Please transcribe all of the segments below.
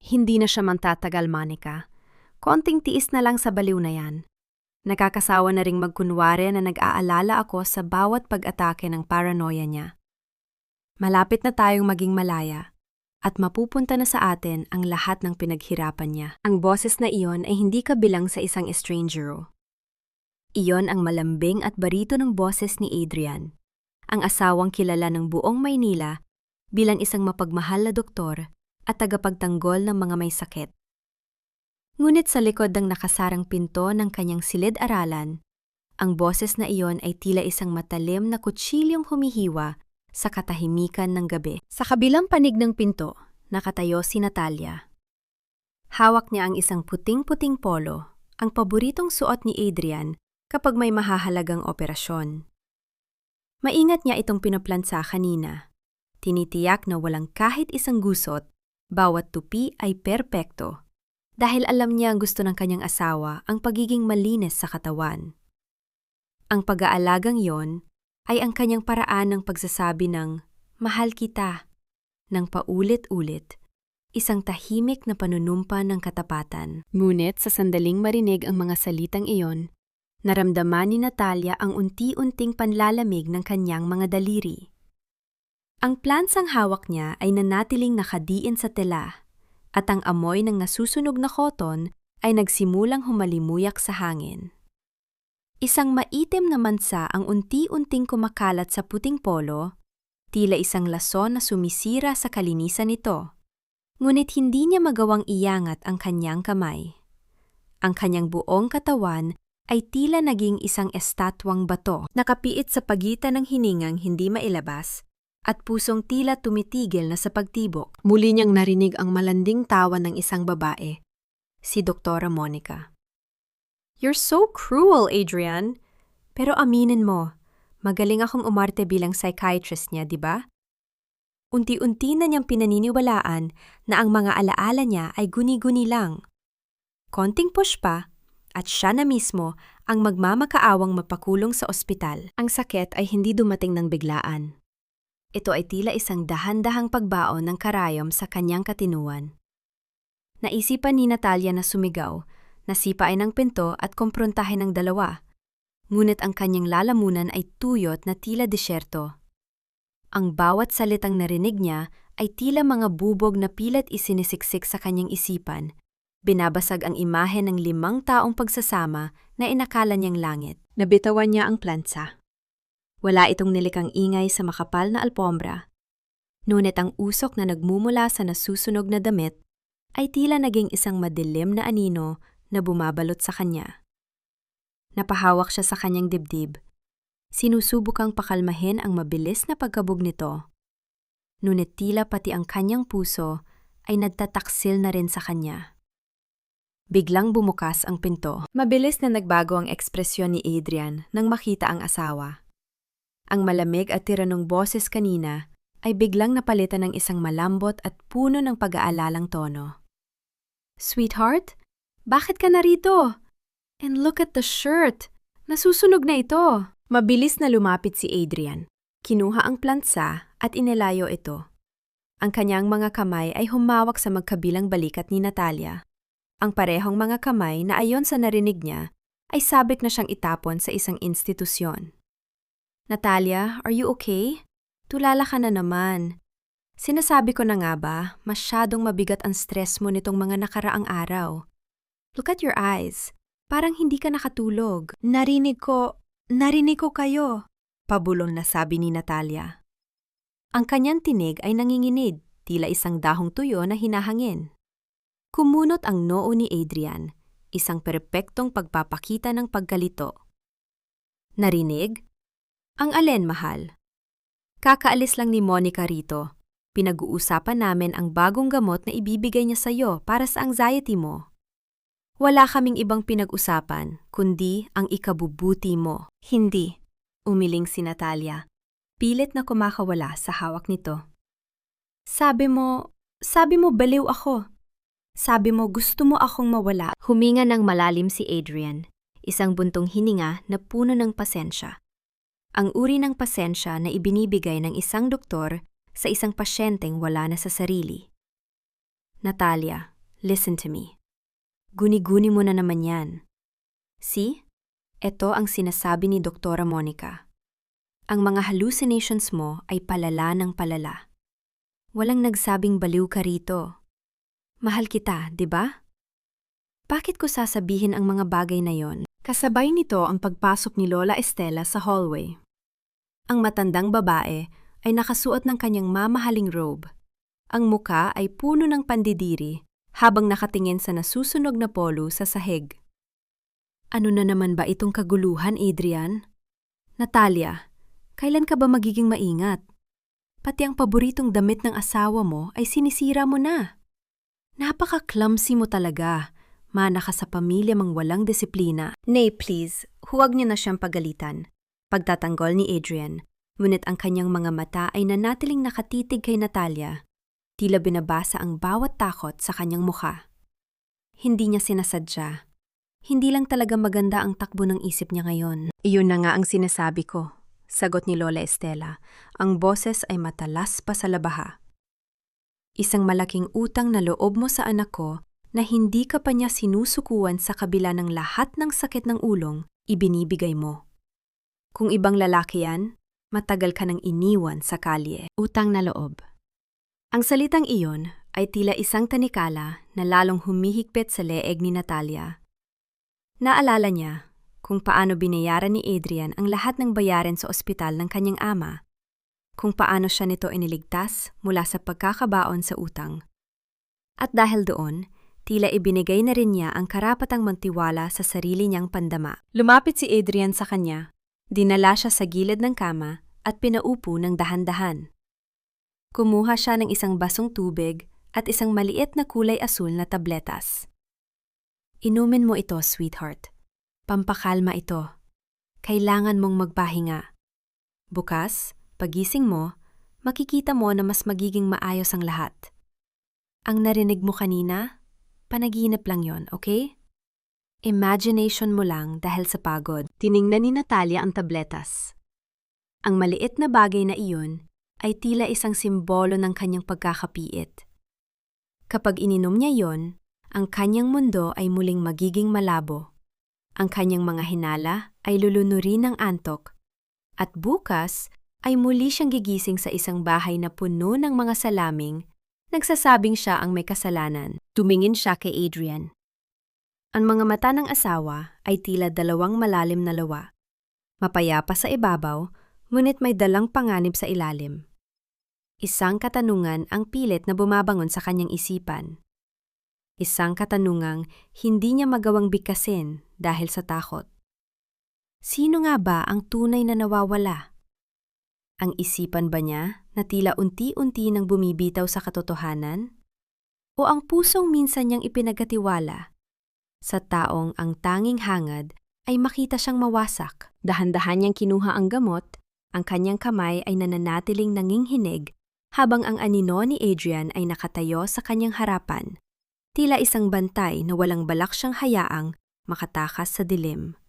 Hindi na siya magtatagal, Monica. Konting tiis na lang sa baliw na yan. Nakakasawa na ring magkunwari na nag-aalala ako sa bawat pag-atake ng paranoia niya. Malapit na tayong maging malaya at mapupunta na sa atin ang lahat ng pinaghirapan niya. Ang boses na iyon ay hindi kabilang sa isang estrangero. Iyon ang malambing at baritonong boses ni Adrian, ang asawang kilala ng buong Maynila bilang isang mapagmahal na doktor at tagapagtanggol ng mga may sakit. Ngunit sa likod ng nakasarang pinto ng kanyang silid-aralan, ang boses na iyon ay tila isang matalim na kutsilyong humihiwa sa katahimikan ng gabi. Sa kabilang panig ng pinto, nakatayo si Natalia. Hawak niya ang isang puting-puting polo, ang paboritong suot ni Adrian kapag may mahahalagang operasyon. Maingat niya itong pinaplansa kanina. Tinitiyak na walang kahit isang gusot, bawat tupi ay perpekto. Dahil alam niya gusto ng kanyang asawa ang pagiging malinis sa katawan. Ang pag-aalagang yon ay ang kanyang paraan ng pagsasabi ng mahal kita, ng paulit-ulit, isang tahimik na panunumpa ng katapatan. Ngunit sa sandaling marinig ang mga salitang iyon, naramdaman ni Natalia ang unti-unting panlalamig ng kanyang mga daliri. Ang plansang hawak niya ay nanatiling nakadiin sa tela, at ang amoy ng nasusunog na koton ay nagsimulang humalimuyak sa hangin. Isang maitim na mansa ang unti-unting kumakalat sa puting polo, tila isang lason na sumisira sa kalinisan nito. Ngunit hindi niya magawang iyangat ang kanyang kamay. Ang kanyang buong katawan ay tila naging isang estatwang bato, nakapiit sa pagitan ng hiningang hindi mailabas, at pusong tila tumitigil na sa pagtibok. Muli niyang narinig ang malanding tawa ng isang babae, si Doktora Monica. You're so cruel, Adrian. Pero aminin mo, magaling akong umarte bilang psychiatrist niya, di ba? Unti-unti na niyang pinaniniwalaan na ang mga alaala niya ay guni-guni lang. Konting push pa, at siya na mismo ang magmamakaawang mapakulong sa ospital. Ang sakit ay hindi dumating ng biglaan. Ito ay tila isang dahan-dahang pagbaon ng karayom sa kanyang katinuan. Naisipan ni Natalia na sumigaw, nasipain ang pinto at kumprontahin ang dalawa. Ngunit ang kanyang lalamunan ay tuyot na tila disyerto. Ang bawat salitang narinig niya ay tila mga bubog na pilit isinisiksik sa kanyang isipan. Binabasag ang imahe ng 5 taong pagsasama na inakala niyang langit. Nabitawan niya ang plansa. Wala itong nilikang ingay sa makapal na alpombra. Ngunit ang usok na nagmumula sa nasusunog na damit ay tila naging isang madilim na anino na bumabalot sa kanya. Napahawak siya sa kanyang dibdib. Sinusubukang pakalmahin ang mabilis na pagkabog nito. Ngunit tila pati ang kanyang puso ay nagtataksil na rin sa kanya. Biglang bumukas ang pinto. Mabilis na nagbago ang ekspresyon ni Adrian nang makita ang asawa. Ang malamig at tiranong boses kanina ay biglang napalitan ng isang malambot at puno ng pag-aalalang tono. Sweetheart, bakit ka narito? And look at the shirt! Nasusunog na ito! Mabilis na lumapit si Adrian. Kinuha ang plansa at inilayo ito. Ang kanyang mga kamay ay humawak sa magkabilang balikat ni Natalia. Ang parehong mga kamay na ayon sa narinig niya ay sabik na siyang itapon sa isang institusyon. Natalia, are you okay? Tulala ka na naman. Sinasabi ko na nga ba, masyadong mabigat ang stress mo nitong mga nakaraang araw. Look at your eyes. Parang hindi ka nakatulog. Narinig ko kayo, pabulong na sabi ni Natalia. Ang kanyang tinig ay nanginginig, tila isang dahong tuyo na hinahangin. Kumunot ang noo ni Adrian, isang perpektong pagpapakita ng pagkalito. Narinig? Ang alin, mahal? Kakaalis lang ni Monica rito. Pinag-uusapan namin ang bagong gamot na ibibigay niya sa'yo para sa anxiety mo. Wala kaming ibang pinag-usapan, kundi ang ikabubuti mo. Hindi, umiling si Natalia. Pilit na kumakawala sa hawak nito. Sabi mo baliw ako. Sabi mo gusto mo akong mawala. Huminga ng malalim si Adrian, isang buntong hininga na puno ng pasensya. Ang uri ng pasensya na ibinibigay ng isang doktor sa isang pasyenteng wala na sa sarili. Natalia, Listen to me. Guni-guni mo na naman yan. See? Ito ang sinasabi ni Doktora Monica. Ang mga hallucinations mo ay palala ng palala. Walang nagsabing baliw ka rito. Mahal kita, di ba? Bakit ko sasabihin ang mga bagay na yon? Kasabay nito ang pagpasok ni Lola Estela sa hallway. Ang matandang babae ay nakasuot ng kanyang mamahaling robe. Ang muka ay puno ng pandidiri habang nakatingin sa nasusunog na polo sa sahig. Ano na naman ba itong kaguluhan, Adrian? Natalia, kailan ka ba magiging maingat? Pati ang paboritong damit ng asawa mo ay sinisira mo na. Napaka-clumsy mo talaga. Mana ka sa pamilya mang walang disiplina. Nay, please, huwag niyo na siyang pagalitan. Pagtatanggol ni Adrian, ngunit ang kanyang mga mata ay nanatiling nakatitig kay Natalia. Tila binabasa ang bawat takot sa kanyang mukha. Hindi niya sinasadya. Hindi lang talaga maganda ang takbo ng isip niya ngayon. Iyon na nga ang sinasabi ko, sagot ni Lola Estela. Ang boses ay matalas pa sa labaha. Isang malaking utang na loob mo sa anak ko na hindi ka pa niya sinusukuan sa kabila ng lahat ng sakit ng ulong, ibinibigay mo. Kung ibang lalaki yan, matagal ka nang iniwan sa kalye. Utang na loob. Ang salitang iyon ay tila isang tanikala na lalong humihigpit sa leeg ni Natalia. Naalala niya kung paano binayaran ni Adrian ang lahat ng bayarin sa ospital ng kanyang ama, kung paano siya nito iniligtas mula sa pagkakabaon sa utang. At dahil doon, tila ibinigay na rin niya ang karapatang magtiwala sa sarili niyang pandama. Lumapit si Adrian sa kanya. Dinala siya sa gilid ng kama at pinaupo ng dahan-dahan. Kumuha siya ng isang basong tubig at isang maliit na kulay asul na tabletas. Inumin mo ito, sweetheart. Pampakalma ito. Kailangan mong magpahinga. Bukas, pagising mo, makikita mo na mas magiging maayos ang lahat. Ang narinig mo kanina, panaginip lang yon, okay? Imagination mo lang dahil sa pagod. Tiningnan ni Natalia ang tabletas. Ang maliit na bagay na iyon ay tila isang simbolo ng kanyang pagkakapiit. Kapag ininom niya yon, ang kanyang mundo ay muling magiging malabo. Ang kanyang mga hinala ay lulunurin ng antok. At bukas ay muli siyang gigising sa isang bahay na puno ng mga salaming, nagsasabing siya ang may kasalanan. Tumingin siya kay Adrian. Ang mga mata ng asawa ay tila dalawang malalim na lawa. Mapayapa sa ibabaw, ngunit may dalang panganib sa ilalim. Isang katanungan ang pilit na bumabangon sa kanyang isipan. Isang katanungang hindi niya magawang bigkasin dahil sa takot. Sino nga ba ang tunay na nawawala? Ang isipan ba niya na tila unti-unti nang bumibitaw sa katotohanan? O ang pusong minsan niyang ipinagkatiwala sa taong ang tanging hangad ay makita siyang mawasak? Dahan-dahan niyang kinuha ang gamot, ang kanyang kamay ay nananatiling nanginghinig habang ang anino ni Adrian ay nakatayo sa kanyang harapan, tila isang bantay na walang balak siyang hayaang makatakas sa dilim.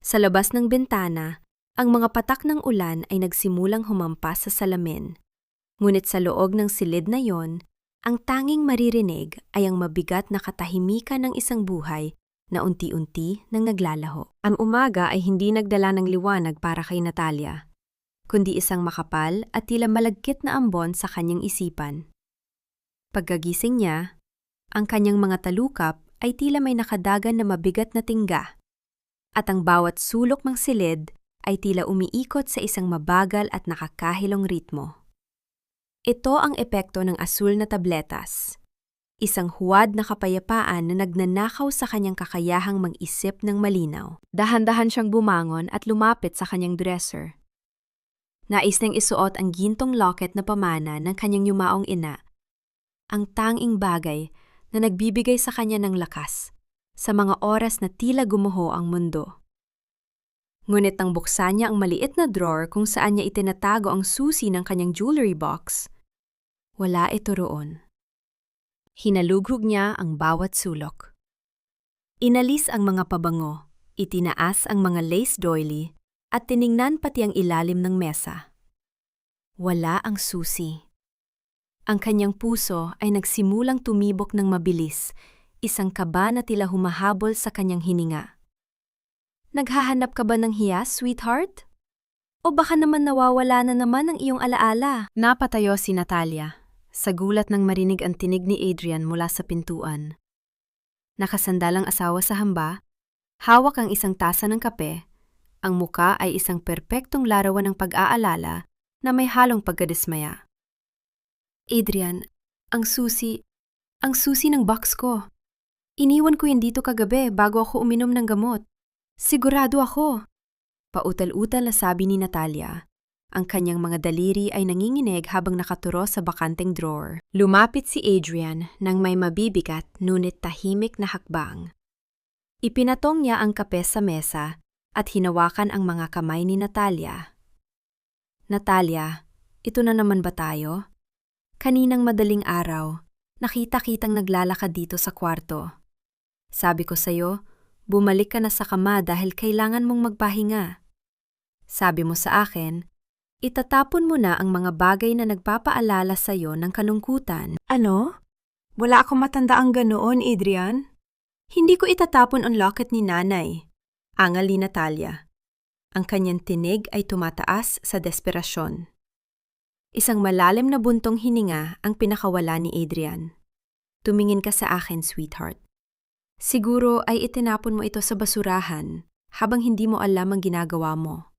Sa labas ng bintana, ang mga patak ng ulan ay nagsimulang humampas sa salamin. Ngunit sa loob ng silid na yon, ang tanging maririnig ay ang mabigat na katahimikan ng isang buhay na unti-unti nang naglalaho. Ang umaga ay hindi nagdala ng liwanag para kay Natalia, kundi isang makapal at tila malagkit na ambon sa kanyang isipan. Pagkagising niya, ang kanyang mga talukap ay tila may nakadagan na mabigat na tingga, at ang bawat sulok ng silid ay tila umiikot sa isang mabagal at nakakahilong ritmo. Ito ang epekto ng asul na tabletas. Isang huwad na kapayapaan na nagnanakaw sa kanyang kakayahang mag-isip ng malinaw. Dahan-dahan siyang bumangon at lumapit sa kanyang dresser. Nais niyang isuot ang gintong locket na pamana ng kanyang yumaong ina, ang tanging bagay na nagbibigay sa kanya ng lakas sa mga oras na tila gumuho ang mundo. Ngunit nang buksan niya ang maliit na drawer kung saan niya itinatago ang susi ng kanyang jewelry box, wala ito roon. Hinalughog niya ang bawat sulok. Inalis ang mga pabango, itinaas ang mga lace doily, at tiningnan pati ang ilalim ng mesa. Wala ang susi. Ang kanyang puso ay nagsimulang tumibok ng mabilis, isang kaba na tila humahabol sa kanyang hininga. Naghahanap ka ba ng hiyas, sweetheart? O baka naman nawawala na naman ang iyong alaala? Napatayo si Natalia, sa gulat nang marinig ang tinig ni Adrian mula sa pintuan. Nakasandalang asawa sa hamba, hawak ang isang tasa ng kape, ang muka ay isang perpektong larawan ng pag-aalala na may halong pagkadismaya. Adrian, ang susi ng box ko. Iniwan ko yan dito kagabi bago ako uminom ng gamot. Sigurado ako. Pautal-utal na sabi ni Natalia. Ang kanyang mga daliri ay nanginginig habang nakaturo sa bakanteng drawer. Lumapit si Adrian nang may mabibigat ngunit tahimik na hakbang. Ipinatong niya ang kape sa mesa at hinawakan ang mga kamay ni Natalia. Natalia, ito na naman ba tayo? Kaninang madaling araw, nakita-kitang naglalakad dito sa kwarto. Sabi ko sa'yo, bumalik ka na sa kama dahil kailangan mong magpahinga. Sabi mo sa akin, itatapon mo na ang mga bagay na nagpapaalala sa'yo ng kalungkutan. Ano? Wala akong matandaang ganoon, Adrian. Hindi ko itatapon ang locket ni nanay. Angal ni Natalia. Ang kanyang tinig ay tumataas sa desperasyon. Isang malalim na buntong hininga ang pinakawala ni Adrian. Tumingin ka sa akin, sweetheart. Siguro ay itinapon mo ito sa basurahan habang hindi mo alam ang ginagawa mo.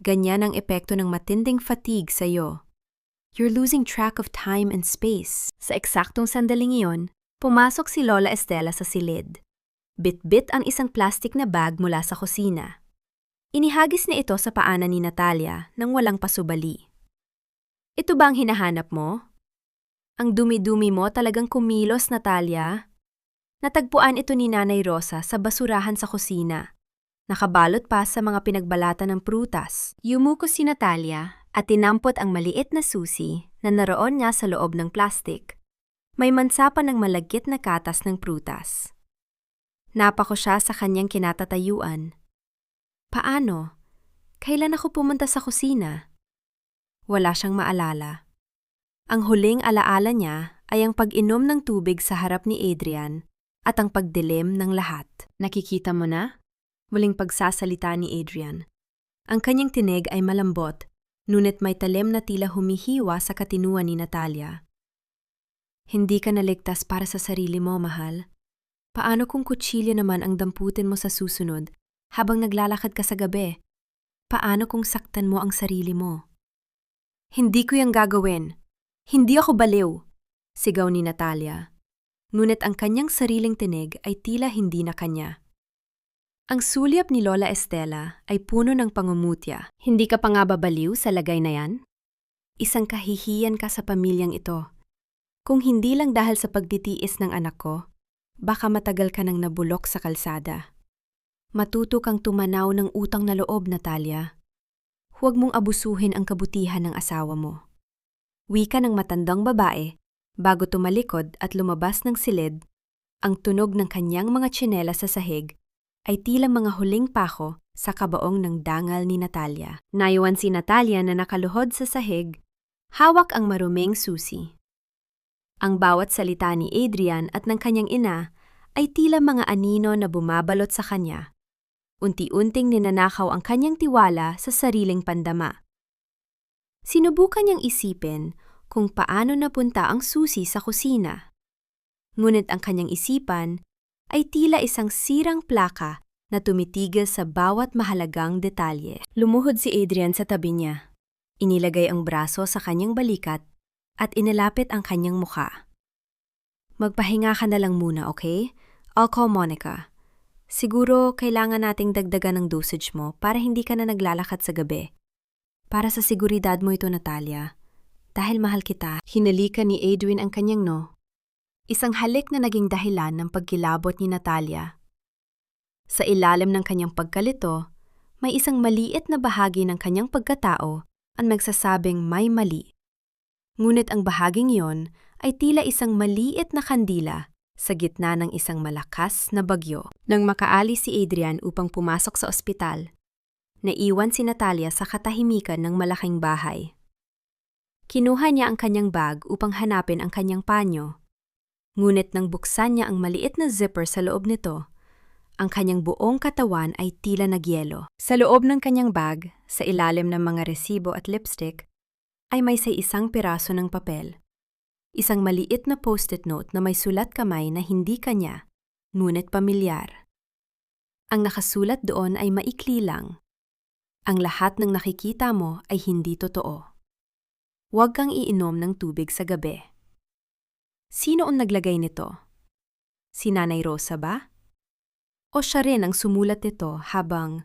Ganyan ang epekto ng matinding fatigue sa iyo. You're losing track of time and space. Sa eksaktong sandaling iyon, pumasok si Lola Estela sa silid. Bit-bit ang isang plastik na bag mula sa kusina. Inihagis niya ito sa paanan ni Natalia nang walang pasubali. Ito ba ang hinahanap mo? Ang dumi-dumi mo talagang kumilos, Natalia. Natagpuan ito ni Nanay Rosa sa basurahan sa kusina. Nakabalot pa sa mga pinagbalatan ng prutas. Yumuko si Natalia at tinampot ang maliit na susi na naroon niya sa loob ng plastik. May mansa pa ng malagkit na katas ng prutas. Napako siya sa kanyang kinatatayuan. Paano? Kailan ako pumunta sa kusina? Wala siyang maalala. Ang huling alaala niya ay ang pag-inom ng tubig sa harap ni Adrian at ang pagdilim ng lahat. Nakikita mo na? Muling pagsasalita ni Adrian. Ang kanyang tinig ay malambot, ngunit may talim na tila humihiwa sa katinuan ni Natalia. Hindi ka naligtas para sa sarili mo, mahal. Paano kung kutsilyo naman ang damputin mo sa susunod habang naglalakad ka sa gabi? Paano kung saktan mo ang sarili mo? Hindi ko yung gagawin. Hindi ako baliw, sigaw ni Natalia. Ngunit ang kanyang sariling tinig ay tila hindi na kanya. Ang sulyap ni Lola Estela ay puno ng pangungutya. Hindi ka pa nga babaliw sa lagay na yan? Isang kahihiyan ka sa pamilyang ito. Kung hindi lang dahil sa pagtitiis ng anak ko, baka matagal ka nang nabulok sa kalsada. Matuto kang tumanaw ng utang na loob, Natalia. Huwag mong abusuhin ang kabutihan ng asawa mo. Wika ng matandang babae, bago tumalikod at lumabas ng silid, ang tunog ng kanyang mga tsinelas sa sahig ay tila mga huling pako sa kabaong ng dangal ni Natalia. Naiwan si Natalia na nakaluhod sa sahig, hawak ang maruming susi. Ang bawat salita ni Adrian at ng kanyang ina ay tila mga anino na bumabalot sa kanya. Unti-unting ninanakaw ang kanyang tiwala sa sariling pandama. Sinubukan niyang isipin kung paano napunta ang susi sa kusina. Ngunit ang kanyang isipan ay tila isang sirang plaka na tumitigil sa bawat mahalagang detalye. Lumuhod si Adrian sa tabi niya. Inilagay ang braso sa kanyang balikat at inilapit ang kanyang mukha. Magpahinga ka na lang muna, okay? I'll call Monica. Siguro kailangan nating dagdagan ng dosage mo para hindi ka na naglalakad sa gabi. Para sa seguridad mo ito, Natalia. Dahil mahal kita, hinalikan ni Adrian ang kanyang no. Isang halik na naging dahilan ng pagkilabot ni Natalia. Sa ilalim ng kanyang pagkalito, may isang maliit na bahagi ng kanyang pagkatao ang nagsasabing may mali. Ngunit ang bahaging iyon ay tila isang maliit na kandila sa gitna ng isang malakas na bagyo. Nang makaalis si Adrian upang pumasok sa ospital, naiwan si Natalia sa katahimikan ng malaking bahay. Kinuha niya ang kanyang bag upang hanapin ang kanyang panyo. Ngunit nang buksan niya ang maliit na zipper sa loob nito, ang kanyang buong katawan ay tila nagyelo. Sa loob ng kanyang bag, sa ilalim ng mga resibo at lipstick, ay may isang piraso ng papel. Isang maliit na post-it note na may sulat kamay na hindi kanya, ngunit pamilyar. Ang nakasulat doon ay maikli lang. Ang lahat ng nakikita mo ay hindi totoo. Huwag kang iinom ng tubig sa gabi. Sino ang naglagay nito? Si Nanay Rosa ba? O siya rin ang sumulat nito habang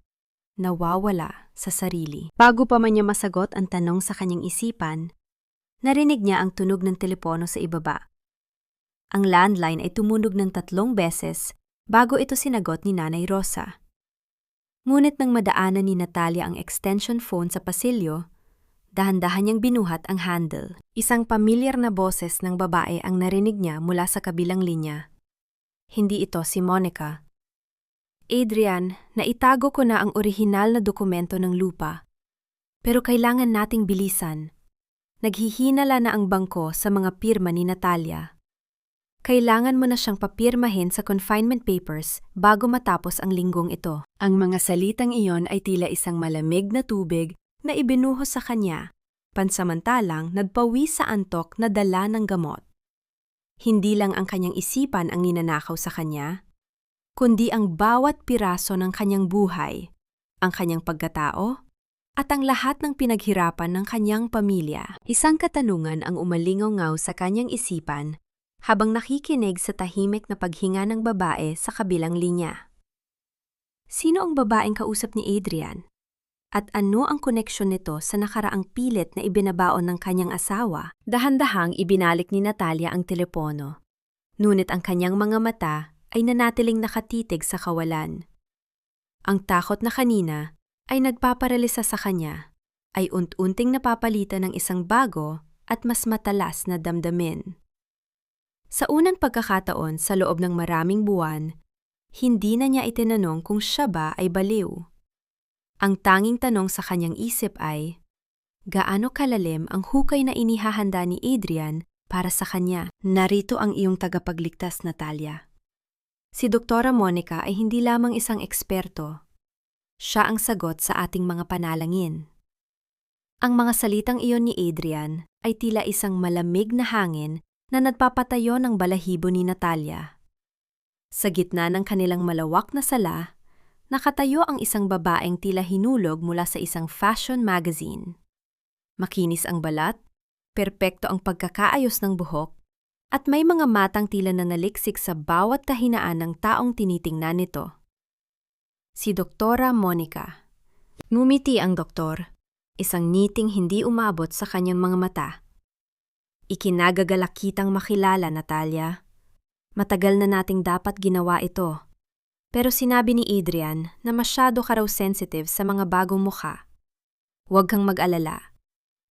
nawawala sa sarili? Bago pa man niya masagot ang tanong sa kanyang isipan, narinig niya ang tunog ng telepono sa ibaba. Ang landline ay tumunog ng 3 beses bago ito sinagot ni Nanay Rosa. Ngunit nang madaanan ni Natalia ang extension phone sa pasilyo, dahan-dahan niyang binuhat ang handle. Isang pamilyar na boses ng babae ang narinig niya mula sa kabilang linya. Hindi ito si Monica. Adrian, naitago ko na ang orihinal na dokumento ng lupa. Pero kailangan nating bilisan. Naghihinala na ang bangko sa mga pirma ni Natalia. Kailangan mo na siyang papirmahin sa confinement papers bago matapos ang linggong ito. Ang mga salitang iyon ay tila isang malamig na tubig na ibinuhos sa kanya, pansamantalang nagpawi sa antok na dala ng gamot. Hindi lang ang kanyang isipan ang ninanakaw sa kanya, kundi ang bawat piraso ng kanyang buhay, ang kanyang pagkatao, at ang lahat ng pinaghirapan ng kanyang pamilya. Isang katanungan ang umalingaw sa kanyang isipan habang nakikinig sa tahimik na paghinga ng babae sa kabilang linya. Sino ang babaeng kausap ni Adrian? At ano ang koneksyon nito sa nakaraang pilit na ibinabaon ng kanyang asawa? Dahan-dahang ibinalik ni Natalia ang telepono. Ngunit ang kanyang mga mata ay nanatiling nakatitig sa kawalan. Ang takot na kanina ay nagpaparalisa sa kanya, ay unti-unting napapalitan ng isang bago at mas matalas na damdamin. Sa unang pagkakataon sa loob ng maraming buwan, hindi na niya itinanong kung siya ba ay baliw. Ang tanging tanong sa kanyang isip ay, gaano kalalim ang hukay na inihahanda ni Adrian para sa kanya? Narito ang iyong tagapagligtas, Natalia. Si Doktora Monica ay hindi lamang isang eksperto. Siya ang sagot sa ating mga panalangin. Ang mga salitang iyon ni Adrian ay tila isang malamig na hangin na nagpapatayo ng balahibo ni Natalia. Sa gitna ng kanilang malawak na sala, nakatayo ang isang babaeng tila hinulog mula sa isang fashion magazine. Makinis ang balat, perpekto ang pagkakaayos ng buhok, at may mga matang tila na naliksik sa bawat kahinaan ng taong tinitingnan nito. Si Doktora Monica. Ngumiti ang doktor, isang ngiting hindi umabot sa kanyang mga mata. Ikinagagalak kitang makilala, Natalia. Matagal na nating dapat ginawa ito. Pero sinabi ni Adrian na masyado ka raw sensitive sa mga bagong mukha. Huwag kang mag-alala.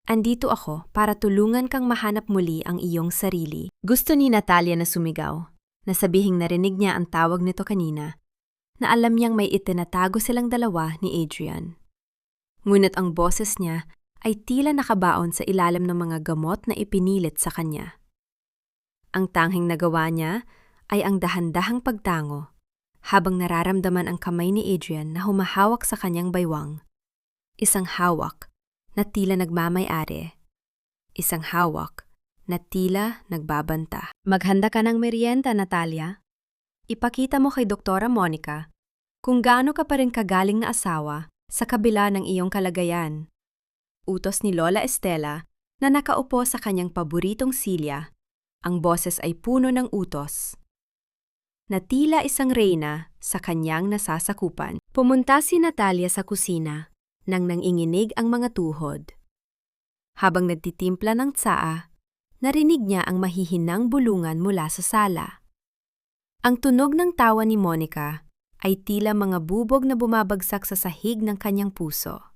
Andito ako para tulungan kang mahanap muli ang iyong sarili. Gusto ni Natalia na sumigaw, na sabihing narinig niya ang tawag nito kanina, na alam niyang may itinatago silang dalawa ni Adrian. Ngunit ang boses niya ay tila nakabaon sa ilalim ng mga gamot na ipinilit sa kanya. Ang tanging nagawa niya ay ang dahan-dahang pagtango, habang nararamdaman ang kamay ni Adrian na humahawak sa kanyang baywang. Isang hawak na tila nagmamay-ari. Isang hawak na tila nagbabanta. Maghanda ka ng merienda, Natalia. Ipakita mo kay Doktora Monica kung gaano ka pa rin kagaling na asawa sa kabila ng iyong kalagayan. Utos ni Lola Estela na nakaupo sa kanyang paboritong silya. Ang boses ay puno ng utos. Na tila isang reyna sa kanyang nasasakupan. Pumunta si Natalia sa kusina nang nanginginig ang mga tuhod. Habang nagtitimpla ng tsaa, narinig niya ang mahihinang bulungan mula sa sala. Ang tunog ng tawa ni Monica ay tila mga bubog na bumabagsak sa sahig ng kanyang puso.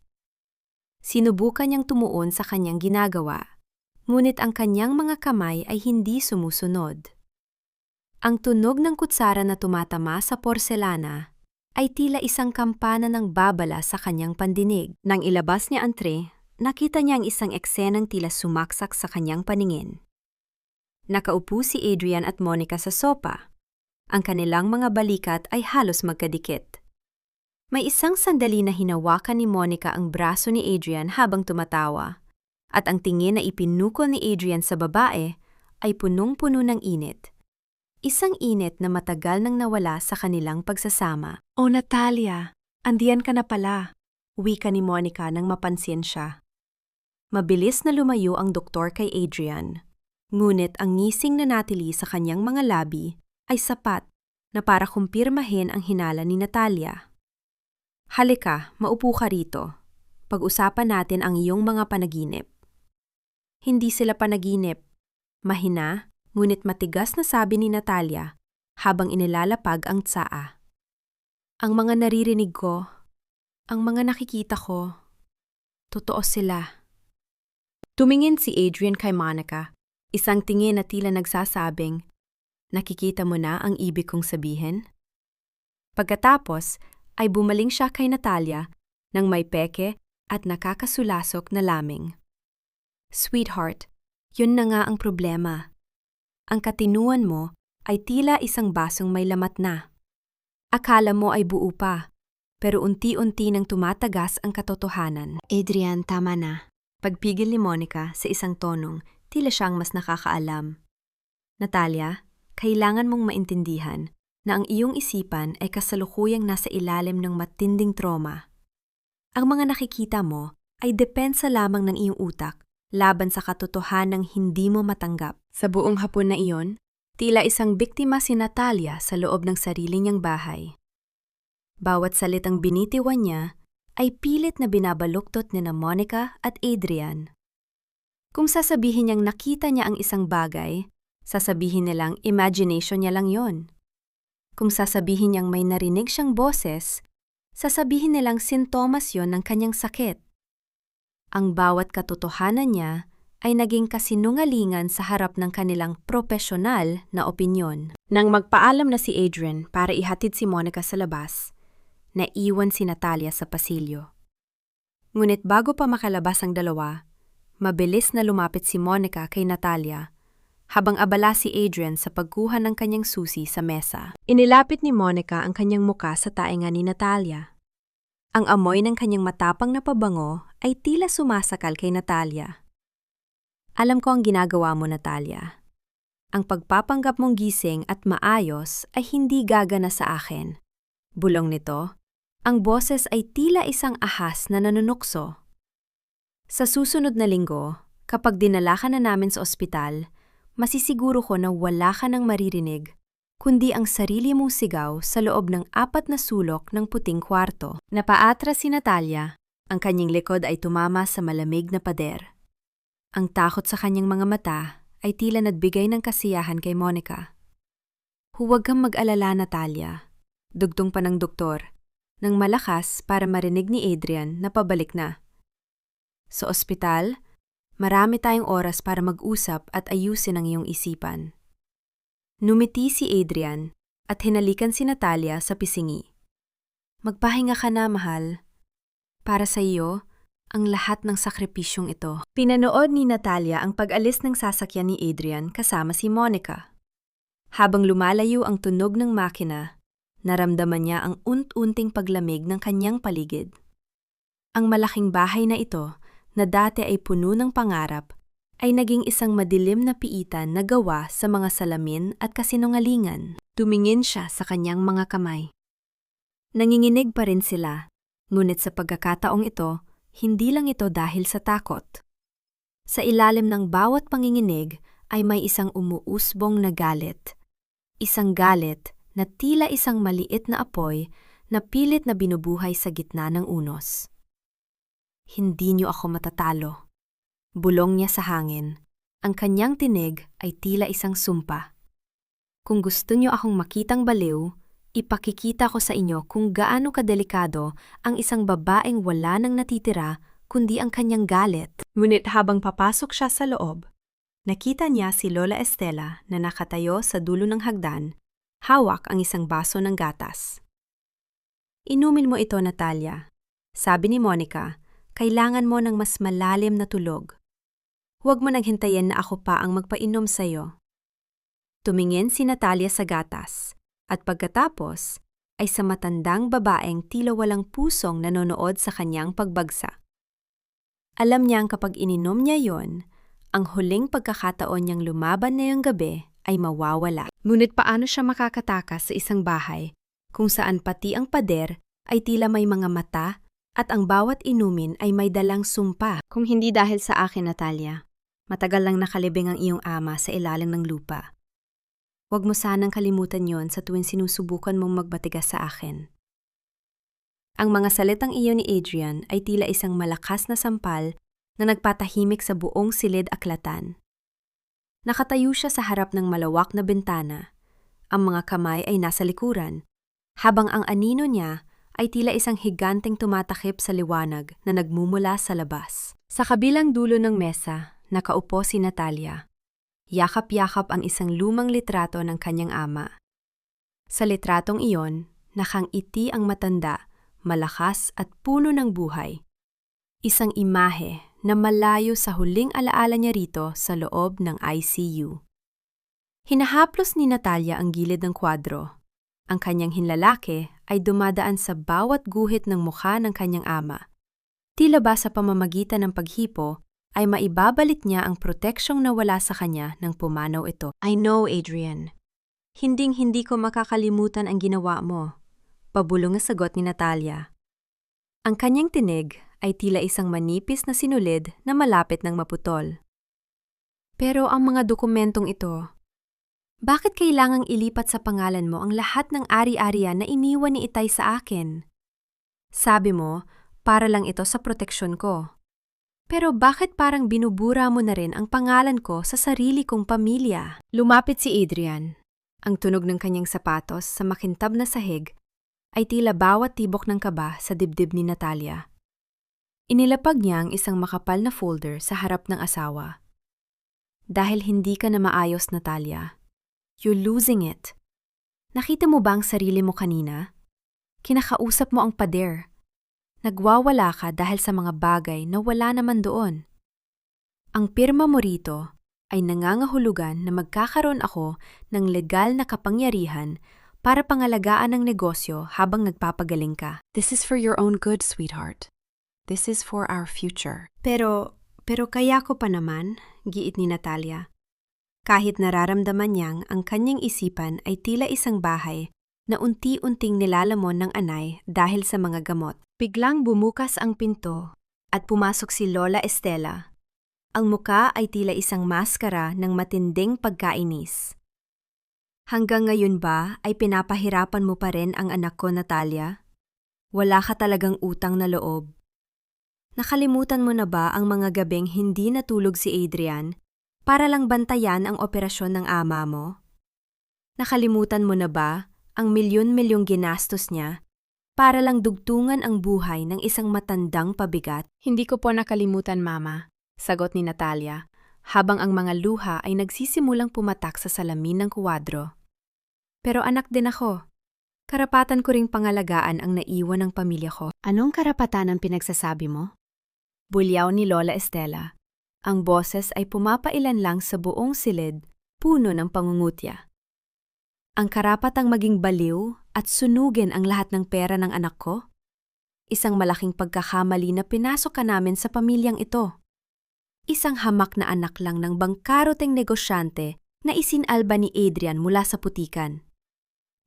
Sinubukan niyang tumuon sa kanyang ginagawa, ngunit ang kanyang mga kamay ay hindi sumusunod. Ang tunog ng kutsara na tumatama sa porselana ay tila isang kampana ng babala sa kanyang pandinig. Nang ilabas niya ang tray, nakita niya ang isang eksenang tila sumaksak sa kanyang paningin. Nakaupo si Adrian at Monica sa sopa. Ang kanilang mga balikat ay halos magkadikit. May isang sandali na hinawakan ni Monica ang braso ni Adrian habang tumatawa, at ang tingin na ipinukol ni Adrian sa babae ay punong-puno ng init. Isang init na matagal nang nawala sa kanilang pagsasama. "Oh, Natalia, andiyan ka na pala," wika ni Monica nang mapansin siya. Mabilis na lumayo ang doktor kay Adrian, ngunit ang ngising na natili sa kanyang mga labi ay sapat na para kumpirmahin ang hinala ni Natalia. "Halika, maupo ka rito. Pag-usapan natin ang iyong mga panaginip." Hindi sila panaginip. Mahina, ngunit matigas na sabi ni Natalia habang inilalapag ang tsaa. "Ang mga naririnig ko, ang mga nakikita ko, totoo sila." Tumingin si Adrian kay Monica, isang tingin na tila nagsasabing, "Nakikita mo na ang ibig kong sabihin?" Pagkatapos ay bumaling siya kay Natalia nang may peke at nakakasulasok na laming. "Sweetheart, yun na nga ang problema. Ang katinuan mo ay tila isang basong may lamat na. Akala mo ay buo pa, pero unti-unti nang tumatagas ang katotohanan." "Adrian, tama na." Pagpigil ni Monica sa isang tonong, tila siyang mas nakakaalam. "Natalia, kailangan mong maintindihan na ang iyong isipan ay kasalukuyang nasa ilalim ng matinding trauma. Ang mga nakikita mo ay depensa lamang ng iyong utak laban sa katotohanang hindi mo matanggap." Sa buong hapon na iyon, tila isang biktima si Natalia sa loob ng sarili niyang bahay. Bawat salitang binitiwan niya ay pilit na binabaluktot ni Monica at Adrian. Kung sasabihin niyang nakita niya ang isang bagay, sasabihin nilang imagination niya lang yon. Kung sasabihin niyang may narinig siyang boses, sasabihin nilang sintomas yon ng kanyang sakit. Ang bawat katotohanan niya ay naging kasinungalingan sa harap ng kanilang propesyonal na opinyon. Nang magpaalam na si Adrian para ihatid si Monica sa labas, naiwan si Natalia sa pasilyo. Ngunit bago pa makalabas ang dalawa, mabilis na lumapit si Monica kay Natalia habang abala si Adrian sa pagkuha ng kanyang susi sa mesa. Inilapit ni Monica ang kanyang muka sa tainga ni Natalia. Ang amoy ng kanyang matapang na pabango ay tila sumasakal kay Natalia. "Alam ko ang ginagawa mo, Natalia. Ang pagpapanggap mong gising at maayos ay hindi gagana sa akin." Bulong nito, ang boses ay tila isang ahas na nanunukso. "Sa susunod na linggo, kapag dinala ka na namin sa ospital, masisiguro ko na wala ka nang maririnig, kundi ang sarili mong sigaw sa loob ng 4 na sulok ng puting kwarto." Napaatras si Natalia, ang kanyang likod ay tumama sa malamig na pader. Ang takot sa kanyang mga mata ay tila nagbigay ng kasiyahan kay Monica. "Huwag kang mag-alala, Natalia," dugtong pa ng doktor, nang malakas para marinig ni Adrian na pabalik na. "Sa ospital, marami tayong oras para mag-usap at ayusin ang iyong isipan." Numiti si Adrian at hinalikan si Natalia sa pisingi. "Magpahinga ka na, mahal. Para sa iyo, ang lahat ng sakripisyong ito." Pinanood ni Natalia ang pag-alis ng sasakyan ni Adrian kasama si Monica. Habang lumalayo ang tunog ng makina, naramdaman niya ang unti-unting paglamig ng kanyang paligid. Ang malaking bahay na ito, na dati ay puno ng pangarap, ay naging isang madilim na piitan na gawa sa mga salamin at kasinungalingan. Tumingin siya sa kanyang mga kamay. Nanginginig pa rin sila, ngunit sa pagkakataong ito, hindi lang ito dahil sa takot. Sa ilalim ng bawat panginginig ay may isang umuusbong na galit. Isang galit na tila isang maliit na apoy na pilit na binubuhay sa gitna ng unos. "Hindi niyo ako matatalo," bulong niya sa hangin. Ang kanyang tinig ay tila isang sumpa. "Kung gusto niyo akong makitang baliw, ipakikita ko sa inyo kung gaano kadelikado ang isang babaeng wala nang natitira kundi ang kanyang galit." Ngunit habang papasok siya sa loob, nakita niya si Lola Estela na nakatayo sa dulo ng hagdan, hawak ang isang baso ng gatas. "Inumin mo ito, Natalia," sabi ni Monica, kailangan mo ng mas malalim na tulog. Huwag mo nang hintayin na ako pa ang magpainom sa'yo. Tumingin si Natalia sa gatas, at pagkatapos ay sa matandang babaeng tila walang pusong nanonood sa kanyang pagbagsa. Alam niyang kapag ininom niya yon, ang huling pagkakataon niyang lumaban ngayong gabi ay mawawala. Ngunit paano siya makakatakas sa isang bahay kung saan pati ang pader ay tila may mga mata at ang bawat inumin ay may dalang sumpa? Kung hindi dahil sa akin, Natalia, matagal lang nakalibing ang iyong ama sa ilalim ng lupa. Huwag mo sanang kalimutan yon sa tuwing sinusubukan mong magbatigas sa akin. Ang mga salitang iyon ni Adrian ay tila isang malakas na sampal na nagpatahimik sa buong silid-aklatan. Nakatayo siya sa harap ng malawak na bintana. Ang mga kamay ay nasa likuran, habang ang anino niya ay tila isang higanteng tumatakip sa liwanag na nagmumula sa labas. Sa kabilang dulo ng mesa, nakaupo si Natalia. Yakap-yakap ang isang lumang litrato ng kanyang ama. Sa litratong iyon, nakangiti ang matanda, malakas at puno ng buhay. Isang imahe na malayo sa huling alaala niya rito sa loob ng ICU. Hinahaplos ni Natalia ang gilid ng kwadro. Ang kanyang hinlalaki ay dumadaan sa bawat guhit ng mukha ng kanyang ama. Tila ba sa pamamagitan ng paghipo, ay maibabalik niya ang proteksyong nawala sa kanya nang pumanaw ito. I know, Adrian. Hinding-hindi ko makakalimutan ang ginawa mo. Pabulong na sagot ni Natalia. Ang kanyang tinig ay tila isang manipis na sinulid na malapit ng maputol. Pero ang mga dokumentong ito, bakit kailangang ilipat sa pangalan mo ang lahat ng ari-arian na iniwan ni Itay sa akin? Sabi mo, para lang ito sa proteksyon ko. Pero bakit parang binubura mo na rin ang pangalan ko sa sarili kong pamilya? Lumapit si Adrian. Ang tunog ng kanyang sapatos sa makintab na sahig ay tila bawat tibok ng kaba sa dibdib ni Natalia. Inilapag niya ang isang makapal na folder sa harap ng asawa. Dahil hindi ka na maayos, Natalia. You're losing it. Nakita mo ba ang sarili mo kanina? Kinakausap mo ang pader. Nagwawala ka dahil sa mga bagay na wala naman doon. Ang pirma mo rito ay nangangahulugan na magkakaroon ako ng legal na kapangyarihan para pangalagaan ang negosyo habang nagpapagaling ka. This is for your own good, sweetheart. This is for our future. Pero kaya ko pa naman, giit ni Natalia. Kahit nararamdaman niyang ang kanyang isipan ay tila isang bahay na unti-unting nilalamon ng anay dahil sa mga gamot. Biglang bumukas ang pinto at pumasok si Lola Estela. Ang muka ay tila isang maskara ng matinding pagkainis. Hanggang ngayon ba ay pinapahirapan mo pa rin ang anak ko, Natalia? Wala ka talagang utang na loob. Nakalimutan mo na ba ang mga gabing hindi natulog si Adrian para lang bantayan ang operasyon ng ama mo? Nakalimutan mo na ba ang milyon-milyong ginastos niya para lang dugtungan ang buhay ng isang matandang pabigat? Hindi ko po nakalimutan, Mama, sagot ni Natalia, habang ang mga luha ay nagsisimulang pumatak sa salamin ng kuwadro. Pero anak din ako. Karapatan ko ring pangalagaan ang naiwan ng pamilya ko. Anong karapatan ang pinagsasabi mo? Bulyaw ni Lola Estela. Ang boses ay pumapailan lang sa buong silid, puno ng pangungutya. Ang karapatang maging baliw at sunugin ang lahat ng pera ng anak ko? Isang malaking pagkakamali na pinasok ka namin sa pamilyang ito. Isang hamak na anak lang ng bangkaroteng negosyante na isinalba ni Adrian mula sa putikan.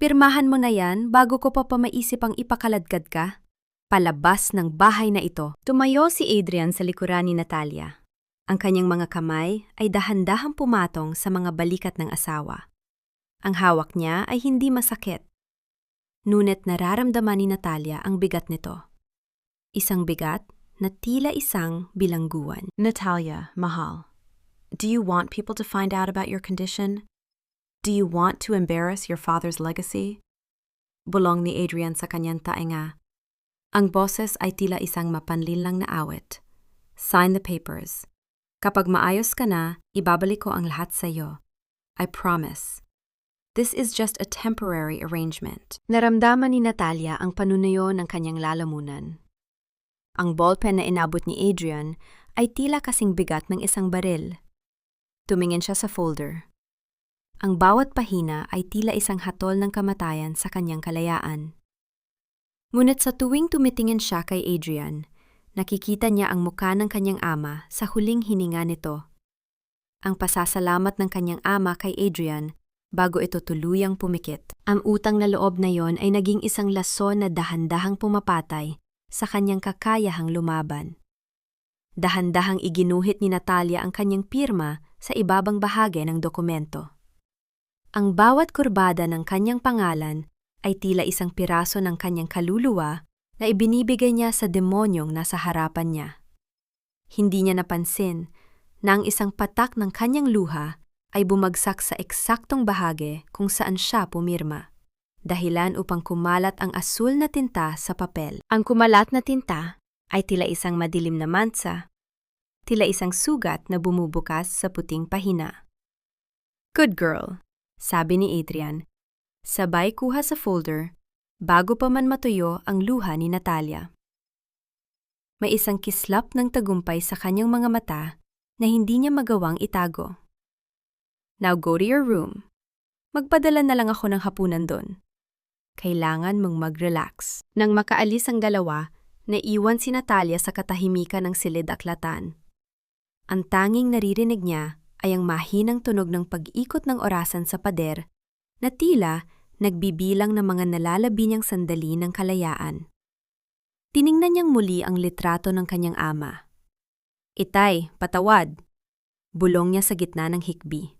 Pirmahan mo na yan bago ko pa maisip ang ipakaladkad ka. Palabas ng bahay na ito. Tumayo si Adrian sa likuran ni Natalia. Ang kanyang mga kamay ay dahan-dahang pumatong sa mga balikat ng asawa. Ang hawak niya ay hindi masakit. Ngunit nararamdaman ni Natalia ang bigat nito. Isang bigat na tila isang bilangguan. Natalia, mahal, do you want people to find out about your condition? Do you want to embarrass your father's legacy? Bulong ni Adrian sa kanyang tainga. Ang boses ay tila isang mapanlinlang na awit. Sign the papers. Kapag maayos ka na, ibabalik ko ang lahat sa iyo. I promise. This is just a temporary arrangement. Naramdaman ni Natalia ang panunayo ng kanyang lalamunan. Ang ballpen na inabot ni Adrian ay tila kasing bigat ng isang baril. Tumingin siya sa folder. Ang bawat pahina ay tila isang hatol ng kamatayan sa kanyang kalayaan. Ngunit sa tuwing tumitingin siya kay Adrian, nakikita niya ang mukha ng kanyang ama sa huling hininga nito. Ang pasasalamat ng kanyang ama kay Adrian bago ito tuluyang pumikit. Ang utang na loob na yon ay naging isang lason na dahan-dahang pumapatay sa kanyang kakayahang lumaban. Dahan-dahang iginuhit ni Natalia ang kanyang pirma sa ibabang bahagi ng dokumento. Ang bawat kurbada ng kanyang pangalan ay tila isang piraso ng kanyang kaluluwa na ibinibigay niya sa demonyong nasa harapan niya. Hindi niya napansin na ang isang patak ng kanyang luha ay bumagsak sa eksaktong bahagi kung saan siya pumirma, dahilan upang kumalat ang asul na tinta sa papel. Ang kumalat na tinta ay tila isang madilim na mansa, tila isang sugat na bumubukas sa puting pahina. "Good girl," sabi ni Adrian, sabay kuha sa folder bago pa man matuyo ang luha ni Natalia. May isang kislap ng tagumpay sa kanyang mga mata na hindi niya magawang itago. "Now go to your room. Magpadala na lang ako ng hapunan doon. Kailangan mong mag-relax." Nang makaalis ang dalawa, naiwan si Natalia sa katahimikan ng silid-aklatan. Ang tanging naririnig niya ay ang mahinang tunog ng pag-ikot ng orasan sa pader na tila nagbibilang ng mga nalalabi niyang sandali ng kalayaan. Tiningnan niyang muli ang litrato ng kanyang ama. "Itay, patawad," bulong niya sa gitna ng hikbi.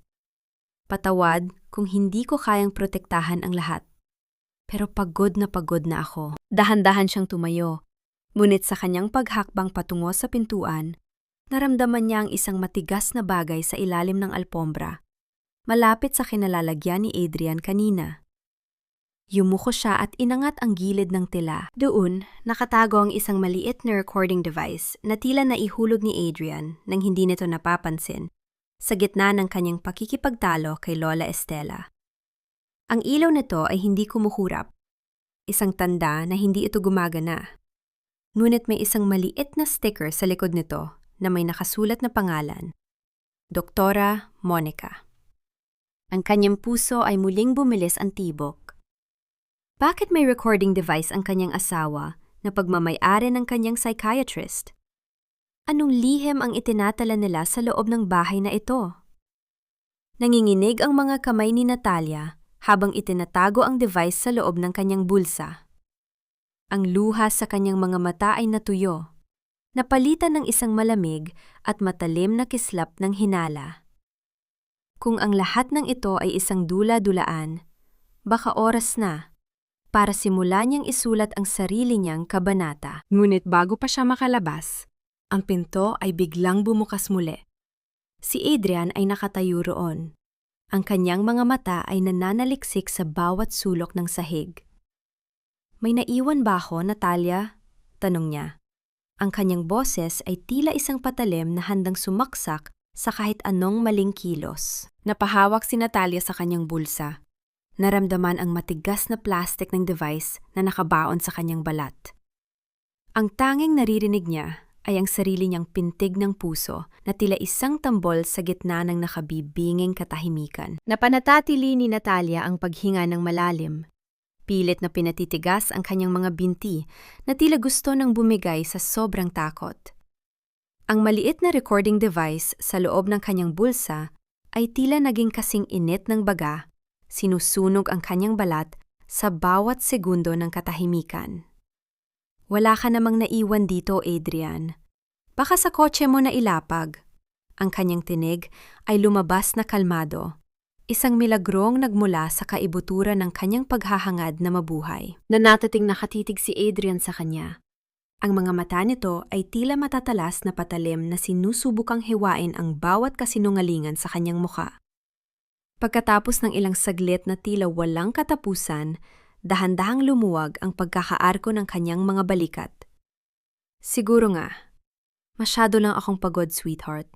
"Patawad kung hindi ko kayang protektahan ang lahat. Pero pagod na ako." Dahan-dahan siyang tumayo, ngunit sa kanyang paghakbang patungo sa pintuan, naramdaman niya ang isang matigas na bagay sa ilalim ng alpombra, malapit sa kinalalagyan ni Adrian kanina. Yumuko siya at inangat ang gilid ng tela. Doon, nakatago ang isang maliit na recording device na tila naihulog ni Adrian nang hindi nito napapansin, sa gitna ng kanyang pakikipagtalo kay Lola Estela. Ang ilaw nito ay hindi kumukurap, isang tanda na hindi ito gumagana. Ngunit may isang maliit na sticker sa likod nito na may nakasulat na pangalan, Doktora Monica. Ang kanyang puso ay muling bumilis ang tibok. Bakit may recording device ang kanyang asawa na pagmamay-ari ng kanyang psychiatrist? Anong lihim ang itinatala nila sa loob ng bahay na ito? Nanginginig ang mga kamay ni Natalia habang itinatago ang device sa loob ng kanyang bulsa. Ang luha sa kanyang mga mata ay natuyo, napalitan ng isang malamig at matalim na kislap ng hinala. Kung ang lahat ng ito ay isang dula-dulaan, baka oras na para simulan niyang isulat ang sarili niyang kabanata. Ngunit bago pa siya makalabas, ang pinto ay biglang bumukas muli. Si Adrian ay nakatayo roon. Ang kanyang mga mata ay nananaliksik sa bawat sulok ng sahig. "May naiwan ba ako, Natalia?" tanong niya. Ang kanyang boses ay tila isang patalim na handang sumaksak sa kahit anong maling kilos. Napahawak si Natalia sa kanyang bulsa. Naramdaman ang matigas na plastic ng device na nakabaon sa kanyang balat. Ang tanging naririnig niya ay ang sarili niyang pintig ng puso na tila isang tambol sa gitna ng nakabibinging katahimikan. Napanatili ni Natalia ang paghinga ng malalim. Pilit na pinatitigas ang kanyang mga binti na tila gusto nang bumigay sa sobrang takot. Ang maliit na recording device sa loob ng kanyang bulsa ay tila naging kasing init ng baga. Sinusunog ang kanyang balat sa bawat segundo ng katahimikan. "Wala ka namang naiwan dito, Adrian. Baka sa kotse mo na ilapag." Ang kanyang tinig ay lumabas na kalmado, isang milagrong nagmula sa kaibuturan ng kanyang paghahangad na mabuhay. Nanatiting nakatitig si Adrian sa kanya. Ang mga mata nito ay tila matatalas na patalim na sinusubukang hiwain ang bawat kasinungalingan sa kanyang mukha. Pagkatapos ng ilang saglit na tila walang katapusan, dahan-dahang lumuwag ang pagkakaarko ng kanyang mga balikat. "Siguro nga. Masyado lang akong pagod, sweetheart.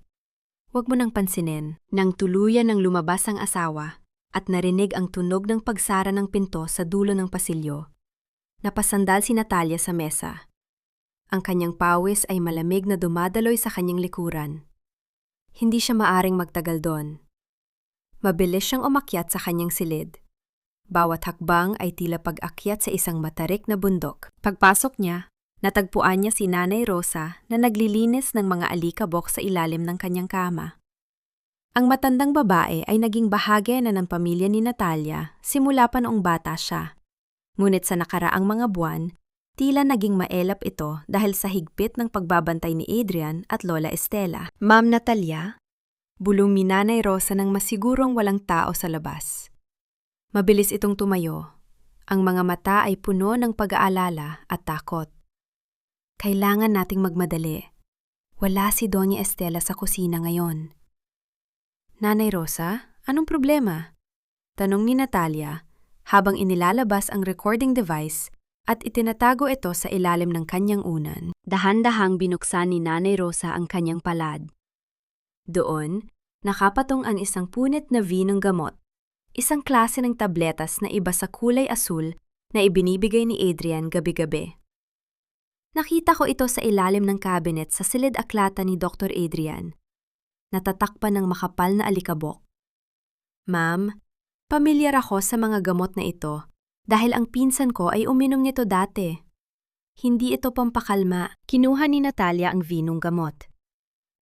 Huwag mo nang pansinin." Nang tuluyan ng lumabas ang asawa at narinig ang tunog ng pagsara ng pinto sa dulo ng pasilyo, napasandal si Natalia sa mesa. Ang kanyang pawis ay malamig na dumadaloy sa kanyang likuran. Hindi siya maaring magtagal doon. Mabilis siyang umakyat sa kanyang silid. Bawat hakbang ay tila pag-akyat sa isang matarik na bundok. Pagpasok niya, natagpuan niya si Nanay Rosa na naglilinis ng mga alikabok sa ilalim ng kanyang kama. Ang matandang babae ay naging bahagi na ng pamilya ni Natalia simula pa noong bata siya. Ngunit sa nakaraang mga buwan, tila naging maelap ito dahil sa higpit ng pagbabantay ni Adrian at Lola Estela. Ma'am Natalia, bulong ni Nanay Rosa nang masigurong walang tao sa labas. Mabilis itong tumayo. Ang mga mata ay puno ng pag-aalala at takot. Kailangan nating magmadali. Wala si Doña Estela sa kusina ngayon. Nanay Rosa, anong problema? Tanong ni Natalia habang inilalabas ang recording device at itinatago ito sa ilalim ng kanyang unan. Dahan-dahang binuksan ni Nanay Rosa ang kanyang palad. Doon, nakapatong ang isang punit na vinong gamot, isang klase ng tabletas na iba sa kulay asul na ibinibigay ni Adrian gabi-gabi. Nakita ko ito sa ilalim ng cabinet sa silid aklata ni Dr. Adrian. Natatakpan ng makapal na alikabok. Ma'am, pamilyar ako sa mga gamot na ito dahil ang pinsan ko ay uminom nito dati. Hindi ito pampakalma. Kinuha ni Natalia ang vinong gamot.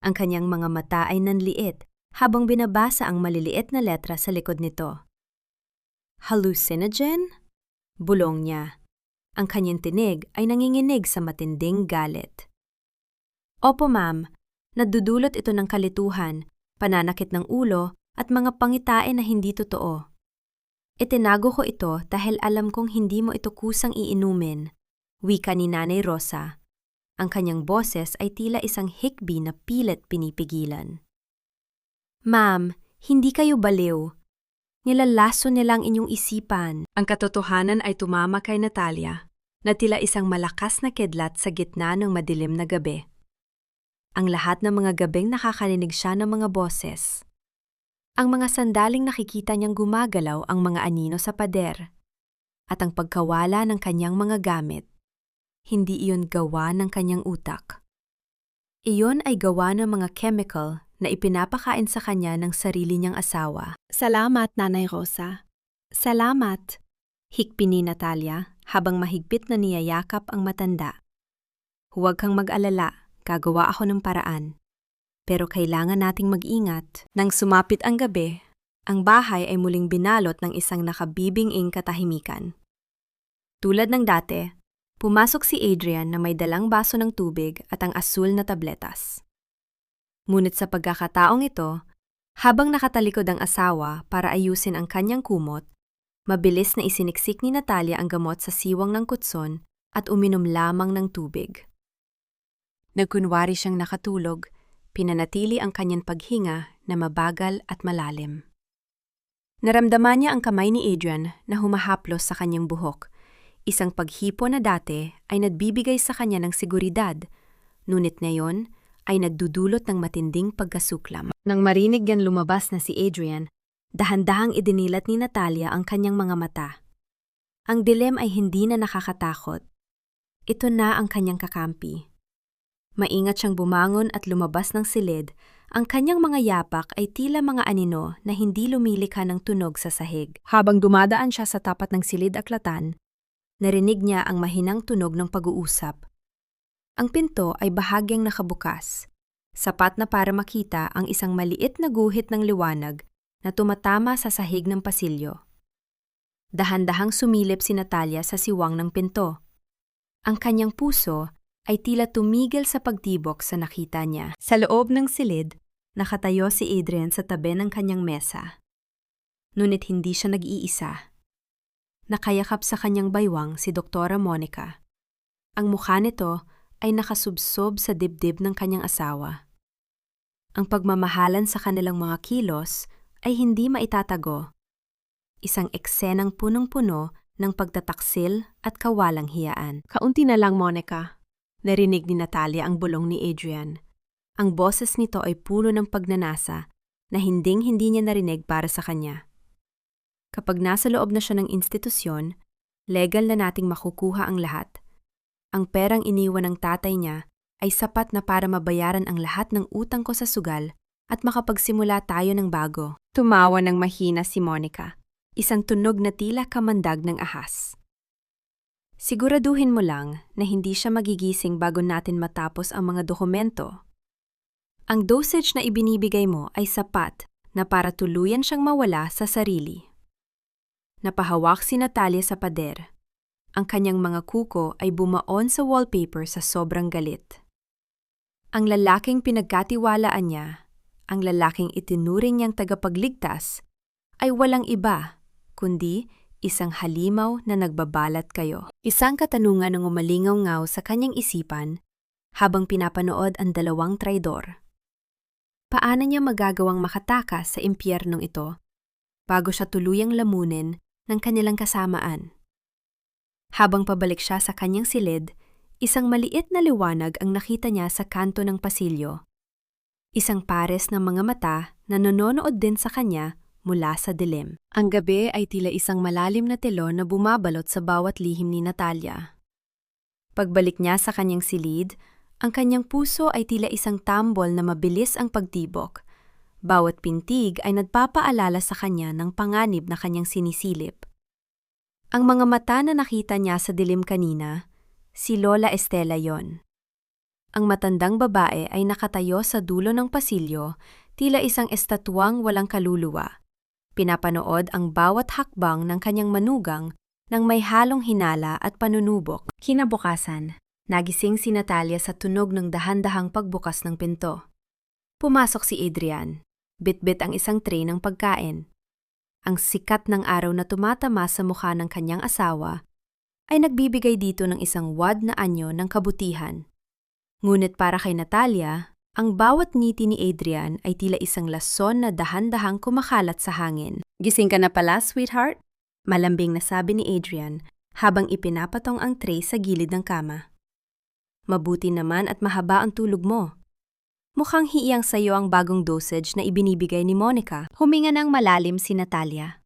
Ang kanyang mga mata ay nanliit habang binabasa ang maliliit na letra sa likod nito. Hallucinogen? Bulong niya. Ang kanyang tinig ay nanginginig sa matinding galit. Opo ma'am, nadudulot ito ng kalituhan, pananakit ng ulo at mga pangitain na hindi totoo. Itinago ko ito dahil alam kong hindi mo ito kusang iinumin, wika ni Nanay Rosa. Ang kanyang boses ay tila isang hikbi na pilit pinipigilan. Ma'am, hindi kayo baliw. Nilalaso nilang inyong isipan. Ang katotohanan ay tumama kay Natalia, na tila isang malakas na kidlat sa gitna ng madilim na gabi. Ang lahat ng mga gabing nakakarinig siya ng mga boses. Ang mga sandaling nakikita niyang gumagalaw ang mga anino sa pader. At ang pagkawala ng kanyang mga gamit. Hindi iyon gawa ng kanyang utak. Iyon ay gawa ng mga chemical na ipinapakain sa kanya ng sarili niyang asawa. Salamat, Nanay Rosa. Salamat, hikpi ni Natalia habang mahigpit na niyayakap ang matanda. Huwag kang mag-alala. Gagawa ako ng paraan. Pero kailangan nating mag-ingat. Nang sumapit ang gabi, ang bahay ay muling binalot ng isang nakabibing-ing katahimikan. Tulad ng dati, pumasok si Adrian na may dalang baso ng tubig at ang asul na tabletas. Ngunit sa pagkakataong ito, habang nakatalikod ang asawa para ayusin ang kanyang kumot, mabilis na isiniksik ni Natalia ang gamot sa siwang ng kutson at uminom lamang ng tubig. Nagkunwari siyang nakatulog, pinanatili ang kanyang paghinga na mabagal at malalim. Naramdaman niya ang kamay ni Adrian na humahaplos sa kanyang buhok. Isang paghipo na dati ay nagbibigay sa kanya ng seguridad, ngunit ngayon ay nagdudulot ng matinding pagkasuklam. Nang marinig yan lumabas na si Adrian, dahan-dahang idinilat ni Natalia ang kanyang mga mata. Ang dilim ay hindi na nakakatakot. Ito na ang kanyang kakampi. Maingat siyang bumangon at lumabas ng silid, ang kanyang mga yapak ay tila mga anino na hindi lumilikha ng tunog sa sahig. Habang dumadaan siya sa tapat ng silid aklatan, narinig niya ang mahinang tunog ng pag-uusap. Ang pinto ay bahagyang nakabukas, sapat na para makita ang isang maliit na guhit ng liwanag na tumatama sa sahig ng pasilyo. Dahan-dahang sumilip si Natalia sa siwang ng pinto. Ang kanyang puso ay tila tumigil sa pagtibok sa nakita niya. Sa loob ng silid, nakatayo si Adrian sa tabi ng kanyang mesa. Ngunit hindi siya nag-iisa. Nakayakap sa kanyang baywang si Doktora Monica. Ang mukha nito ay nakasubsob sa dibdib ng kanyang asawa. Ang pagmamahalan sa kanilang mga kilos ay hindi maitatago. Isang eksenang punong-puno ng pagtataksil at kawalang hiyaan. Kaunti na lang, Monica. Narinig ni Natalia ang bulong ni Adrian. Ang boses nito ay puno ng pagnanasa na hinding-hindi niya narinig para sa kanya. Kapag nasa loob na siya ng institusyon, legal na nating makukuha ang lahat. Ang perang iniwan ng tatay niya ay sapat na para mabayaran ang lahat ng utang ko sa sugal at makapagsimula tayo ng bago. Tumawa ng mahina si Monica, isang tunog na tila kamandag ng ahas. Siguraduhin mo lang na hindi siya magigising bago natin matapos ang mga dokumento. Ang dosage na ibinibigay mo ay sapat na para tuluyan siyang mawala sa sarili. Napahawak si Natalia sa pader. Ang kanyang mga kuko ay bumaon sa wallpaper sa sobrang galit. Ang lalaking pinagkatiwalaan niya, ang lalaking itinuring niyang tagapagligtas, ay walang iba, kundi isang halimaw na nagbabalat kayo. Isang katanungan ang umalingaw-ngaw sa kanyang isipan habang pinapanood ang dalawang traidor. Paano niya magagawang makatakas sa impyernong ito bago siya tuluyang lamunin ng kanilang kasamaan? Habang pabalik siya sa kanyang silid, isang maliit na liwanag ang nakita niya sa kanto ng pasilyo. Isang pares ng mga mata na nanonood din sa kanya mula sa dilim. Ang gabi ay tila isang malalim na telo na bumabalot sa bawat lihim ni Natalia. Pagbalik niya sa kanyang silid, ang kanyang puso ay tila isang tambol na mabilis ang pagtibok. Bawat pintig ay nagpapaalala sa kanya ng panganib na kanyang sinisilip. Ang mga mata na nakita niya sa dilim kanina, si Lola Estela yon. Ang matandang babae ay nakatayo sa dulo ng pasilyo, tila isang estatwang walang kaluluwa. Pinapanood ang bawat hakbang ng kanyang manugang ng may halong hinala at panunubok. Kinabukasan, nagising si Natalia sa tunog ng dahan-dahang pagbukas ng pinto. Pumasok si Adrian, bitbit ang isang tray ng pagkain. Ang sikat ng araw na tumatama sa mukha ng kanyang asawa ay nagbibigay dito ng isang wad na anyo ng kabutihan. Ngunit para kay Natalia, ang bawat ngiti ni Adrian ay tila isang lason na dahan-dahang kumakalat sa hangin. Gising ka na pala, sweetheart? Malambing na sabi ni Adrian habang ipinapatong ang tray sa gilid ng kama. Mabuti naman at mahaba ang tulog mo. Mukhang hiyang sayo ang bagong dosage na ibinibigay ni Monica. Huminga ng malalim si Natalia.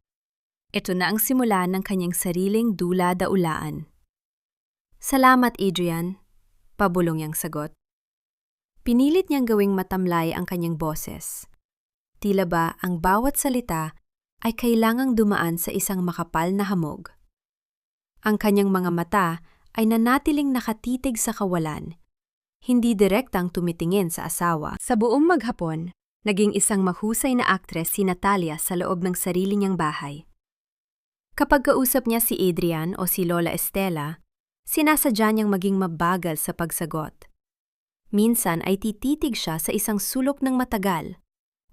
Ito na ang simula ng kanyang sariling dula-daulaan. Salamat, Adrian. Pabulong niyang sagot. Pinilit niyang gawing matamlay ang kanyang boses. Tila ba ang bawat salita ay kailangang dumaan sa isang makapal na hamog. Ang kanyang mga mata ay nanatiling nakatitig sa kawalan, hindi direktang tumitingin sa asawa. Sa buong maghapon, naging isang mahusay na aktres si Natalia sa loob ng sarili niyang bahay. Kapag kausap niya si Adrian o si Lola Estela, sinasadya niyang maging mabagal sa pagsagot. Minsan ay tititig siya sa isang sulok ng matagal,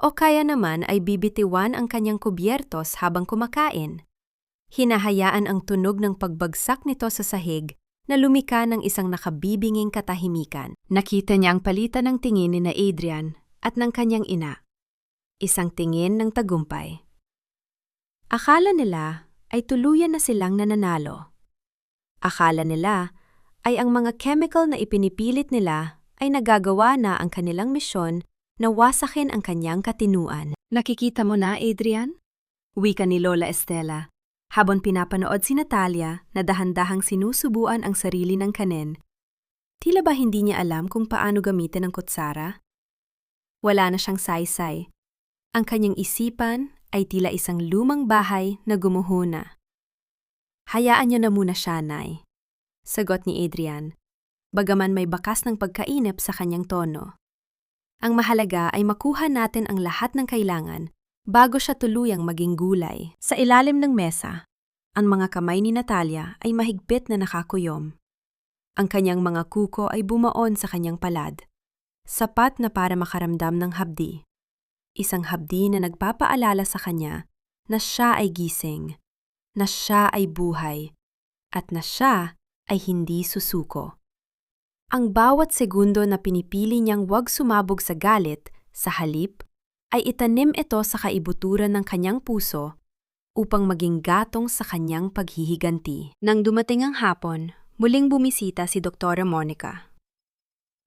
o kaya naman ay bibitiwan ang kanyang kubyertos habang kumakain. Hinahayaan ang tunog ng pagbagsak nito sa sahig na lumika ng isang nakabibinging katahimikan. Nakita niya ang palitan ng tingin ni na Adrian at ng kanyang ina. Isang tingin ng tagumpay. Akala nila ay tuluyan na silang nananalo. Akala nila ay ang mga chemical na ipinipilit nila ay nagagawa na ang kanilang misyon na wasakin ang kanyang katinuan. Nakikita mo na, Adrian? Wika ni Lola Estela, habang pinapanood si Natalia na dahan-dahang sinusubuan ang sarili ng kanin. Tila ba hindi niya alam kung paano gamitin ang kutsara? Wala na siyang saysay. Ang kanyang isipan ay tila isang lumang bahay na gumuho na. Hayaan niyo na muna siya, Nay. Sagot ni Adrian, bagaman may bakas ng pagkainip sa kanyang tono. Ang mahalaga ay makuha natin ang lahat ng kailangan bago siya tuluyang maging gulay. Sa ilalim ng mesa, ang mga kamay ni Natalia ay mahigpit na nakakuyom. Ang kanyang mga kuko ay bumaon sa kanyang palad, sapat na para makaramdam ng habdi. Isang habdi na nagpapaalala sa kanya na siya ay gising, na siya ay buhay, at na siya ay hindi susuko. Ang bawat segundo na pinipili niyang huwag sumabog sa galit, sa halip, ay itanim ito sa kaibuturan ng kanyang puso upang maging gatong sa kanyang paghihiganti. Nang dumating ang hapon, muling bumisita si Dr. Monica.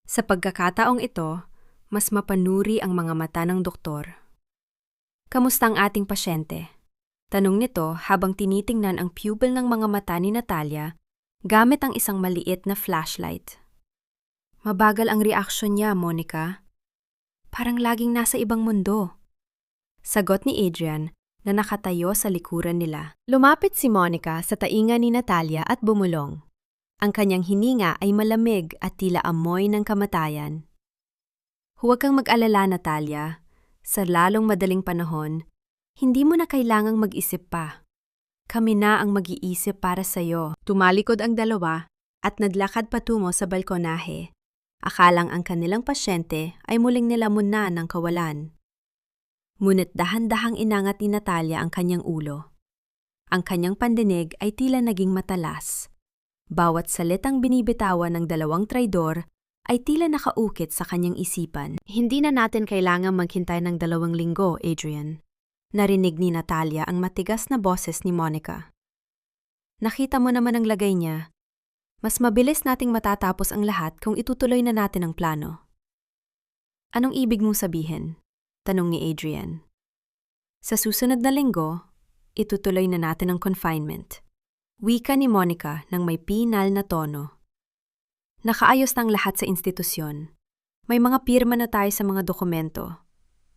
Sa pagkakataong ito, mas mapanuri ang mga mata ng doktor. Kamusta ang ating pasyente? Tanong nito habang tinitingnan ang pupil ng mga mata ni Natalia gamit ang isang maliit na flashlight. Mabagal ang reaksyon niya, Monica. Parang laging nasa ibang mundo. Sagot ni Adrian na nakatayo sa likuran nila. Lumapit si Monica sa tainga ni Natalia at bumulong. Ang kanyang hininga ay malamig at tila amoy ng kamatayan. Huwag kang mag-alala, Natalia. Sa lalong madaling panahon, hindi mo na kailangang mag-isip pa. Kami na ang mag-iisip para sa'yo. Tumalikod ang dalawa at naglakad patungo sa balkonahe. Akalang ang kanilang pasyente ay muling nilamon na ng kawalan. Ngunit dahan-dahang inangat ni Natalia ang kanyang ulo. Ang kanyang pandinig ay tila naging matalas. Bawat salitang binibitawan ng dalawang traidor ay tila nakaukit sa kanyang isipan. Hindi na natin kailangang maghintay ng 2 linggo, Adrian. Narinig ni Natalia ang matigas na boses ni Monica. Nakita mo naman ang lagay niya. Mas mabilis nating matatapos ang lahat kung itutuloy na natin ang plano. Anong ibig mong sabihin? Tanong ni Adrian. Sa susunod na linggo, itutuloy na natin ang confinement. Wika ni Monica ng may pinal na tono. Nakaayos na ang lahat sa institusyon. May mga pirma na tayo sa mga dokumento.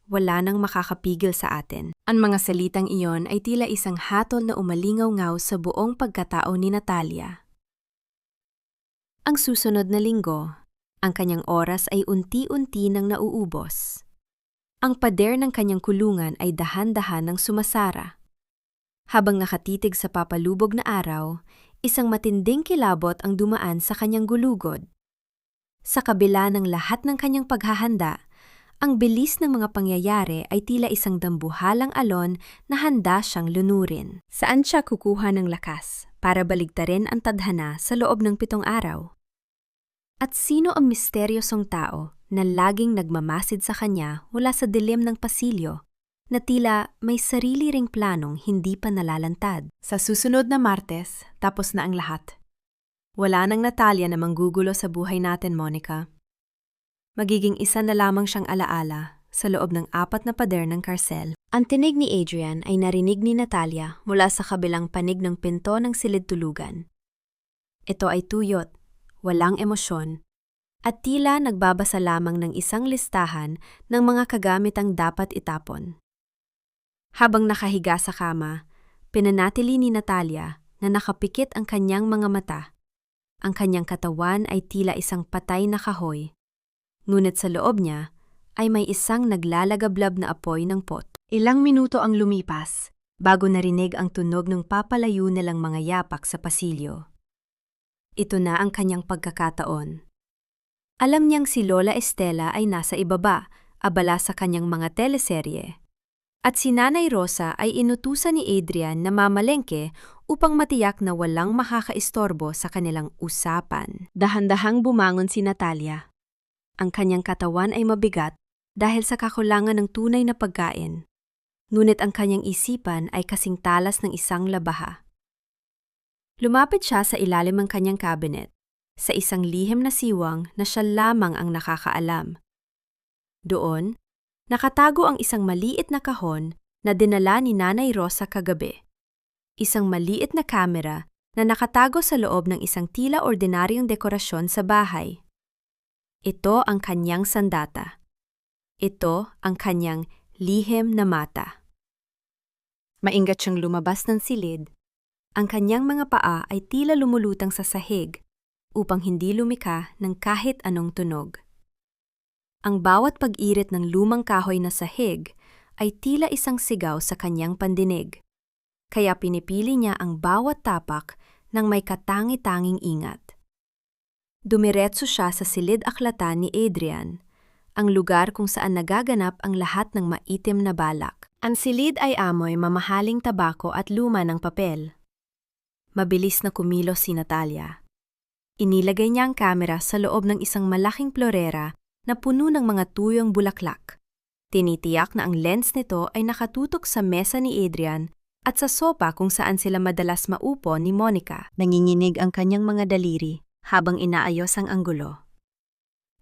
Wala nang makakapigil sa atin. Ang mga salitang iyon ay tila isang hatol na umalingaw-ngaw sa buong pagkatao ni Natalia. Ang susunod na linggo, ang kanyang oras ay unti-unti nang nauubos. Ang pader ng kanyang kulungan ay dahan-dahan nang sumasara. Habang nakatitig sa papalubog na araw, isang matinding kilabot ang dumaan sa kanyang gulugod. Sa kabila ng lahat ng kanyang paghahanda, ang bilis ng mga pangyayari ay tila isang dambuhalang alon na handa siyang lunurin. Saan siya kukuha ng lakas para baligtarin ang tadhana sa loob ng 7 araw? At sino ang misteryosong tao na laging nagmamasid sa kanya mula sa dilim ng pasilyo na tila may sarili ring planong hindi pa nalalantad? Sa susunod na Martes, tapos na ang lahat. Wala nang Natalia na manggugulo sa buhay natin, Monica. Magiging isa na lamang siyang alaala sa loob ng 4 na pader ng karsel. Ang tinig ni Adrian ay narinig ni Natalia mula sa kabilang panig ng pinto ng silid tulugan. Ito ay tuyot, walang emosyon, at tila nagbabasa lamang ng isang listahan ng mga kagamitang dapat itapon. Habang nakahiga sa kama, pinanatili ni Natalia na nakapikit ang kanyang mga mata. Ang kanyang katawan ay tila isang patay na kahoy. Ngunit sa loob niya ay may isang naglalagablab na apoy ng pot. Ilang minuto ang lumipas bago narinig ang tunog ng papalayo nilang mga yapak sa pasilyo. Ito na ang kanyang pagkakataon. Alam niyang si Lola Estela ay nasa ibaba, abala sa kanyang mga teleserye. At si Nanay Rosa ay inutusan ni Adrian na mamalengke upang matiyak na walang makakaistorbo sa kanilang usapan. Dahan-dahang bumangon si Natalia. Ang kanyang katawan ay mabigat dahil sa kakulangan ng tunay na pagkain. Ngunit ang kanyang isipan ay kasing talas ng isang labaha. Lumapit siya sa ilalim ng kanyang cabinet, sa isang lihim na siwang na siya lamang ang nakakaalam. Doon, nakatago ang isang maliit na kahon na dinala ni Nanay Rosa kagabi. Isang maliit na kamera na nakatago sa loob ng isang tila ordinaryong dekorasyon sa bahay. Ito ang kanyang sandata. Ito ang kanyang lihim na mata. Maingat siyang lumabas ng silid. Ang kanyang mga paa ay tila lumulutang sa sahig upang hindi lumika ng kahit anong tunog. Ang bawat pag-irit ng lumang kahoy na sahig ay tila isang sigaw sa kanyang pandinig. Kaya pinipili niya ang bawat tapak ng may katangi-tanging ingat. Dumiretso siya sa silid-aklatan ni Adrian, ang lugar kung saan nagaganap ang lahat ng maitim na balak. Ang silid ay amoy mamahaling tabako at luma ng papel. Mabilis na kumilos si Natalia. Inilagay niya ang kamera sa loob ng isang malaking plorera na puno ng mga tuyong bulaklak. Tinitiyak na ang lens nito ay nakatutok sa mesa ni Adrian at sa sopa kung saan sila madalas maupo ni Monica. Nanginginig ang kanyang mga daliri habang inaayos ang anggulo.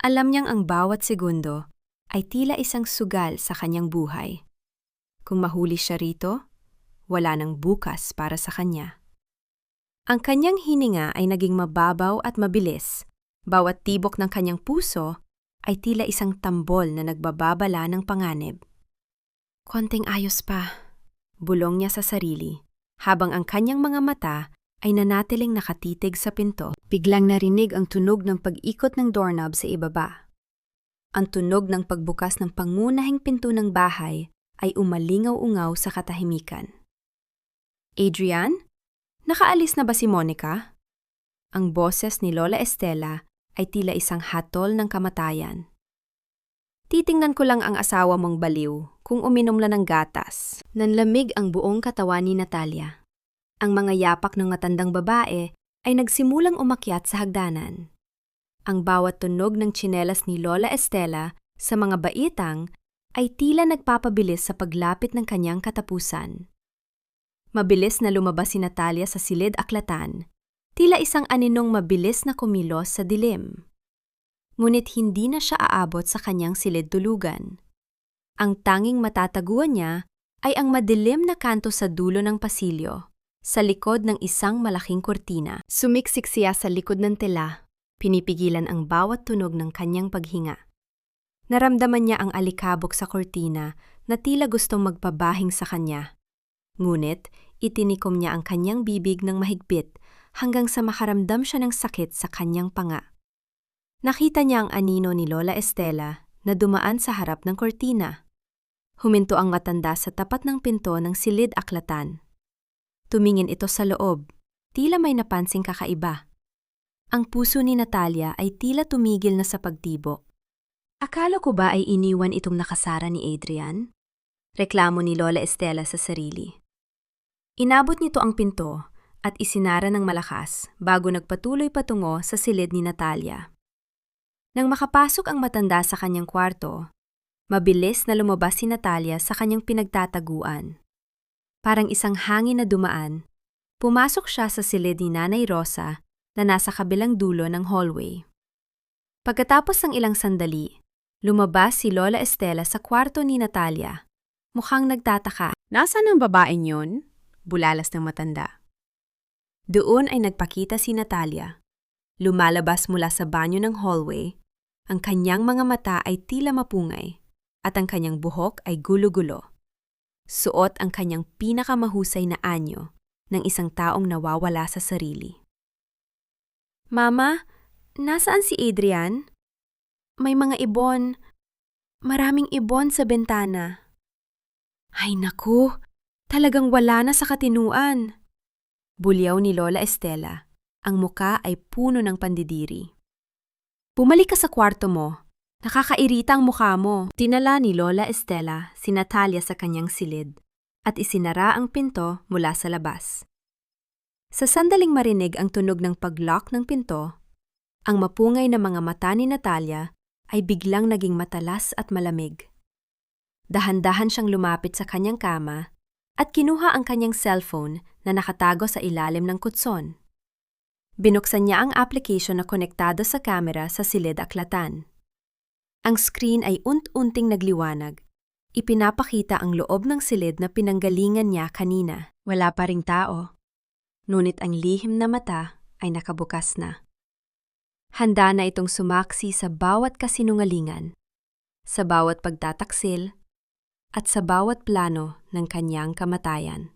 Alam niyang ang bawat segundo ay tila isang sugal sa kanyang buhay. Kung mahuli siya rito, wala nang bukas para sa kanya. Ang kanyang hininga ay naging mababaw at mabilis. Bawat tibok ng kanyang puso ay tila isang tambol na nagbababala ng panganib. Konting ayos pa, bulong niya sa sarili, habang ang kanyang mga mata ay nanatiling nakatitig sa pinto. Biglang narinig ang tunog ng pag-ikot ng doorknob sa ibaba. Ang tunog ng pagbukas ng pangunahing pinto ng bahay ay umalingaw-ungaw sa katahimikan. Adrian? Nakaalis na ba si Monica? Ang boses ni Lola Estela ay tila isang hatol ng kamatayan. Titingnan ko lang ang asawa mong baliw kung uminom lang ng gatas. Nanlamig ang buong katawan ni Natalia. Ang mga yapak ng matandang babae ay nagsimulang umakyat sa hagdanan. Ang bawat tunog ng tsinelas ni Lola Estela sa mga baitang ay tila nagpapabilis sa paglapit ng kanyang katapusan. Mabilis na lumabas si Natalia sa silid-aklatan, tila isang aninong mabilis na kumilos sa dilim. Ngunit hindi na siya aabot sa kanyang silid-tulugan. Ang tanging matataguan niya ay ang madilim na kanto sa dulo ng pasilyo, sa likod ng isang malaking kurtina. Sumiksik siya sa likod ng tela, pinipigilan ang bawat tunog ng kanyang paghinga. Naramdaman niya ang alikabok sa kurtina na tila gustong magpabahing sa kanya. Ngunit, itinikom niya ang kanyang bibig ng mahigpit hanggang sa makaramdam siya ng sakit sa kanyang panga. Nakita niya ang anino ni Lola Estela na dumaan sa harap ng kurtina. Huminto ang matanda sa tapat ng pinto ng silid-aklatan. Tumingin ito sa loob, tila may napansing kakaiba. Ang puso ni Natalia ay tila tumigil na sa pagtibok. Akala ko ba ay iniwan itong nakasara ni Adrian? Reklamo ni Lola Estela sa sarili. Inabot nito ang pinto at isinara ng malakas bago nagpatuloy patungo sa silid ni Natalia. Nang makapasok ang matanda sa kanyang kwarto, mabilis na lumabas si Natalia sa kanyang pinagtataguan. Parang isang hangin na dumaan, pumasok siya sa silid ni Nanay Rosa na nasa kabilang dulo ng hallway. Pagkatapos ng ilang sandali, lumabas si Lola Estela sa kwarto ni Natalia. Mukhang nagtataka. Nasaan ang babaeng yun? Bulalas ng matanda. Doon ay nagpakita si Natalia. Lumalabas mula sa banyo ng hallway, ang kanyang mga mata ay tila mapungay at ang kanyang buhok ay gulo-gulo. Suot ang kanyang pinakamahusay na anyo ng isang taong nawawala sa sarili. Mama, nasaan si Adrian? May mga ibon. Maraming ibon sa bintana. Ay naku, talagang wala na sa katinuan. Bulyaw ni Lola Estela. Ang muka ay puno ng pandidiri. Bumalik ka sa kwarto mo. Nakakairita ang mukha mo. Tinala ni Lola Estela si Natalia sa kanyang silid at isinara ang pinto mula sa labas. Sa sandaling marinig ang tunog ng pag-lock ng pinto, ang mapungay na mga mata ni Natalia ay biglang naging matalas at malamig. Dahan-dahan siyang lumapit sa kanyang kama at kinuha ang kanyang cellphone na nakatago sa ilalim ng kutson. Binuksan niya ang application na konektado sa kamera sa silid-aklatan. Ang screen ay unt-unting nagliwanag. Ipinapakita ang loob ng silid na pinanggalingan niya kanina. Wala pa ring tao. Ngunit ang lihim na mata ay nakabukas na. Handa na itong sumaksi sa bawat kasinungalingan, sa bawat pagtataksil, at sa bawat plano ng kanyang kamatayan.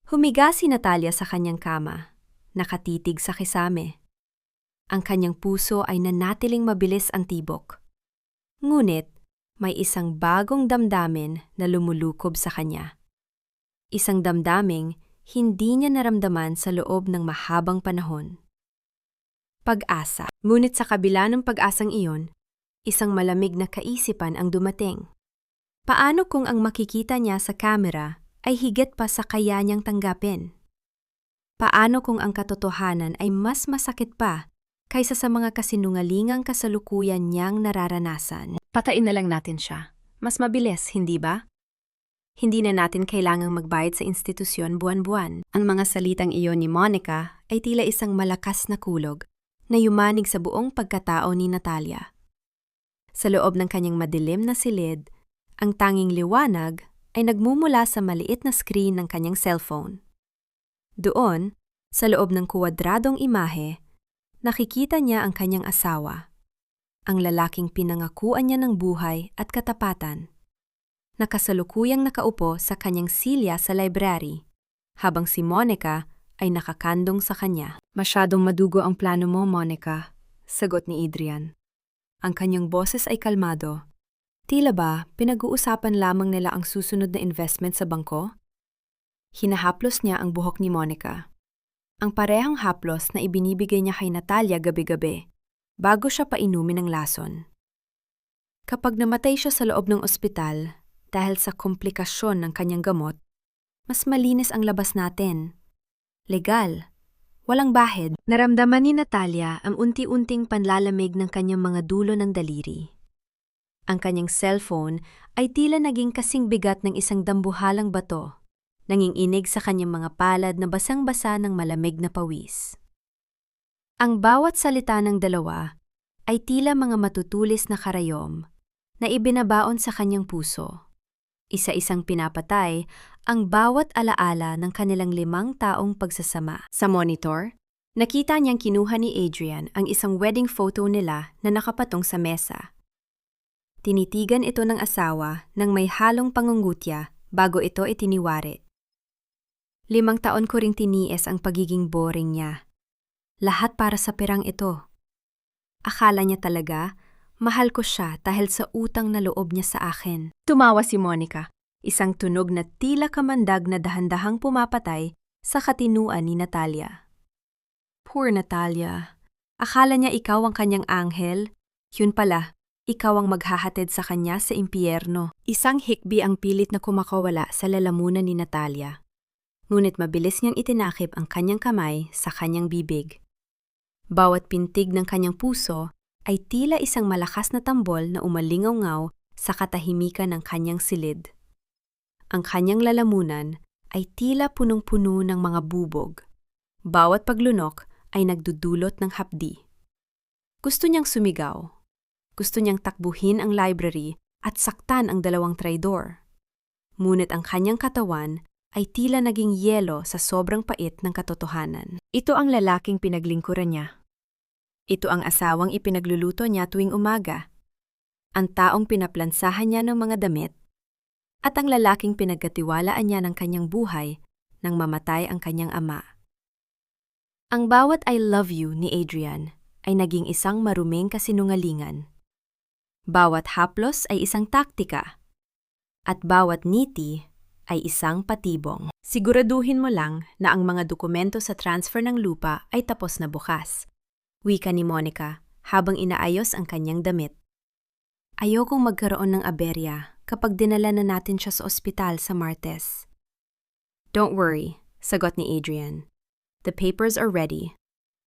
Humiga si Natalia sa kanyang kama, nakatitig sa kisame. Ang kanyang puso ay nanatiling mabilis ang tibok. Ngunit, may isang bagong damdamin na lumulukob sa kanya. Isang damdaming hindi niya naramdaman sa loob ng mahabang panahon. Pag-asa. Ngunit sa kabila ng pag-asang iyon, isang malamig na kaisipan ang dumating. Paano kung ang makikita niya sa kamera ay higit pa sa kaya niyang tanggapin? Paano kung ang katotohanan ay mas masakit pa kaysa sa mga kasinungalingang kasalukuyan niyang nararanasan? Patain na lang natin siya. Mas mabilis, hindi ba? Hindi na natin kailangang magbayad sa institusyon buwan-buwan. Ang mga salitang iyon ni Monica ay tila isang malakas na kulog na yumanig sa buong pagkatao ni Natalia. Sa loob ng kanyang madilim na silid, ang tanging liwanag ay nagmumula sa maliit na screen ng kanyang cellphone. Doon, Sa loob ng kuwadradong imahe, nakikita niya ang kanyang asawa, ang lalaking pinangakuan niya ng buhay at katapatan. Nakasalukuyang nakaupo sa kanyang silya sa library, habang si Monica ay nakakandong sa kanya. Masyadong madugo ang plano mo, Monica, sagot ni Adrian. Ang kanyang boses ay kalmado. Tila ba pinag-uusapan lamang nila ang susunod na investment sa bangko? Hinahaplos niya ang buhok ni Monica. Ang parehang haplos na ibinibigay niya kay Natalia gabi-gabi, bago siya painumin ng lason. Kapag namatay siya sa loob ng ospital dahil sa komplikasyon ng kanyang gamot, mas malinis ang labas natin. Legal. Walang bahid. Naramdaman ni Natalia ang unti-unting panlalamig ng kanyang mga dulo ng daliri. Ang kanyang cellphone ay tila naging kasing bigat ng isang dambuhalang bato, nanginginig sa kanyang mga palad na basang-basa ng malamig na pawis. Ang bawat salita ng dalawa ay tila mga matutulis na karayom na ibinabaon sa kanyang puso. Isa-isang pinapatay ang bawat alaala ng kanilang 5 taong pagsasama. Sa monitor, nakita niyang kinuha ni Adrian ang isang wedding photo nila na nakapatong sa mesa. Tinitigan ito ng asawa nang may halong pangungutya bago ito itiniwari. 5 taon ko ring tiniis ang pagiging boring niya. Lahat para sa perang ito. Akala niya talaga, mahal ko siya dahil sa utang na loob niya sa akin. Tumawa si Monica, isang tunog na tila kamandag na dahan-dahang pumapatay sa katinuan ni Natalia. Poor Natalia. Akala niya ikaw ang kanyang anghel, yun pala, ikaw ang maghahatid sa kanya sa impyerno. Isang hikbi ang pilit na kumakawala sa lalamunan ni Natalia. Ngunit mabilis niyang itinakip ang kanyang kamay sa kanyang bibig. Bawat pintig ng kanyang puso ay tila isang malakas na tambol na umalingaw-ngaw sa katahimikan ng kanyang silid. Ang kanyang lalamunan ay tila punong-puno ng mga bubog. Bawat paglunok ay nagdudulot ng hapdi. Gusto niyang sumigaw. Gusto niyang takbuhin ang library at saktan ang 2 traidor. Ngunit ang kanyang katawan ay tila naging yelo sa sobrang pait ng katotohanan. Ito ang lalaking pinaglingkuran niya. Ito ang asawang ipinagluluto niya tuwing umaga. Ang taong pinaplansahan niya ng mga damit. At ang lalaking pinagkatiwalaan niya ng kanyang buhay nang mamatay ang kanyang ama. Ang bawat I love you ni Adrian ay naging isang maruming kasinungalingan. Bawat haplos ay isang taktika. At bawat ngiti ay isang patibong. Siguraduhin mo lang na ang mga dokumento sa transfer ng lupa ay tapos na bukas. Wika ni Monica habang inaayos ang kanyang damit. Ayokong magkaroon ng aberya kapag dinala na natin siya sa ospital sa Martes. Don't worry, sagot ni Adrian. The papers are ready.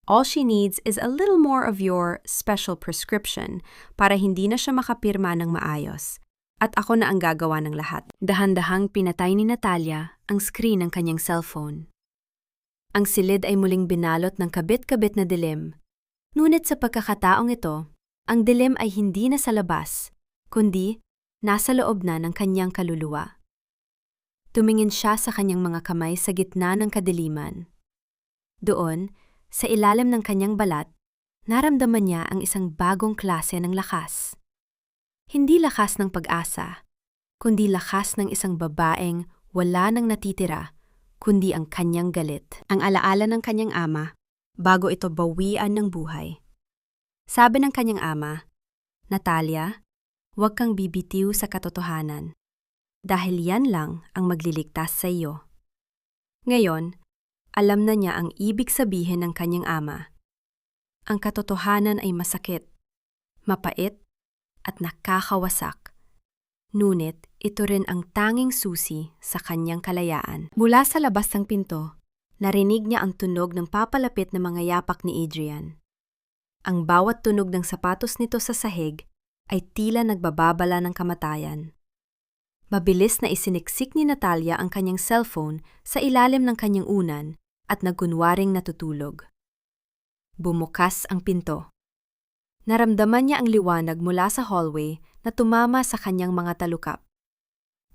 All she needs is a little more of your special prescription para hindi na siya makapirma ng maayos. At ako na ang gagawa ng lahat. Dahan-dahang pinatay ni Natalia ang screen ng kanyang cellphone. Ang silid ay muling binalot ng kabit-kabit na dilim. Ngunit sa pagkakataong ito, ang dilim ay hindi na sa labas, kundi nasa loob na ng kanyang kaluluwa. Tumingin siya sa kanyang mga kamay sa gitna ng kadiliman. Doon, sa ilalim ng kanyang balat, naramdaman niya ang isang bagong klase ng lakas. Hindi lakas ng pag-asa, kundi lakas ng isang babaeng wala nang natitira, kundi ang kanyang galit. Ang alaala ng kanyang ama, bago ito bawian ng buhay. Sabi ng kanyang ama, Natalia, huwag kang bibitiw sa katotohanan, dahil yan lang ang magliligtas sa iyo. Ngayon, alam na niya ang ibig sabihin ng kanyang ama. Ang katotohanan ay masakit, mapait, at nakakawasak. Ngunit ito rin ang tanging susi sa kanyang kalayaan. Mula sa labas ng pinto, narinig niya ang tunog ng papalapit na mga yapak ni Adrian. Ang bawat tunog ng sapatos nito sa sahig ay tila nagbababala ng kamatayan. Mabilis na isiniksik ni Natalia ang kanyang cellphone sa ilalim ng kanyang unan at nagkunwaring natutulog. Bumukas ang pinto. Naramdaman niya ang liwanag mula sa hallway na tumama sa kanyang mga talukap.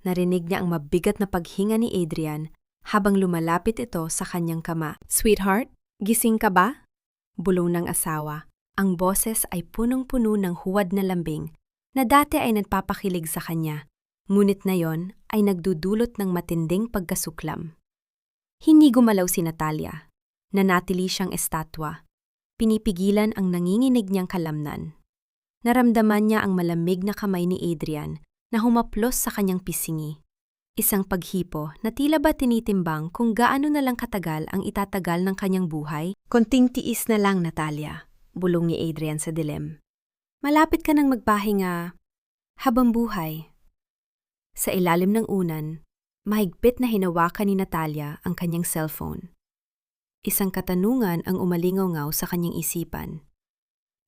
Narinig niya ang mabigat na paghinga ni Adrian habang lumalapit ito sa kanyang kama. "Sweetheart, gising ka ba?" Bulong ng asawa. Ang boses ay punong-puno ng huwad na lambing na dati ay nagpapakilig sa kanya, ngunit ngayon ay nagdudulot ng matinding pagkasuklam. Hindi gumalaw si Natalia. Nanatili siyang estatwa. Pinipigilan ang nanginginig niyang kalamnan. Naramdaman niya ang malamig na kamay ni Adrian na humaplos sa kanyang pisingi. Isang paghipo na tila ba tinitimbang kung gaano na lang katagal ang itatagal ng kanyang buhay. "Konting tiis na lang, Natalia," bulong ni Adrian sa dilim. "Malapit ka nang magpahinga habang buhay." Sa ilalim ng unan, mahigpit na hinawakan ni Natalia ang kanyang cellphone. Isang katanungan ang umalingaw-ngaw sa kanyang isipan.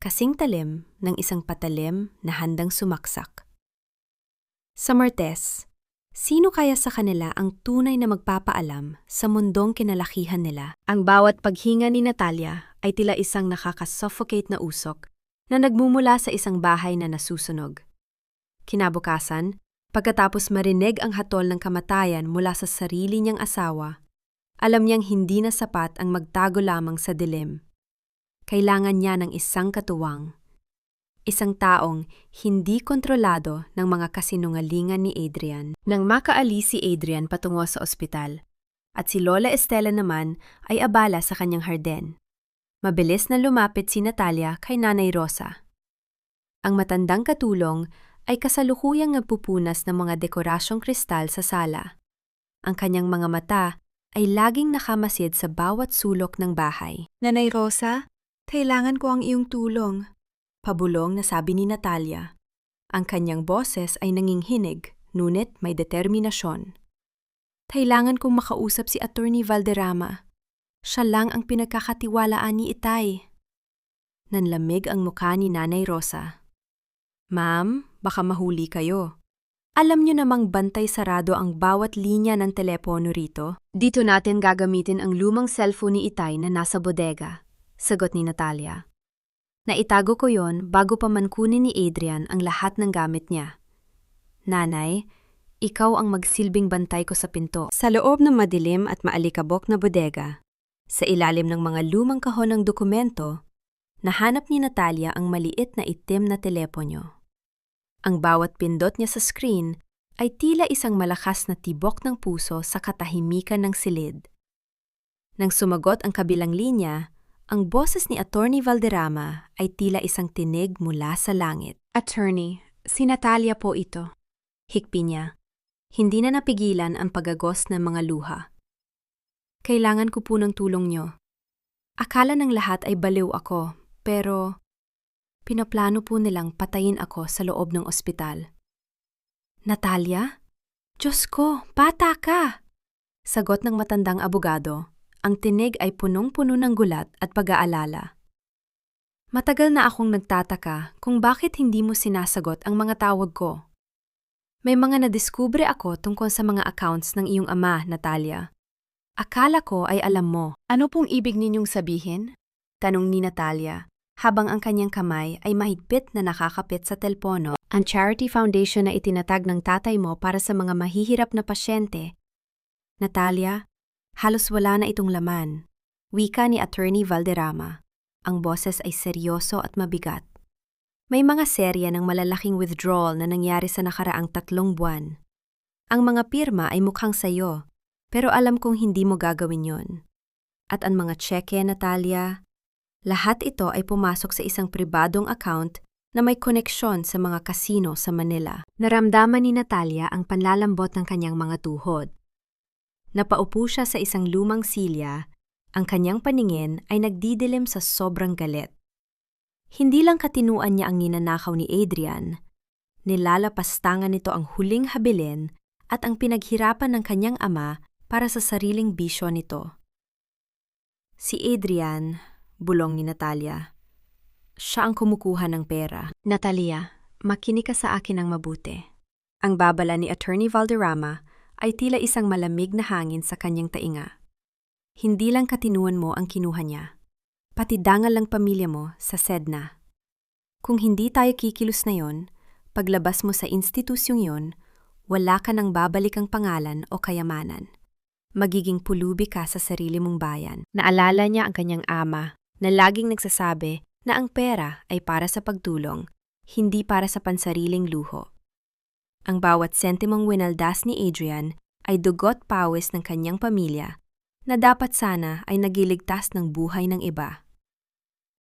Kasing talim ng isang patalim na handang sumaksak. Sa Martes, sino kaya sa kanila ang tunay na magpapaalam sa mundong kinalakihan nila? Ang bawat paghinga ni Natalia ay tila isang nakakasuffocate na usok na nagmumula sa isang bahay na nasusunog. Kinabukasan, pagkatapos marinig ang hatol ng kamatayan mula sa sarili niyang asawa, alam niyang hindi na sapat ang magtago lamang sa dilim. Kailangan niya ng isang katuwang. Isang taong hindi kontrolado ng mga kasinungalingan ni Adrian. Nang makaalis si Adrian patungo sa ospital, at si Lola Estela naman ay abala sa kanyang harden. Mabilis na lumapit si Natalia kay Nanay Rosa. Ang matandang katulong ay kasalukuyang nagpupunas ng mga dekorasyong kristal sa sala. Ang kanyang mga mata ay laging nakamasid sa bawat sulok ng bahay. "Nanay Rosa, kailangan ko ang iyong tulong," pabulong na sabi ni Natalia. Ang kanyang boses ay nanginghinig, ngunit may determinasyon. "Kailangan kong makausap si Attorney Valderrama. Siya lang ang pinagkakatiwalaan ni Itay." Nanlamig ang mukha ni Nanay Rosa. "Ma'am, baka mahuli kayo. Alam niyo namang bantay sarado ang bawat linya ng telepono rito. Dito natin gagamitin ang lumang cellphone ni Itay na nasa bodega," sagot ni Natalia. "Naitago ko yon bago pa man kunin ni Adrian ang lahat ng gamit niya. Nanay, ikaw ang magsilbing bantay ko sa pinto." Sa loob ng madilim at maalikabok na bodega, sa ilalim ng mga lumang kahon ng dokumento, nahanap ni Natalia ang maliit na itim na telepono. Ang bawat pindot niya sa screen ay tila isang malakas na tibok ng puso sa katahimikan ng silid. Nang sumagot ang kabilang linya, ang boses ni Attorney Valderrama ay tila isang tinig mula sa langit. "Attorney, si Natalia po ito." Hikpi niya. Hindi na napigilan ang pagagos ng mga luha. "Kailangan ko po ng tulong niyo. Akala ng lahat ay baliw ako, pero pinaplano po nilang patayin ako sa loob ng ospital." "Natalia? Diyos ko, bata ka!" Sagot ng matandang abogado. Ang tinig ay punong-puno ng gulat at pag-aalala. "Matagal na akong nagtataka kung bakit hindi mo sinasagot ang mga tawag ko. May mga nadiskubre ako tungkol sa mga accounts ng iyong ama, Natalia. Akala ko ay alam mo." "Ano pong ibig ninyong sabihin?" tanong ni Natalia, habang ang kanyang kamay ay mahigpit na nakakapit sa telpono. "Ang charity foundation na itinatag ng tatay mo para sa mga mahihirap na pasyente. Natalia, halos wala na itong laman," wika ni Attorney Valderrama. Ang boses ay seryoso at mabigat. "May mga serya ng malalaking withdrawal na nangyari sa nakaraang 3 buwan. Ang mga pirma ay mukhang sayo, pero alam kong hindi mo gagawin yon. At ang mga tseke, Natalia, lahat ito ay pumasok sa isang pribadong account na may koneksyon sa mga kasino sa Manila." Naramdaman ni Natalia ang panlalambot ng kanyang mga tuhod. Napaupo siya sa isang lumang silya, ang kanyang paningin ay nagdidilim sa sobrang galit. Hindi lang katinuan niya ang ninanakaw ni Adrian, nilalapastangan nito ang huling habilin at ang pinaghirapan ng kanyang ama para sa sariling bisyo nito. "Si Adrian," bulong ni Natalia, "siya ang kumukuha ng pera." "Natalia, makinig ka sa akin ng mabuti." Ang babala ni Attorney Valderrama ay tila isang malamig na hangin sa kanyang tainga. "Hindi lang katinuan mo ang kinuha niya, pati dangal lang pamilya mo sa SEDNA. Kung hindi tayo kikilos na yon, paglabas mo sa institusyong yon, wala ka nang babalik ang pangalan o kayamanan. magiging pulubi ka sa sarili mong bayan. Naalala niya ang kanyang ama na laging nagsasabi na ang pera ay para sa pagtulong, hindi para sa pansariling luho. Ang bawat sentimong winaldas ni Adrian ay dugot pawis ng kanyang pamilya na dapat sana ay nagiligtas ng buhay ng iba.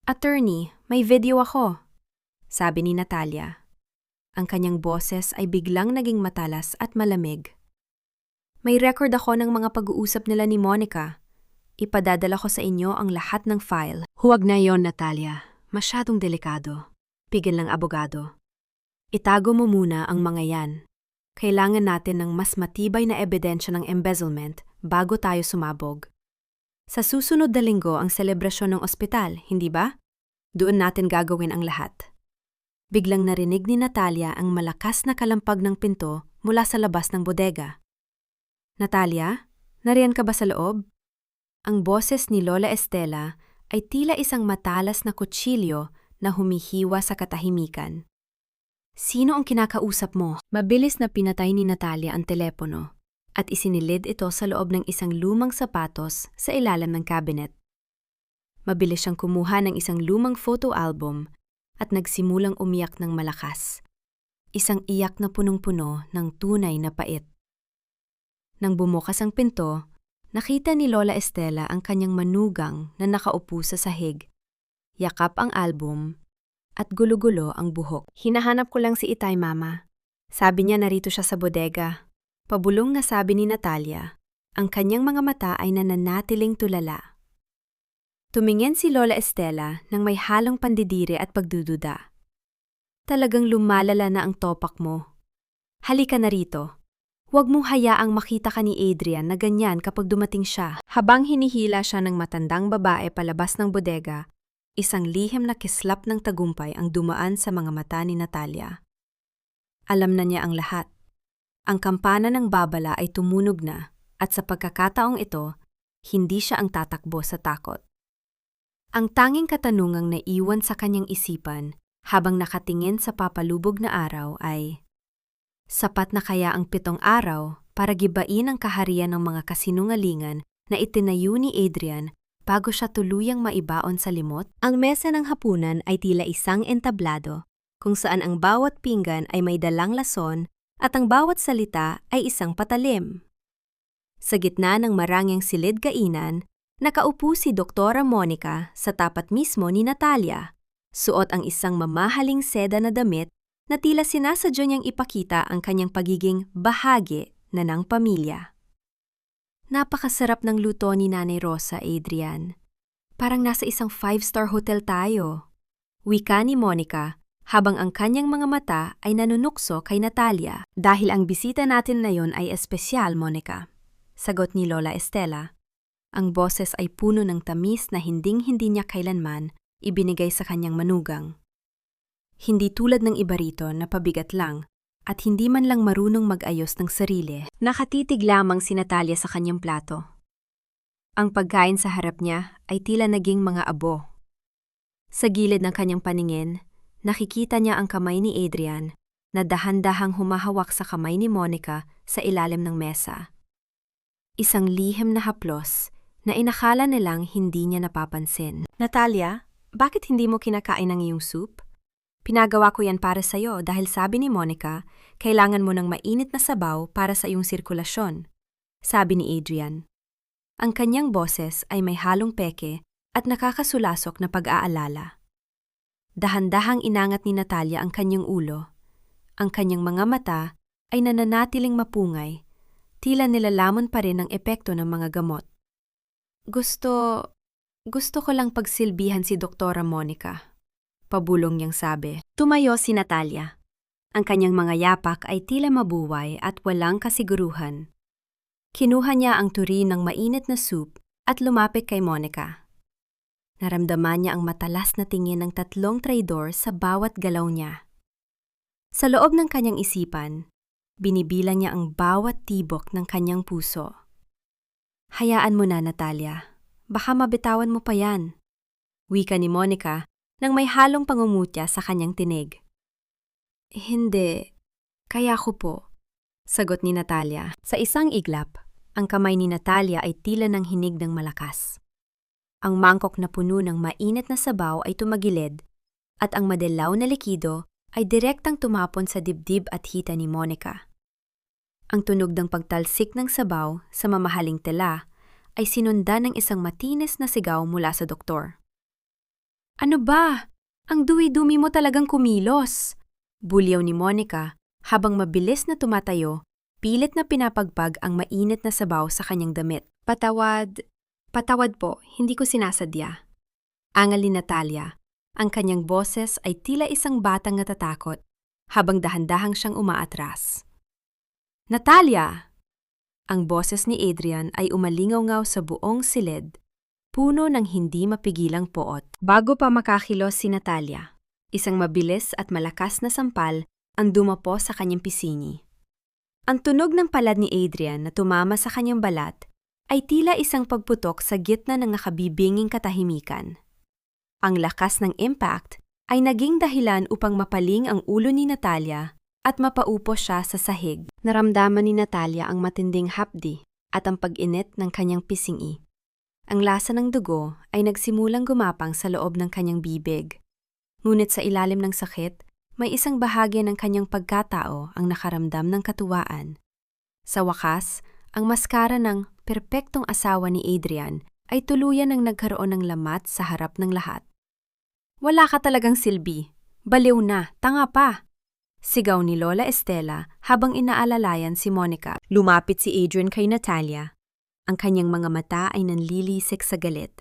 "Attorney, may video ako," sabi ni Natalia. Ang kanyang boses ay biglang naging matalas at malamig. "May record ako ng mga pag-uusap nila ni Monica. Ipadadala ko sa inyo ang lahat ng file." "Huwag na yon, Natalia. Masyadong delikado." Pigil ng abogado. "Itago mo muna ang mga yan. Kailangan natin ng mas matibay na ebidensya ng embezzlement bago tayo sumabog. Sa susunod na linggo ang selebrasyon ng ospital, hindi ba? Doon natin gagawin ang lahat." Biglang narinig ni Natalia ang malakas na kalampag ng pinto mula sa labas ng bodega. "Natalia, nariyan ka ba sa loob?" Ang boses ni Lola Estela ay tila isang matalas na kutsilyo na humihiwa sa katahimikan. "Sino ang kinakausap mo?" Mabilis na pinatay ni Natalia ang telepono at isinilid ito sa loob ng isang lumang sapatos sa ilalim ng cabinet. Mabilis siyang kumuha ng isang lumang photo album at nagsimulang umiyak ng malakas. Isang iyak na punong-puno ng tunay na pait. Nang bumukas ang pinto, nakita ni Lola Estela ang kanyang manugang na nakaupo sa sahig. Yakap ang album at gulo-gulo ang buhok. "Hinahanap ko lang si Itay, Mama. Sabi niya narito siya sa bodega." Pabulong na sabi ni Natalia. Ang kanyang mga mata ay nananatiling tulala. Tumingin si Lola Estela nang may halong pandidiri at pagdududa. "Talagang lumalala na ang topak mo. Halika na rito. Huwag mong hayaang makita ka ni Adrian na ganyan kapag dumating siya." Habang hinihila siya ng matandang babae palabas ng bodega, isang lihim na kislap ng tagumpay ang dumaan sa mga mata ni Natalia. Alam na niya ang lahat. Ang kampana ng babala ay tumunog na at sa pagkakataong ito, hindi siya ang tatakbo sa takot. Ang tanging katanungang naiwan sa kanyang isipan habang nakatingin sa papalubog na araw ay, sapat na kaya ang 7 araw para gibain ang kaharian ng mga kasinungalingan na itinayo ni Adrian bago siya tuluyang maibaon sa limot? Ang mesa ng hapunan ay tila isang entablado kung saan ang bawat pinggan ay may dalang lason at ang bawat salita ay isang patalim. Sa gitna ng marangyang silid kainan, nakaupo si Doktora Monica sa tapat mismo ni Natalia. Suot ang isang mamahaling seda na damit na tila sinasadya niyang ipakita ang kanyang pagiging bahagi na ng pamilya. "Napakasarap ng luto ni Nanay Rosa, Adrian. Parang nasa isang 5-star hotel tayo." Wika ni Monica habang ang kanyang mga mata ay nanunukso kay Natalia. "Dahil ang bisita natin na yon ay espesyal, Monica," sagot ni Lola Estela. Ang boses ay puno ng tamis na hinding-hindi niya kailanman ibinigay sa kanyang manugang. Hindi tulad ng iba rito na pabigat lang at hindi man lang marunong mag-ayos ng sarili. Nakatitig lamang si Natalia sa kanyang plato. Ang pagkain sa harap niya ay tila naging mga abo. Sa gilid ng kanyang paningin, nakikita niya ang kamay ni Adrian na dahan-dahang humahawak sa kamay ni Monica sa ilalim ng mesa. Isang lihim na haplos na inakala nilang hindi niya napapansin. "Natalia, bakit hindi mo kinakain ang iyong soup? Pinagawa ko yan para sa'yo dahil sabi ni Monica, kailangan mo ng mainit na sabaw para sa iyong sirkulasyon," sabi ni Adrian. Ang kanyang boses ay may halong peke at nakakasulasok na pag-aalala. Dahan-dahang inangat ni Natalia ang kanyang ulo. Ang kanyang mga mata ay nananatiling mapungay, tila nilalamon pa rin ang epekto ng mga gamot. Gusto ko lang pagsilbihan si Doktora Monica," pabulong niyang sabi. Tumayo si Natalia. Ang kanyang mga yapak ay tila mabuway at walang kasiguruhan. Kinuha niya ang turin ng mainit na soup at lumapit kay Monica. Naramdaman niya ang matalas na tingin ng 3 traidor sa bawat galaw niya. Sa loob ng kanyang isipan, binibilang niya ang bawat tibok ng kanyang puso. "Hayaan mo na, Natalia. Baka mabitawan mo pa yan," wika ni Monica nang may halong pangungutya sa kanyang tinig. "Hindi, kaya ko po," sagot ni Natalia. Sa isang iglap, Ang kamay ni Natalia ay tila ng hinig ng malakas. Ang mangkok na puno ng mainit na sabaw ay tumagilid at ang madilaw na likido ay direktang tumapon sa dibdib at hita ni Monica. Ang tunog ng pagtalsik ng sabaw sa mamahaling tela ay sinundan ng isang matinis na sigaw mula sa doktor. "Ano ba? Ang dumi-dumi mo talagang kumilos!" Bulyaw ni Monica habang mabilis na tumatayo, pilit na pinapagpag ang mainit na sabaw sa kanyang damit. Patawad po, hindi ko sinasadya." Angal ni Natalia. Ang kanyang boses ay tila isang batang natatakot habang dahan-dahang siyang umaatras. "Natalia!" Ang boses ni Adrian ay umalingaw-ngaw sa buong silid, puno ng hindi mapigilang poot. Bago pa makakilos si Natalia, isang mabilis at malakas na sampal ang dumapo sa kanyang pisngi. Ang tunog ng palad ni Adrian na tumama sa kanyang balat ay tila isang pagputok sa gitna ng nakabibinging katahimikan. Ang lakas ng impact ay naging dahilan upang mapaling ang ulo ni Natalia at mapaupo siya sa sahig. Naramdaman ni Natalia ang matinding hapdi at ang pag-init ng kanyang pisngi. Ang lasa ng dugo ay nagsimulang gumapang sa loob ng kanyang bibig. Ngunit sa ilalim ng sakit, may isang bahagi ng kanyang pagkatao ang nakaramdam ng katuwaan. Sa wakas, ang maskara ng perpektong asawa ni Adrian ay tuluyan ng nagkaroon ng lamat sa harap ng lahat. "Wala ka talagang silbi. Baliw na, tanga pa!" Sigaw ni Lola Estela habang inaalalayan si Monica. Lumapit si Adrian kay Natalia. Ang kanyang mga mata ay nanlilisik sa galit.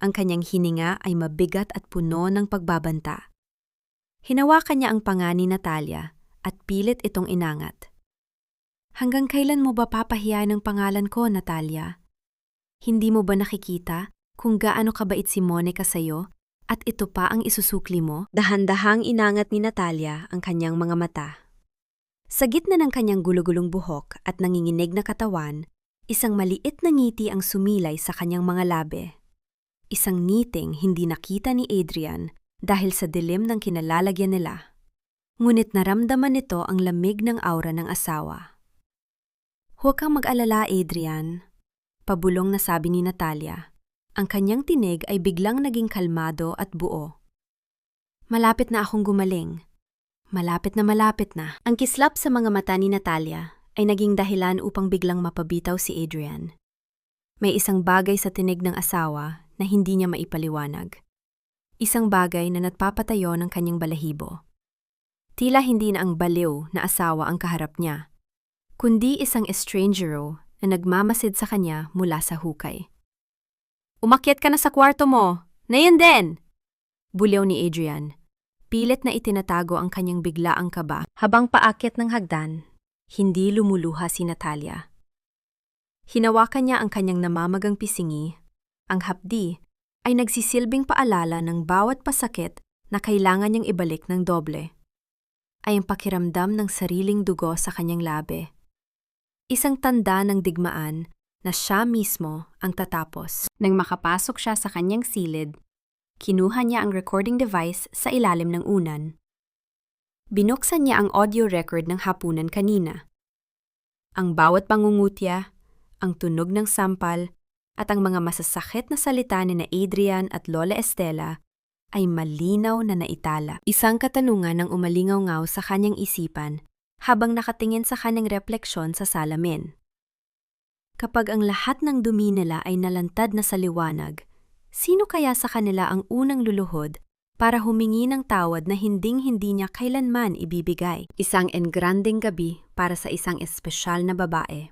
Ang kanyang hininga ay mabigat at puno ng pagbabanta. Hinawakan niya ang panga ni Natalia at pilit itong inangat. "Hanggang kailan mo ba papahiyain ang pangalan ko, Natalia? Hindi mo ba nakikita kung gaano kabait si Monica sa'yo at ito pa ang isusukli mo?" Dahan-dahang inangat ni Natalia ang kanyang mga mata. Sa gitna ng kanyang gulugulong buhok at nanginginig na katawan, isang maliit na ngiti ang sumilay sa kanyang mga labi. Isang ngiting hindi nakita ni Adrian dahil sa dilim ng kinalalagyan nila. Ngunit naramdaman nito ang lamig ng aura ng asawa. "Huwag kang mag-alala, Adrian," pabulong na sabi ni Natalia. Ang kanyang tinig ay biglang naging kalmado at buo. "Malapit na akong gumaling. Malapit na." Ang kislap sa mga mata ni Natalia ay naging dahilan upang biglang mapabitaw si Adrian. May isang bagay sa tinig ng asawa na hindi niya maipaliwanag. Isang bagay na nagpapatayo ng kanyang balahibo. Tila hindi na ang baliw na asawa ang kaharap niya, kundi isang estrangero na nagmamasid sa kanya mula sa hukay. "Umakyat ka na sa kwarto mo! Na yan din!" Bulyaw ni Adrian. Pilit na itinatago ang kanyang biglaang kaba. Habang paakyat ng hagdan, hindi lumuluha si Natalia. Hinawakan niya ang kanyang namamagang pisngi. Ang hapdi ay nagsisilbing paalala ng bawat pasakit na kailangan niyang ibalik ng doble. Ay ang pakiramdam ng sariling dugo sa kanyang labi. Isang tanda ng digmaan na siya mismo ang tatapos. Nang makapasok siya sa kanyang silid, kinuha niya ang recording device sa ilalim ng unan. Binuksan niya ang audio record ng hapunan kanina. Ang bawat pangungutya, ang tunog ng sampal, at ang mga masasakit na salita ni na Adrian at Lola Estela ay malinaw na naitala. Isang katanungan ang umalingaw-ngaw sa kanyang isipan habang nakatingin sa kanyang refleksyon sa salamin. Kapag ang lahat ng dumi nila ay nalantad na sa liwanag, sino kaya sa kanila ang unang luluhod para humingi ng tawad na hinding-hindi niya kailanman ibibigay? Isang engranding gabi para sa isang espesyal na babae.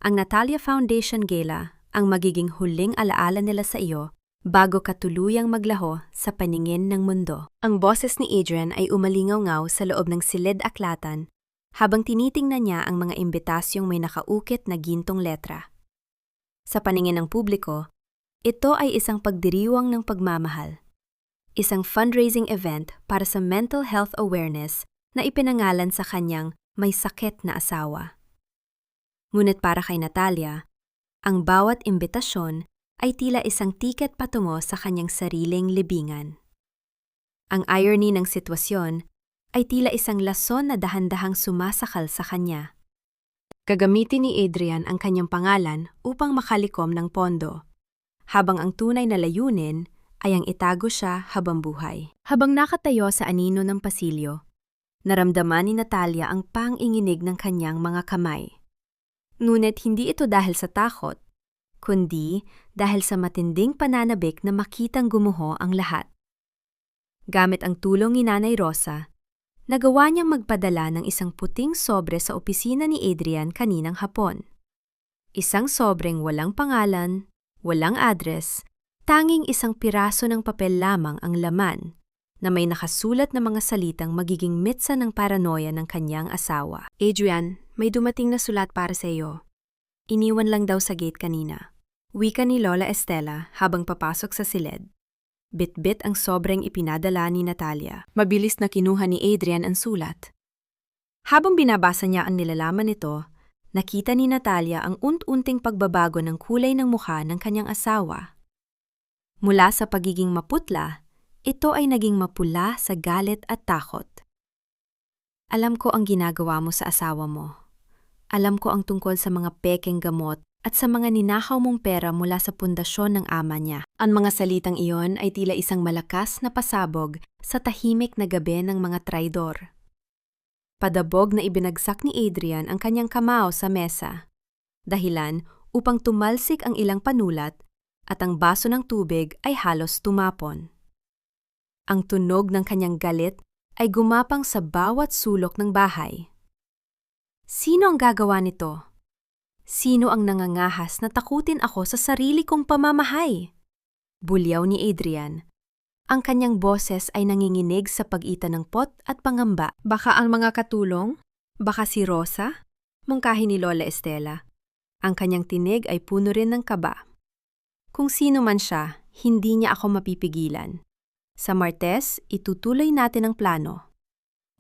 Ang Natalia Foundation Gala ang magiging huling alaala nila sa iyo bago ka tuluyang maglaho sa paningin ng mundo. Ang boses ni Adrian ay umalingaw-ngaw sa loob ng silid-aklatan habang tinitingnan niya ang mga imbitasyong may nakaukit na gintong letra. Sa paningin ng publiko, ito ay isang pagdiriwang ng pagmamahal. Isang fundraising event para sa mental health awareness na ipinangalan sa kanyang may sakit na asawa. Ngunit para kay Natalia, ang bawat imbitasyon ay tila isang tiket patungo sa kanyang sariling libingan. Ang irony ng sitwasyon ay tila isang lason na dahan-dahang sumasakal sa kanya. Gagamitin ni Adrian ang kanyang pangalan upang makalikom ng pondo, habang ang tunay na layunin ay ang itago siya habang buhay. Habang nakatayo sa anino ng pasilyo, naramdaman ni Natalia ang panginginig ng kanyang mga kamay. Ngunit hindi ito dahil sa takot, kundi dahil sa matinding pananabik na makitang gumuho ang lahat. Gamit ang tulong ni Nanay Rosa, nagawa niyang magpadala ng isang puting sobre sa opisina ni Adrian kaninang hapon. Isang sobreng walang pangalan, walang address, tanging isang piraso ng papel lamang ang laman na may nakasulat na mga salitang magiging mitsa ng paranoia ng kanyang asawa. Adrian, may dumating na sulat para sa iyo. Iniwan lang daw sa gate kanina. Wika ni Lola Estela habang papasok sa silid. Bit-bit ang sobreng ipinadala ni Natalia. Mabilis na kinuha ni Adrian ang sulat. Habang binabasa niya ang nilalaman nito, nakita ni Natalia ang unti-unting pagbabago ng kulay ng mukha ng kanyang asawa. Mula sa pagiging maputla, ito ay naging mapula sa galit at takot. Alam ko ang ginagawa mo sa asawa mo. Alam ko ang tungkol sa mga pekeng gamot at sa mga ninakaw mong pera mula sa pundasyon ng ama niya. Ang mga salitang iyon ay tila isang malakas na pasabog sa tahimik na gabi ng mga traidor. Padabog na ibinagsak ni Adrian ang kanyang kamao sa mesa, dahilan upang tumalsik ang ilang panulat at ang baso ng tubig ay halos tumapon. Ang tunog ng kanyang galit ay gumapang sa bawat sulok ng bahay. Sino ang gagawa nito? Sino ang nangangahas na takutin ako sa sarili kong pamamahay? Bulyaw ni Adrian. Ang kanyang boses ay nanginginig sa pagitan ng pot at pangamba. Baka ang mga katulong? Baka si Rosa? Mungkahi ni Lola Estela. Ang kanyang tinig ay puno rin ng kaba. Kung sino man siya, hindi niya ako mapipigilan. Sa Martes, itutuloy natin ang plano.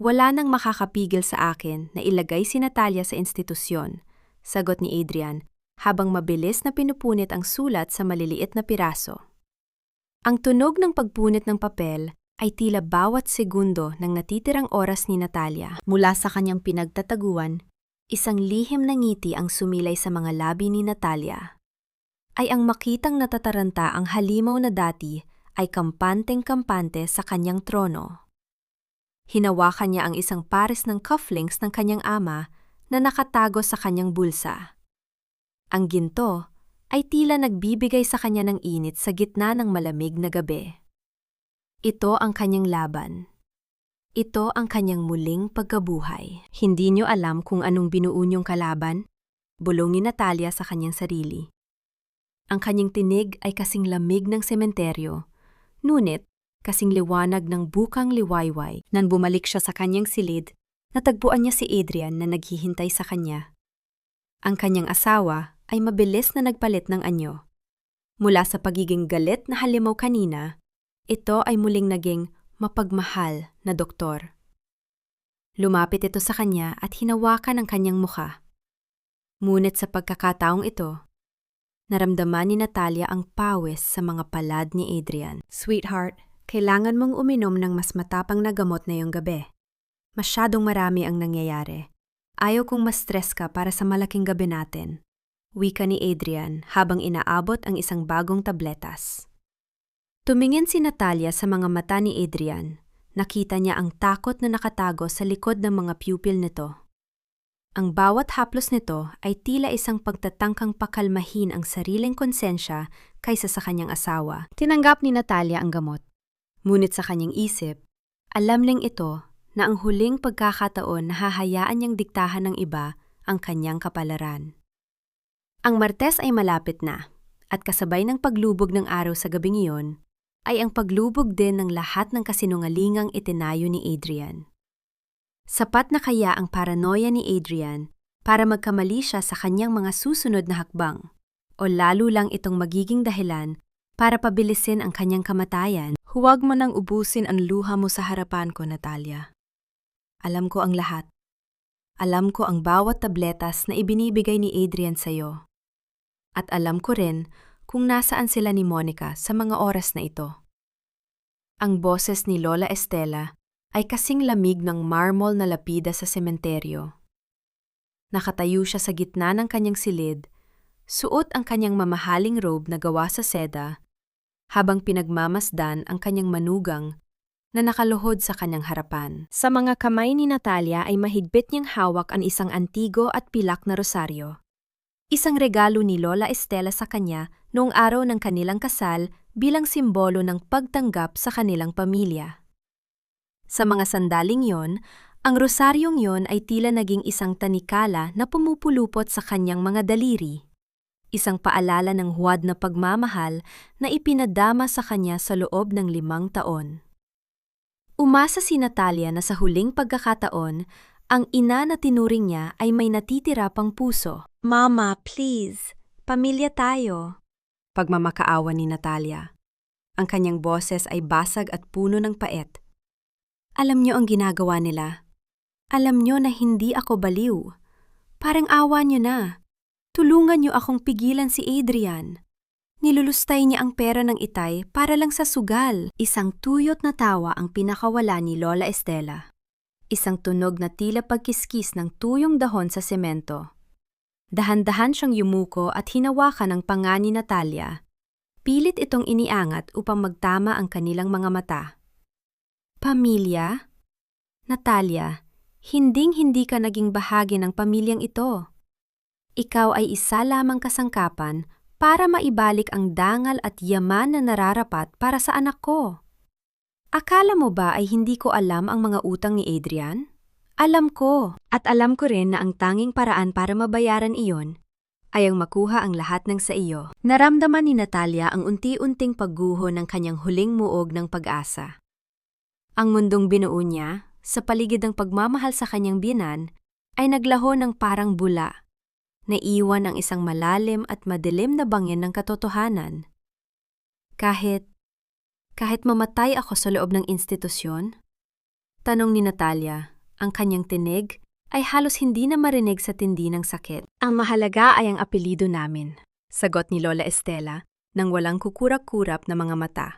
Wala nang makakapigil sa akin na ilagay si Natalia sa institusyon, sagot ni Adrian, habang mabilis na pinupunit ang sulat sa maliliit na piraso. Ang tunog ng pagpunit ng papel ay tila bawat segundo ng natitirang oras ni Natalia. Mula sa kanyang pinagtataguan, isang lihim na ngiti ang sumilay sa mga labi ni Natalia. Ay ang makitang natataranta ang halimaw na dati ay kampanteng-kampante sa kanyang trono. Hinawakan niya ang isang pares ng cufflinks ng kanyang ama na nakatago sa kanyang bulsa. Ang ginto ay tila nagbibigay sa kanya ng init sa gitna ng malamig na gabi. Ito ang kanyang laban. Ito ang kanyang muling pagkabuhay. Hindi niyo alam kung anong binuo niyong kalaban? Bulong ni Natalia sa kanyang sarili. Ang kanyang tinig ay kasing lamig ng sementeryo, ngunit kasing liwanag ng bukang liwayway. Nang bumalik siya sa kanyang silid, natagpuan niya si Adrian na naghihintay sa kanya. Ang kanyang asawa ay mabilis na nagpalit ng anyo. Mula sa pagiging galit na halimaw kanina, ito ay muling naging mapagmahal na doktor. Lumapit ito sa kanya at hinawakan ang kanyang mukha. Ngunit sa pagkakataong ito, naramdaman ni Natalia ang pawis sa mga palad ni Adrian. Sweetheart, kailangan mong uminom ng mas matapang na gamot na iyong gabi. Masyadong marami ang nangyayari. Ayaw kong ma-stress ka para sa malaking gabi natin. Wika ni Adrian habang inaabot ang isang bagong tabletas. Tumingin si Natalia sa mga mata ni Adrian. Nakita niya ang takot na nakatago sa likod ng mga pupil nito. Ang bawat haplos nito ay tila isang pagtatangkang pakalmahin ang sariling konsensya kaysa sa kanyang asawa. Tinanggap ni Natalia ang gamot. Ngunit sa kanyang isip, alam ling ito na ang huling pagkakataon na hahayaan niyang diktahan ng iba ang kanyang kapalaran. Ang Martes ay malapit na, at kasabay ng paglubog ng araw sa gabing iyon, ay ang paglubog din ng lahat ng kasinungalingang itinayo ni Adrian. Sapat na kaya ang paranoia ni Adrian para magkamali siya sa kanyang mga susunod na hakbang, o lalo lang itong magiging dahilan para pabilisin ang kanyang kamatayan? Huwag mo nang ubusin ang luha mo sa harapan ko, Natalia. Alam ko ang lahat. Alam ko ang bawat tabletas na ibinibigay ni Adrian sa'yo. At alam ko rin kung nasaan sila ni Monica sa mga oras na ito. Ang boses ni Lola Estela ay kasing lamig ng marmol na lapida sa sementeryo. Nakatayo siya sa gitna ng kanyang silid, suot ang kanyang mamahaling robe na gawa sa seda, habang pinagmamasdan ang kanyang manugang na nakaluhod sa kanyang harapan. Sa mga kamay ni Natalia ay mahigpit niyang hawak ang isang antigo at pilak na rosaryo. Isang regalo ni Lola Estela sa kanya noong araw ng kanilang kasal bilang simbolo ng pagtanggap sa kanilang pamilya. Sa mga sandaling yon, ang rosaryong yon ay tila naging isang tanikala na pumupulupot sa kanyang mga daliri. Isang paalala ng huwad na pagmamahal na ipinadama sa kanya sa loob ng 5 taon. Umasa si Natalia na sa huling pagkakataon, ang ina na tinuring niya ay may natitira pang puso. "Mama, please, pamilya tayo." Pagmamakaawa ni Natalia. Ang kanyang boses ay basag at puno ng pait. "Alam niyo ang ginagawa nila. Alam niyo na hindi ako baliw. Parang awa niyo na. Tulungan niyo akong pigilan si Adrian. Nilulustay niya ang pera ng itay para lang sa sugal." Isang tuyot na tawa ang pinakawala ni Lola Estela. Isang tunog na tila pagkiskis ng tuyong dahon sa semento. Dahan-dahan siyang yumuko at hinawakan ang panga ni Natalia. Pilit itong iniangat upang magtama ang kanilang mga mata. "Pamilya? Natalia, hinding-hindi ka naging bahagi ng pamilyang ito. Ikaw ay isa lamang kasangkapan para maibalik ang dangal at yaman na nararapat para sa anak ko. Akala mo ba ay hindi ko alam ang mga utang ni Adrian? Alam ko, at alam ko rin na ang tanging paraan para mabayaran iyon ay ang makuha ang lahat ng sa iyo." Naramdaman ni Natalia ang unti-unting pagguho ng kanyang huling muog ng pag-asa. Ang mundong binuo niya, sa paligid ng pagmamahal sa kanyang biyenan, ay naglaho ng parang bula. Naiwan ang isang malalim at madilim na bangin ng katotohanan. Kahit mamatay ako sa loob ng institusyon? Tanong ni Natalia, ang kanyang tinig ay halos hindi na marinig sa tindi ng sakit. "Ang mahalaga ay ang apelido namin," sagot ni Lola Estela nang walang kukurap-kurap na mga mata.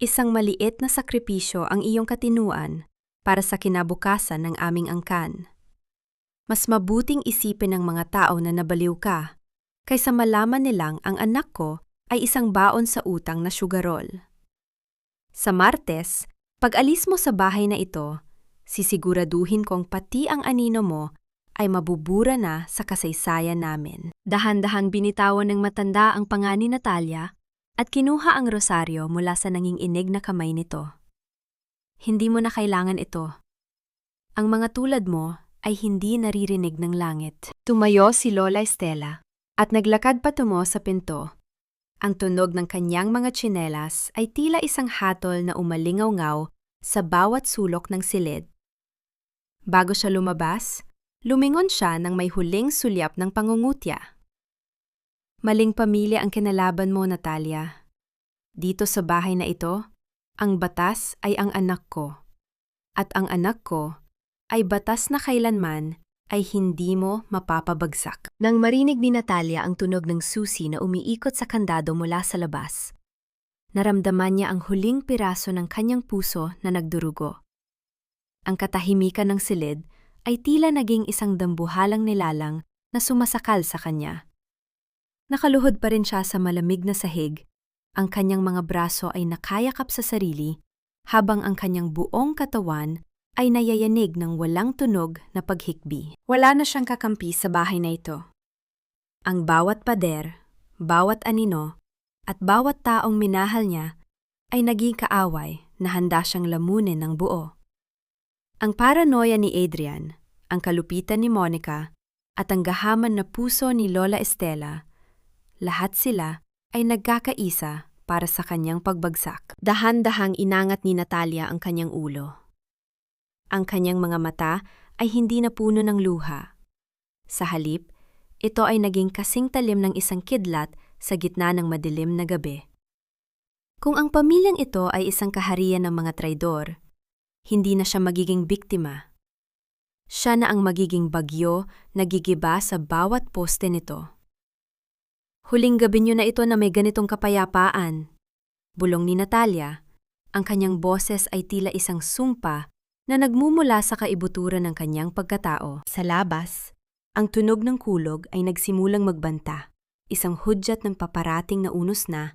"Isang maliit na sakripisyo ang iyong katinuan para sa kinabukasan ng aming angkan. Mas mabuting isipin ng mga tao na nabaliw ka, kaysa malaman nilang ang anak ko ay isang baon sa utang na sugarol. Sa Martes, pag-alis mo sa bahay na ito, sisiguraduhin kong pati ang anino mo ay mabubura na sa kasaysayan namin." Dahan-dahang binitawan ng matanda ang panga ni Natalia at kinuha ang rosaryo mula sa nanginginig na kamay nito. "Hindi mo na kailangan ito. Ang mga tulad mo ay hindi naririnig ng langit." Tumayo si Lola Estela at naglakad patungo sa pinto. Ang tunog ng kanyang mga tsinelas ay tila isang hatol na umalingaw-ngaw sa bawat sulok ng silid. Bago siya lumabas, lumingon siya nang may huling sulyap ng pangungutya. "Maling pamilya ang kinalaban mo, Natalia. Dito sa bahay na ito, ang batas ay ang anak ko. At ang anak ko ay batas na kailanman ay hindi mo mapapabagsak." Nang marinig ni Natalia ang tunog ng susi na umiikot sa kandado mula sa labas, naramdaman niya ang huling piraso ng kanyang puso na nagdurugo. Ang katahimikan ng silid ay tila naging isang dambuhalang nilalang na sumasakal sa kanya. Nakaluhod pa rin siya sa malamig na sahig. Ang kanyang mga braso ay nakayakap sa sarili, habang ang kanyang buong katawan ay nayayanig ng walang tunog na paghikbi. Wala na siyang kakampi sa bahay na ito. Ang bawat pader, bawat anino, at bawat taong minahal niya ay naging kaaway na handa siyang lamunin ng buo. Ang paranoia ni Adrian, ang kalupitan ni Monica, at ang gahaman na puso ni Lola Estela, lahat sila ay nagkakaisa para sa kanyang pagbagsak. Dahan-dahang inangat ni Natalia ang kanyang ulo. Ang kanyang mga mata ay hindi na puno ng luha. Sa halip, ito ay naging kasing talim ng isang kidlat sa gitna ng madilim na gabi. Kung ang pamilyang ito ay isang kaharian ng mga traidor, hindi na siya magiging biktima. Siya na ang magiging bagyo na gigiba sa bawat poste nito. "Huling gabi niyo na ito na may ganitong kapayapaan," bulong ni Natalia. Ang kanyang boses ay tila isang sumpa na nagmumula sa kaibuturan ng kanyang pagkatao. Sa labas, Ang tunog ng kulog ay nagsimulang magbanta, isang hudyat ng paparating na unos na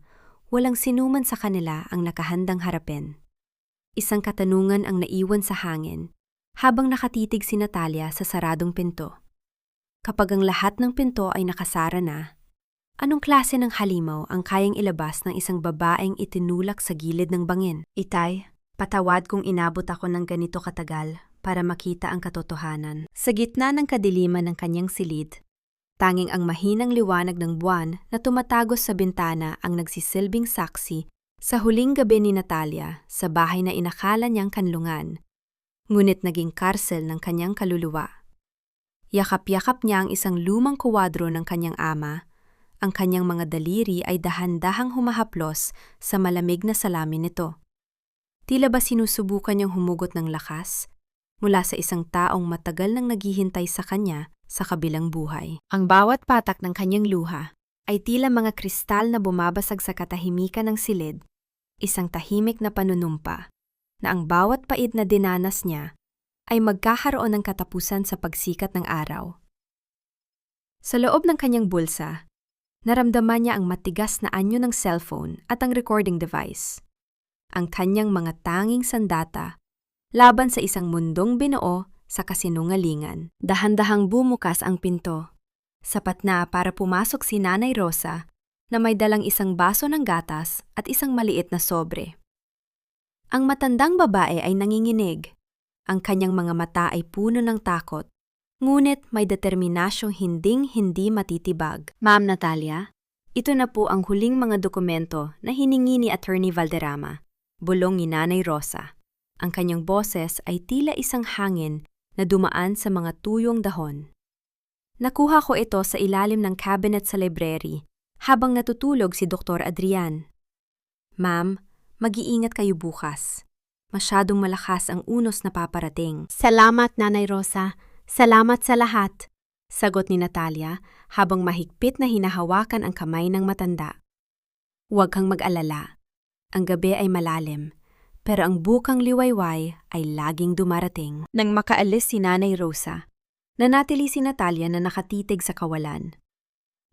walang sinuman sa kanila ang nakahandang harapin. Isang katanungan ang naiwan sa hangin habang nakatitig si Natalia sa saradong pinto. Kapag ang lahat ng pinto ay nakasara na, anong klase ng halimaw ang kayang ilabas ng isang babaeng itinulak sa gilid ng bangin? Itay, patawad kung inabot ako ng ganito katagal para makita ang katotohanan. Sa gitna ng kadiliman ng kanyang silid, tanging ang mahinang liwanag ng buwan na tumatagos sa bintana ang nagsisilbing saksi sa huling gabi ni Natalia sa bahay na inakala niyang kanlungan, ngunit naging karsel ng kanyang kaluluwa. Yakap-yakap niya ang isang lumang kuwadro ng kanyang ama. Ang kanyang mga daliri ay dahan-dahang humahaplos sa malamig na salamin nito. Tila ba sinusubukan niyang humugot ng lakas mula sa isang taong matagal nang naghihintay sa kanya sa kabilang buhay. Ang bawat patak ng kanyang luha ay tila mga kristal na bumabasag sa katahimikan ng silid, isang tahimik na panunumpa na ang bawat pait na dinanas niya ay magkakaroon ng katapusan sa pagsikat ng araw. Sa loob ng kanyang bulsa, naramdaman niya ang matigas na anyo ng cellphone at ang recording device. Ang kanyang mga tanging sandata laban sa isang mundong binuo sa kasinungalingan. Dahan-dahang bumukas ang pinto. Sapat na para pumasok si Nanay Rosa na may dalang isang baso ng gatas at isang maliit na sobre. Ang matandang babae ay nanginginig. Ang kanyang mga mata ay puno ng takot, ngunit may determinasyong hinding-hindi matitibag. Ma'am Natalia, ito na po ang huling mga dokumento na hiningi ni Attorney Valderrama, bulong ni Nanay Rosa. Ang kanyang boses ay tila isang hangin na dumaan sa mga tuyong dahon. Nakuha ko ito sa ilalim ng cabinet sa library habang natutulog si Dr. Adrian. Ma'am, mag-iingat kayo bukas. Masyadong malakas ang unos na paparating. Salamat, Nanay Rosa. Salamat sa lahat, sagot ni Natalia habang mahigpit na hinahawakan ang kamay ng matanda. Huwag kang mag-alala. Ang gabi ay malalim, pero ang bukang liwayway ay laging dumarating. Nang makaalis si Nanay Rosa, nanatili si Natalia na nakatitig sa kawalan.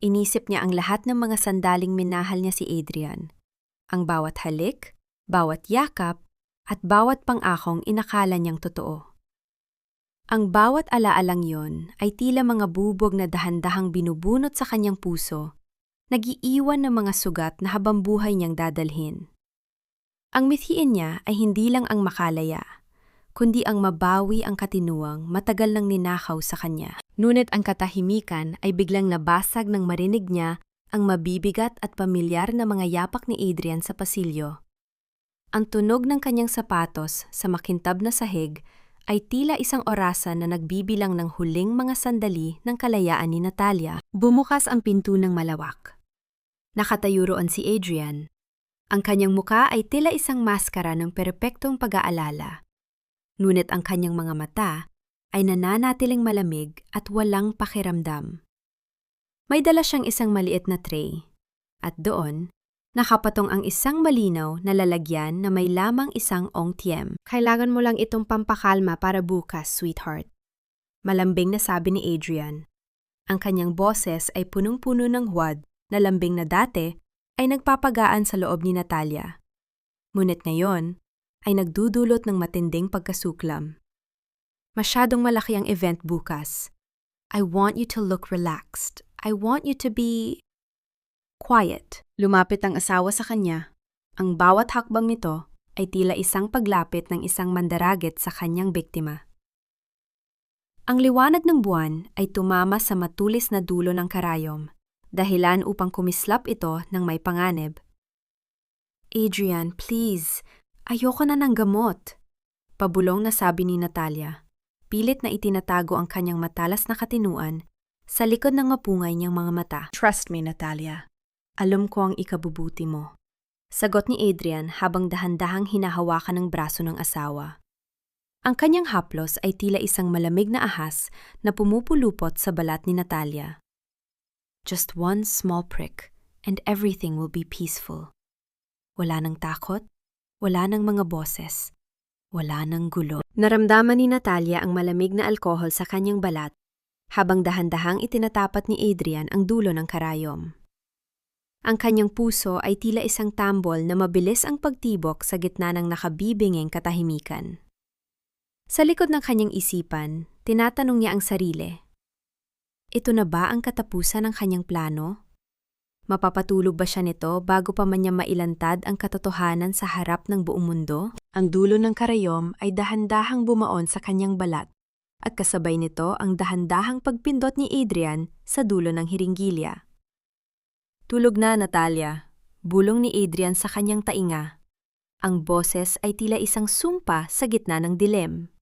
Inisip niya ang lahat ng mga sandaling minahal niya si Adrian. Ang bawat halik, bawat yakap, at bawat pang-akong inakala niyang totoo. Ang bawat alaalang yon ay tila mga bubog na dahan-dahang binubunot sa kanyang puso, nag-iiwan ng mga sugat na habang buhay niyang dadalhin. Ang mithiin niya ay hindi lang ang makalaya, kundi ang mabawi ang katinuang matagal nang ninakaw sa kanya. Ngunit ang katahimikan ay biglang nabasag nang marinig niya ang mabibigat at pamilyar na mga yapak ni Adrian sa pasilyo. Ang tunog ng kanyang sapatos sa makintab na sahig ay tila isang orasan na nagbibilang ng huling mga sandali ng kalayaan ni Natalia. Bumukas ang pinto ng malawak. Nakatayo roon si Adrian. Ang kanyang muka ay tila isang maskara ng perpektong pag-aalala. Ngunit ang kanyang mga mata ay nananatiling malamig at walang pakiramdam. May dala siyang isang maliit na tray. At doon, nakapatong ang isang malinaw na lalagyan na may lamang isang ongtiem. Kailangan mo lang itong pampakalma para bukas, sweetheart. Malambing na sabi ni Adrian. Ang kanyang boses ay punong-puno ng huwad na lambing na dati ay nagpapagaan sa loob ni Natalia. Ngunit ngayon ay nagdudulot ng matinding pagkasuklam. Masyadong malaki ang event bukas. I want you to look relaxed. I want you to be quiet. Lumapit ang asawa sa kanya. Ang bawat hakbang nito ay tila isang paglapit ng isang mandaraget sa kanyang biktima. Ang liwanag ng buwan ay tumama sa matulis na dulo ng karayom, dahilan upang kumislap ito ng may panganib. Adrian, please, ayoko na ng gamot, pabulong na sabi ni Natalia. Pilit na itinatago ang kanyang matalas na katinuan sa likod ng mapungay niyang mga mata. Trust me, Natalia. Alam ko ang ikabubuti mo. Sagot ni Adrian habang dahan-dahang hinahawakan ng braso ng asawa. Ang kanyang haplos ay tila isang malamig na ahas na pumupulupot sa balat ni Natalia. Just one small prick and everything will be peaceful. Wala nang takot, wala nang mga boses, wala nang gulo. Naramdaman ni Natalia ang malamig na alkohol sa kanyang balat habang dahan-dahang itinatapat ni Adrian ang dulo ng karayom. Ang kanyang puso ay tila isang tambol na mabilis ang pagtibok sa gitna ng nakabibinging katahimikan. Sa likod ng kanyang isipan, tinatanong niya ang sarili. Ito na ba ang katapusan ng kanyang plano? Mapapatulog ba siya nito bago pa man niya mailantad ang katotohanan sa harap ng buong mundo? Ang dulo ng karayom ay dahan-dahang bumaon sa kanyang balat at kasabay nito ang dahan-dahang pagpindot ni Adrian sa dulo ng hiringgilya. Tulog na, Natalia. Bulong ni Adrian sa kanyang tainga. Ang boses ay tila isang sumpa sa gitna ng dilim.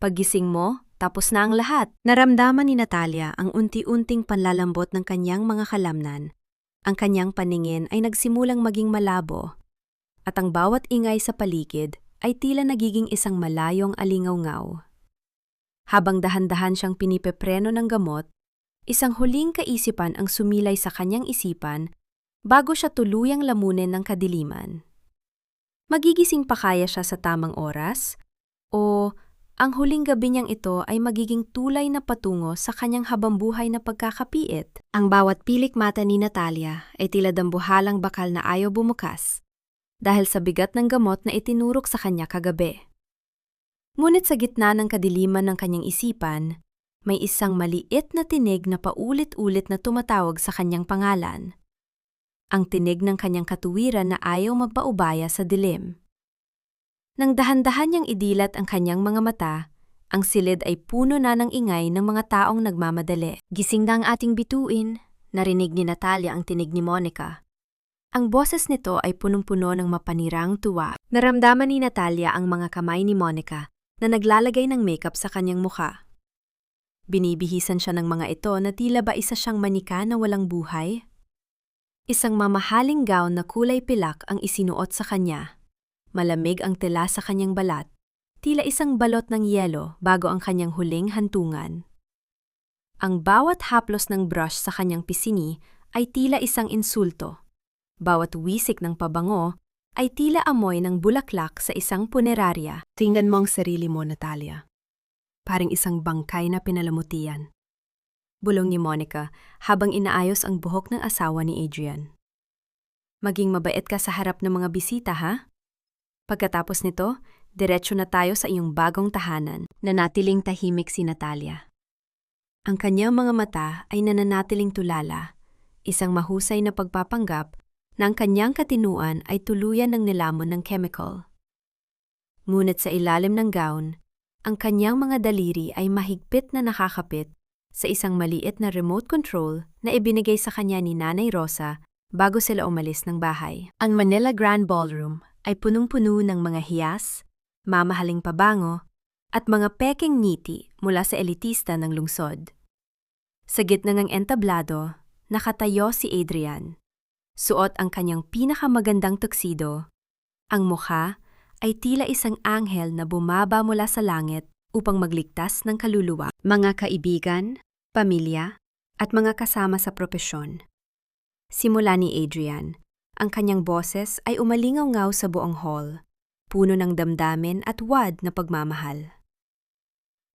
Paggising mo, tapos na ang lahat. Naramdaman ni Natalia ang unti-unting panlalambot ng kanyang mga kalamnan. Ang kanyang paningin ay nagsimulang maging malabo, at ang bawat ingay sa paligid ay tila nagiging isang malayong alingaw-ngaw. Habang dahan-dahan siyang pinipepreno ng gamot, isang huling kaisipan ang sumilay sa kanyang isipan bago siya tuluyang lamunin ng kadiliman. Magigising pa kaya siya sa tamang oras? O ang huling gabi niyang ito ay magiging tulay na patungo sa kanyang habambuhay na pagkakapiit? Ang bawat pilik mata ni Natalia ay tila dambuhalang bakal na ayaw bumukas dahil sa bigat ng gamot na itinurok sa kanya kagabi. Ngunit sa gitna ng kadiliman ng kanyang isipan, may isang maliit na tinig na paulit-ulit na tumatawag sa kanyang pangalan. Ang tinig ng kanyang katuwiran na ayaw magpaubaya sa dilim. Nang dahan-dahan niyang idilat ang kanyang mga mata, ang silid ay puno na ng ingay ng mga taong nagmamadali. Gising na ang ating bituin, narinig ni Natalia ang tinig ni Monica. Ang boses nito ay punong-puno ng mapanirang tuwa. Naramdaman ni Natalia ang mga kamay ni Monica na naglalagay ng makeup sa kanyang mukha. Binibihisan siya ng mga ito na tila ba isa siyang manika na walang buhay. Isang mamahaling gown na kulay pilak ang isinuot sa kanya. Malamig ang tela sa kanyang balat, tila isang balot ng yelo bago ang kanyang huling hantungan. Ang bawat haplos ng brush sa kanyang pisini ay tila isang insulto. Bawat wisik ng pabango ay tila amoy ng bulaklak sa isang punerarya. Tingnan mo ang sarili mo, Natalia. Parang isang bangkay na pinalamutian. Bulong ni Monica habang inaayos ang buhok ng asawa ni Adrian. Maging mabait ka sa harap ng mga bisita, ha? Pagkatapos nito, diretso na tayo sa iyong bagong tahanan. Nanatiling tahimik si Natalia. Ang kanyang mga mata ay nananatiling tulala, isang mahusay na pagpapanggap na ang kanyang katinuan ay tuluyan ng nilamon ng chemical. Ngunit sa ilalim ng gown, ang kanyang mga daliri ay mahigpit na nakakapit sa isang maliit na remote control na ibinigay sa kanya ni Nanay Rosa bago sila umalis ng bahay. Ang Manila Grand Ballroom ay punong-puno ng mga hiyas, mamahaling pabango, at mga peking ngiti mula sa elitista ng lungsod. Sa gitna ng entablado, nakatayo si Adrian. Suot ang kanyang pinakamagandang tuxedo. Ang mukha ay tila isang anghel na bumaba mula sa langit upang magligtas ng kaluluwa. Mga kaibigan, pamilya, at mga kasama sa propesyon. Simula ni Adrian, ang kanyang boses ay umalingaw-ngaw sa buong hall, puno ng damdamin at wad na pagmamahal.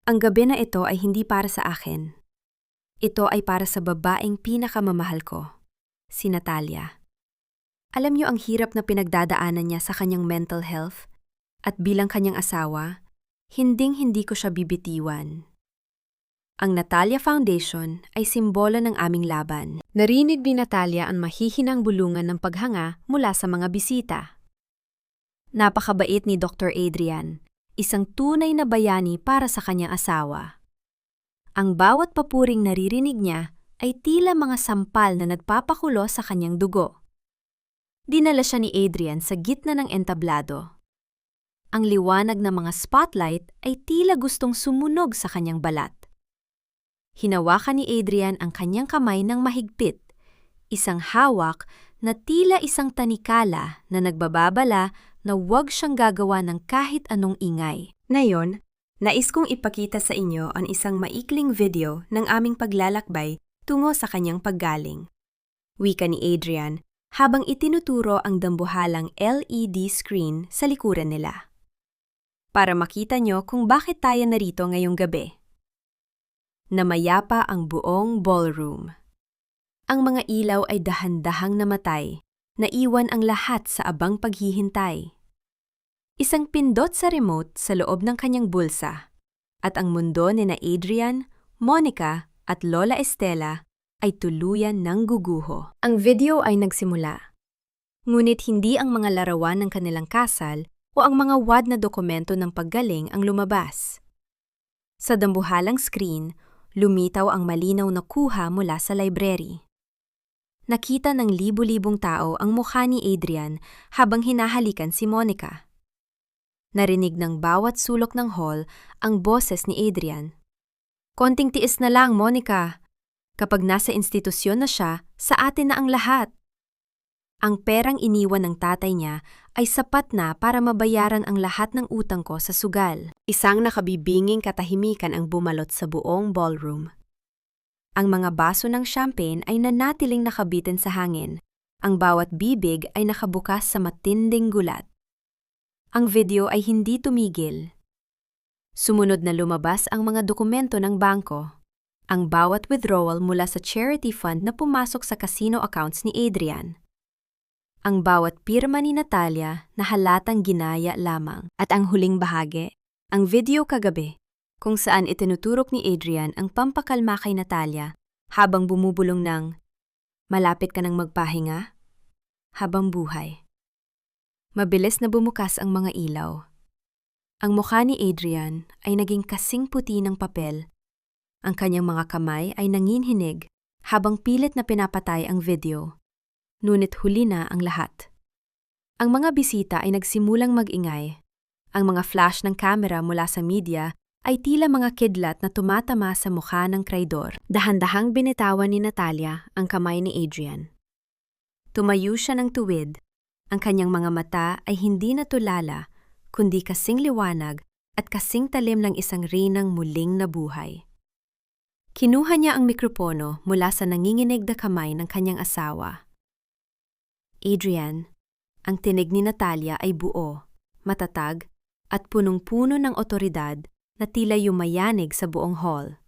Ang gabi na ito ay hindi para sa akin. Ito ay para sa babaeng pinakamamahal ko, si Natalia. Alam niyo ang hirap na pinagdadaanan niya sa kanyang mental health, at bilang kanyang asawa, hinding-hindi ko siya bibitiwan. Ang Natalia Foundation ay simbolo ng aming laban. Narinig ni Natalia ang mahihinang bulungan ng paghanga mula sa mga bisita. Napakabait ni Dr. Adrian, isang tunay na bayani para sa kanyang asawa. Ang bawat papuring naririnig niya ay tila mga sampal na nagpapakulo sa kanyang dugo. Dinala siya ni Adrian sa gitna ng entablado. Ang liwanag ng mga spotlight ay tila gustong sumunog sa kanyang balat. Hinawakan ni Adrian ang kanyang kamay ng mahigpit, isang hawak na tila isang tanikala na nagbababala na huwag siyang gagawa ng kahit anong ingay. Ngayon, nais kong ipakita sa inyo ang isang maikling video ng aming paglalakbay tungo sa kanyang paggaling. Wika ni Adrian habang itinuturo ang dambuhalang LED screen sa likuran nila. Para makita nyo kung bakit tayo narito ngayong gabi. na mayapa ang buong ballroom. Ang mga ilaw ay dahan-dahang namatay, naiwan ang lahat sa abang paghihintay. Isang pindot sa remote sa loob ng kanyang bulsa, at ang mundo ni na Adrian, Monica at Lola Estela ay tuluyan ng guguho. Ang video ay nagsimula. Ngunit hindi ang mga larawan ng kanilang kasal o ang mga wad na dokumento ng paggaling ang lumabas. Sa dambuhalang screen, lumitaw ang malinaw na kuha mula sa library. Nakita ng libu-libong tao ang mukha ni Adrian habang hinahalikan si Monica. Narinig ng bawat sulok ng hall ang boses ni Adrian. "Konting tiis na lang, Monica. Kapag nasa institusyon na siya, sa atin na ang lahat." Ang perang iniwan ng tatay niya ay sapat na para mabayaran ang lahat ng utang ko sa sugal. Isang nakabibinging katahimikan ang bumalot sa buong ballroom. Ang mga baso ng champagne ay nanatiling nakabitin sa hangin. Ang bawat bibig ay nakabukas sa matinding gulat. Ang video ay hindi tumigil. Sumunod na lumabas ang mga dokumento ng bangko. Ang bawat withdrawal mula sa charity fund na pumasok sa casino accounts ni Adrian. Ang bawat pirma ni Natalia na halatang ginaya lamang. At ang huling bahagi, ang video kagabi, kung saan itinuturok ni Adrian ang pampakalma kay Natalia habang bumubulong ng, "Malapit ka nang magpahinga?" Habang buhay. Mabilis na bumukas ang mga ilaw. Ang mukha ni Adrian ay naging kasing puti ng papel. Ang kanyang mga kamay ay nanginhinig habang pilit na pinapatay ang video. Ngunit huli na ang lahat. Ang mga bisita ay nagsimulang mag-ingay. Ang mga flash ng kamera mula sa media ay tila mga kidlat na tumatama sa mukha ng traidor. Dahan-dahang binitawan ni Natalia ang kamay ni Adrian. Tumayo siya ng tuwid. Ang kanyang mga mata ay hindi natulala, kundi kasing liwanag at kasing talim ng isang rinang muling nabuhay. Kinuha niya ang mikropono mula sa nanginginig na kamay ng kanyang asawa. "Adrian, ang tinig ni Natalia ay buo, matatag, at punong-puno ng otoridad na tila yumayanig sa buong hall.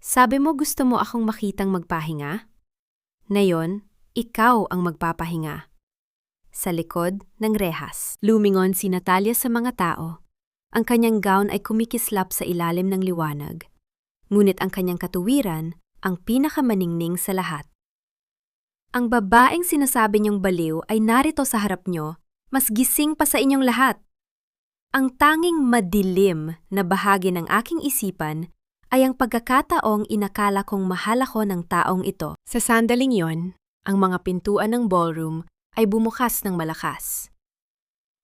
Sabi mo gusto mo akong makitang magpahinga? Ngayon, ikaw ang magpapahinga." Sa likod ng rehas, lumingon si Natalia sa mga tao. Ang kanyang gown ay kumikislap sa ilalim ng liwanag. Ngunit ang kanyang katuwiran ang pinakamaningning sa lahat. "Ang babaeng sinasabi niyong baliw ay narito sa harap niyo, mas gising pa sa inyong lahat. Ang tanging madilim na bahagi ng aking isipan ay ang pagkakataong inakala kong mahal ako ng taong ito." Sa sandaling yon, ang mga pintuan ng ballroom ay bumukas ng malakas.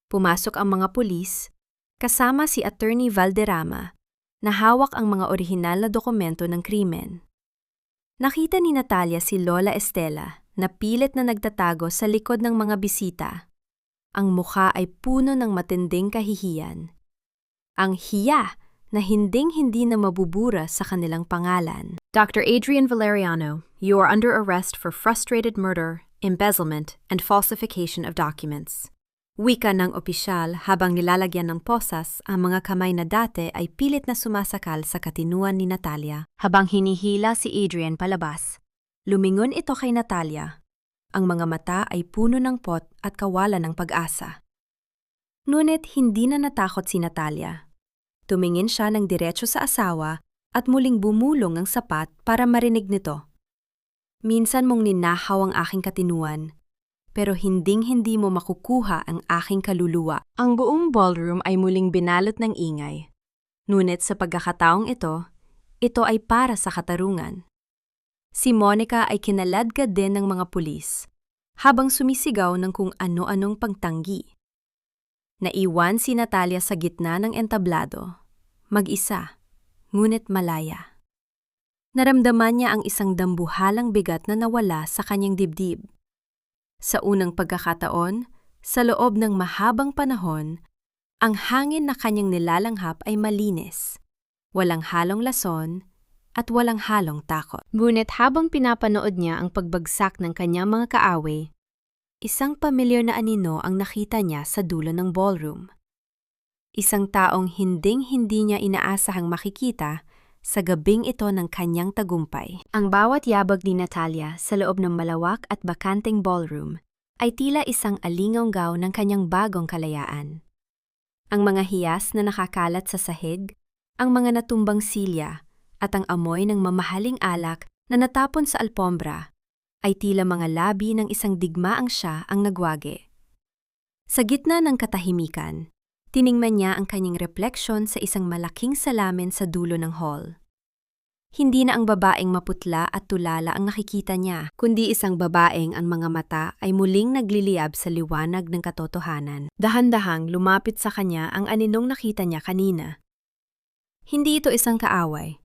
Pumasok ang mga pulis, kasama si Attorney Valderrama, na hawak ang mga orihinal na dokumento ng krimen. Nakita ni Natalia si Lola Estela na pilit na nagtatago sa likod ng mga bisita. Ang mukha ay puno ng matinding kahihiyan. Ang hiya na hinding-hindi na mabubura sa kanilang pangalan. "Dr. Adrian Valeriano, you are under arrest for frustrated murder, embezzlement, and falsification of documents." Wika ng opisyal habang nilalagyan ng posas ang mga kamay na dati ay pilit na sumasakal sa katinuan ni Natalia. Habang hinihila si Adrian palabas, lumingon ito kay Natalia. Ang mga mata ay puno ng pot at kawalan ng pag-asa. Ngunit hindi na natakot si Natalia. Tumingin siya ng diretso sa asawa at muling bumulong ang sapat para marinig nito. "Minsan mong ninakaw ang aking katinuan, pero hinding-hindi mo makukuha ang aking kaluluwa." Ang buong ballroom ay muling binalot ng ingay. Ngunit sa pagkakataong ito ay para sa katarungan. Si Monica ay kinaladkad din ng mga pulis, habang sumisigaw ng kung ano-anong pagtanggi. Naiwan si Natalia sa gitna ng entablado, mag-isa, ngunit malaya. Naramdaman niya ang isang dambuhalang bigat na nawala sa kanyang dibdib. Sa unang pagkakataon, sa loob ng mahabang panahon, ang hangin na kanyang nilalanghap ay malinis, walang halong lason, at walang halong takot. Ngunit habang pinapanood niya ang pagbagsak ng kanyang mga kaaway, isang pamilyar na anino ang nakita niya sa dulo ng ballroom. Isang taong hinding-hindi niya inaasahang makikita sa gabing ito ng kanyang tagumpay. Ang bawat yabag ni Natalia sa loob ng malawak at bakanteng ballroom ay tila isang alingonggaw ng kanyang bagong kalayaan. Ang mga hiyas na nakakalat sa sahig, ang mga natumbang silya, at ang amoy ng mamahaling alak na natapon sa alpombra ay tila mga labi ng isang digmaang siya ang nagwagi. Sa gitna ng katahimikan, tiningnan niya ang kanyang refleksyon sa isang malaking salamin sa dulo ng hall. Hindi na ang babaeng maputla at tulala ang nakikita niya, kundi isang babaeng ang mga mata ay muling nagliliyab sa liwanag ng katotohanan. Dahan-dahang lumapit sa kanya ang aninong nakita niya kanina. Hindi ito isang kaaway,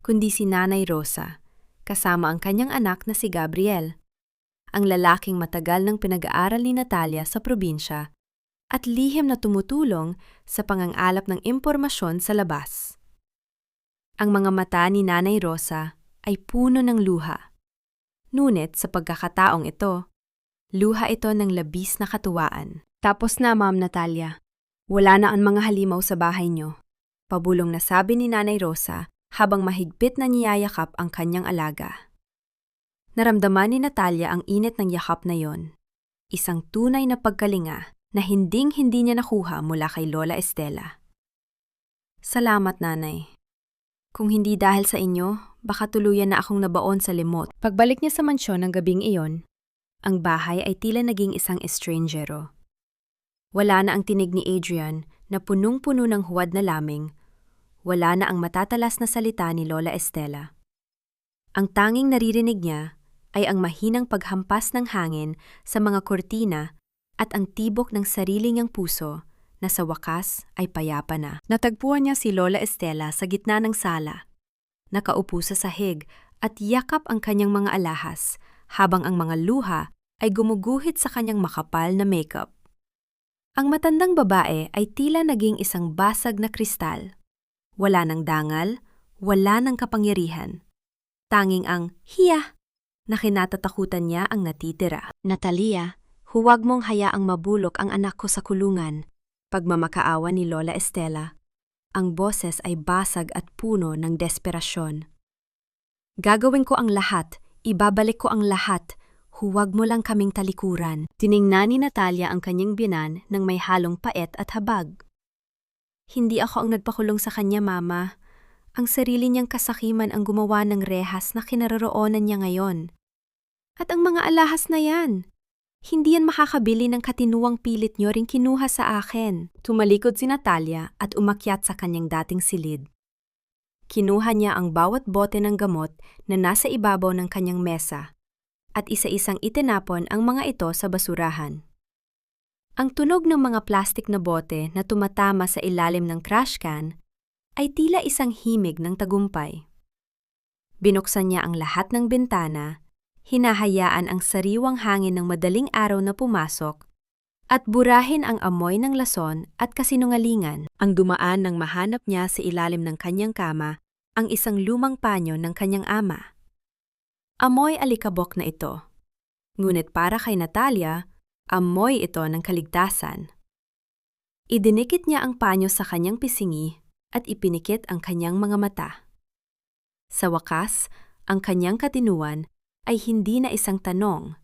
kundi si Nanay Rosa, kasama ang kanyang anak na si Gabriel, ang lalaking matagal nang pinag-aaral ni Natalia sa probinsya at lihim na tumutulong sa pangangalap ng impormasyon sa labas. Ang mga mata ni Nanay Rosa ay puno ng luha. Ngunit sa pagkakataong ito, luha ito ng labis na katuwaan. Tapos na, Ma'am Natalia. Wala na ang mga halimaw sa bahay niyo. Pabulong na sabi ni Nanay Rosa habang mahigpit na niyayakap ang kanyang alaga. Naramdaman ni Natalia ang init ng yakap na yon. Isang tunay na pagkalinga na hinding-hindi niya nakuha mula kay Lola Estela. Salamat, Nanay. Kung hindi dahil sa inyo, baka tuluyan na akong nabaon sa limot. Pagbalik niya sa mansyon ng gabing iyon, ang bahay ay tila naging isang estrangero. Wala na ang tinig ni Adrian na punong-puno ng huwad na laming. Wala na ang matatalas na salita ni Lola Estela. Ang tanging naririnig niya ay ang mahinang paghampas ng hangin sa mga kortina at ang tibok ng sarili niyang puso na sa wakas ay payapa na. Natagpuan niya si Lola Estela sa gitna ng sala. Nakaupo sa sahig at yakap ang kanyang mga alahas habang ang mga luha ay gumuguhit sa kanyang makapal na makeup. Ang matandang babae ay tila naging isang basag na kristal. Wala ng dangal, wala ng kapangyarihan. Tanging ang hiya na kinatatakutan niya ang natitira. Natalia, huwag mong hayaang mabulok ang anak ko sa kulungan. Pagmamakaawa ni Lola Estela, ang boses ay basag at puno ng desperasyon. Gagawin ko ang lahat, ibabalik ko ang lahat, huwag mo lang kaming talikuran. Tiningnan ni Natalia ang kanyang binan ng may halong pait at habag. Hindi ako ang nagpakulong sa kanya, Mama. Ang sarili niyang kasakiman ang gumawa ng rehas na kinaroroonan niya ngayon. At ang mga alahas na yan, hindi yan makakabili ng katinuang pilit niyo ring kinuha sa akin. Tumalikod si Natalia at umakyat sa kanyang dating silid. Kinuha niya ang bawat bote ng gamot na nasa ibabaw ng kanyang mesa at isa-isang itinapon ang mga ito sa basurahan. Ang tunog ng mga plastik na bote na tumatama sa ilalim ng trash can ay tila isang himig ng tagumpay. Binuksan niya ang lahat ng bintana, hinahayaan ang sariwang hangin ng madaling araw na pumasok, at burahin ang amoy ng lason at kasinungalingan. Ang dumaan nang mahanap niya sa ilalim ng kanyang kama ang isang lumang panyo ng kanyang ama. Amoy alikabok na ito. Ngunit para kay Natalia, amoy ito ng kaligtasan. Idinikit niya ang panyo sa kanyang pisingi at ipinikit ang kanyang mga mata. Sa wakas, ang kanyang katinuan ay hindi na isang tanong,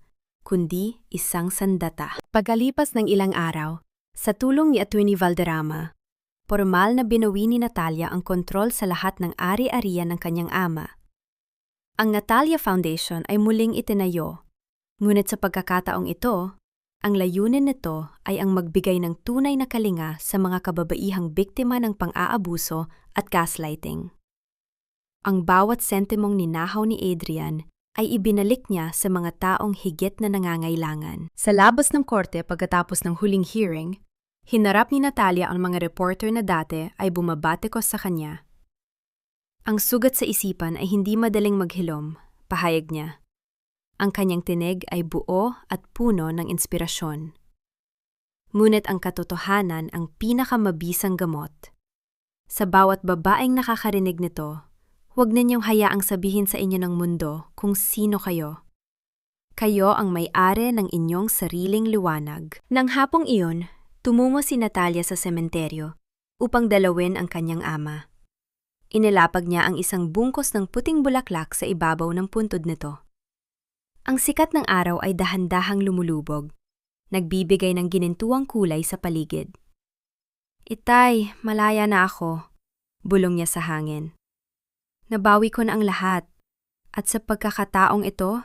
kundi isang sandata. Pagkalipas ng ilang araw, sa tulong ni Atty. Valderrama, formal na binawi ni Natalia ang kontrol sa lahat ng ari-arian ng kanyang ama. Ang Natalia Foundation ay muling itinayo, ngunit sa pagkakataong ito, ang layunin nito ay ang magbigay ng tunay na kalinga sa mga kababaihang biktima ng pang-aabuso at gaslighting. Ang bawat sentimong ninahaw ni Adrian ay ibinalik niya sa mga taong higit na nangangailangan. Sa labas ng korte pagkatapos ng huling hearing, hinarap ni Natalia ang mga reporter na dati ay bumabatikos sa kanya. Ang sugat sa isipan ay hindi madaling maghilom, pahayag niya. Ang kanyang tinig ay buo at puno ng inspirasyon. Ngunit ang katotohanan ang pinakamabisang gamot. Sa bawat babaeng nakakarinig nito, huwag ninyong hayaang sabihin sa inyo ng mundo kung sino kayo. Kayo ang may-ari ng inyong sariling liwanag. Nang hapong iyon, tumungo si Natalia sa sementeryo upang dalawin ang kanyang ama. Inilapag niya ang isang bungkos ng puting bulaklak sa ibabaw ng puntod nito. Ang sikat ng araw ay dahan-dahang lumulubog, nagbibigay ng ginintuang kulay sa paligid. Itay, malaya na ako, bulong niya sa hangin. Nabawi ko na ang lahat, at sa pagkakataong ito,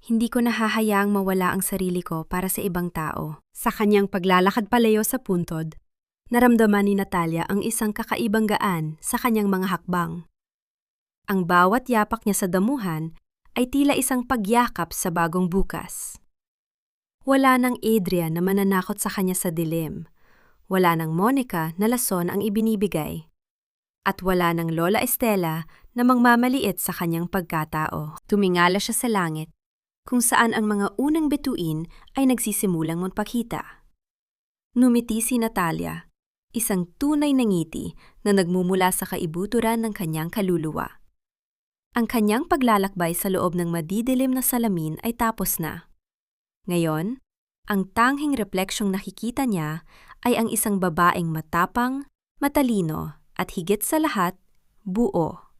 hindi ko nahahayaang mawala ang sarili ko para sa ibang tao. Sa kanyang paglalakad palayo sa puntod, naramdaman ni Natalia ang isang kakaibang gaan sa kanyang mga hakbang. Ang bawat yapak niya sa damuhan ay tila isang pagyakap sa bagong bukas. Wala nang Adrian na mananakot sa kanya sa dilim. Wala nang Monica na lason ang ibinibigay. At wala nang Lola Estela na mangmamaliit sa kanyang pagkatao. Tumingala siya sa langit, kung saan ang mga unang bituin ay nagsisimulang magpakita. Numiti si Natalia, isang tunay na ngiti na nagmumula sa kaibuturan ng kanyang kaluluwa. Ang kanyang paglalakbay sa loob ng madidilim na salamin ay tapos na. Ngayon, ang tanging refleksyong nakikita niya ay ang isang babaeng matapang, matalino, at higit sa lahat, buo.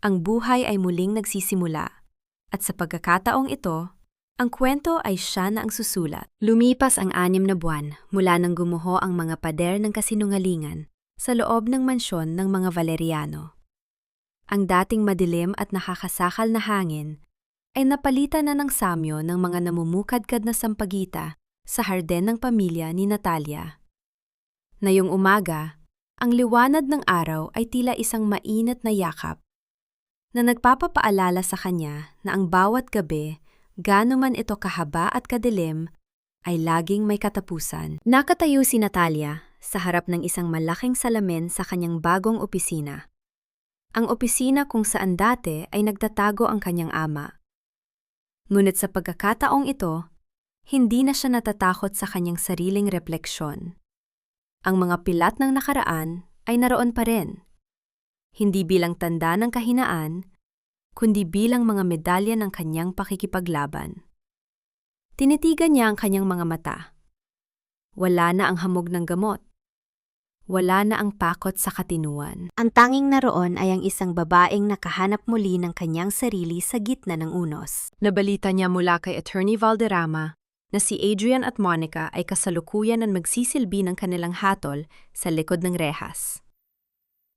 Ang buhay ay muling nagsisimula, at sa pagkakataong ito, ang kwento ay siya na ang susulat. Lumipas ang 6 na buwan mula nang gumuho ang mga pader ng kasinungalingan sa loob ng mansyon ng mga Valeriano. Ang dating madilim at nakakasakal na hangin ay napalitan na ng samyo ng mga namumukadkad na sampagita sa harden ng pamilya ni Natalia. Ngayong umaga, ang liwanag ng araw ay tila isang mainit na yakap na nagpapapaalala sa kanya na ang bawat gabi, gaano man ito kahaba at kadilim, ay laging may katapusan. Nakatayo si Natalia sa harap ng isang malaking salamin sa kanyang bagong opisina. Ang opisina kung saan dati ay nagtatago ang kanyang ama. Ngunit sa pagkakataong ito, hindi na siya natatakot sa kanyang sariling refleksyon. Ang mga pilat ng nakaraan ay naroon pa rin. Hindi bilang tanda ng kahinaan, kundi bilang mga medalya ng kanyang pakikipaglaban. Tinitigan niya ang kanyang mga mata. Wala na ang hamog ng gamot. Wala na ang pakot sa katinuan. Ang tanging naroon ay ang isang babaeng nakahanap muli ng kanyang sarili sa gitna ng unos. Nabalita niya mula kay Attorney Valderrama na si Adrian at Monica ay kasalukuyan ang magsisilbi ng kanilang hatol sa likod ng rehas.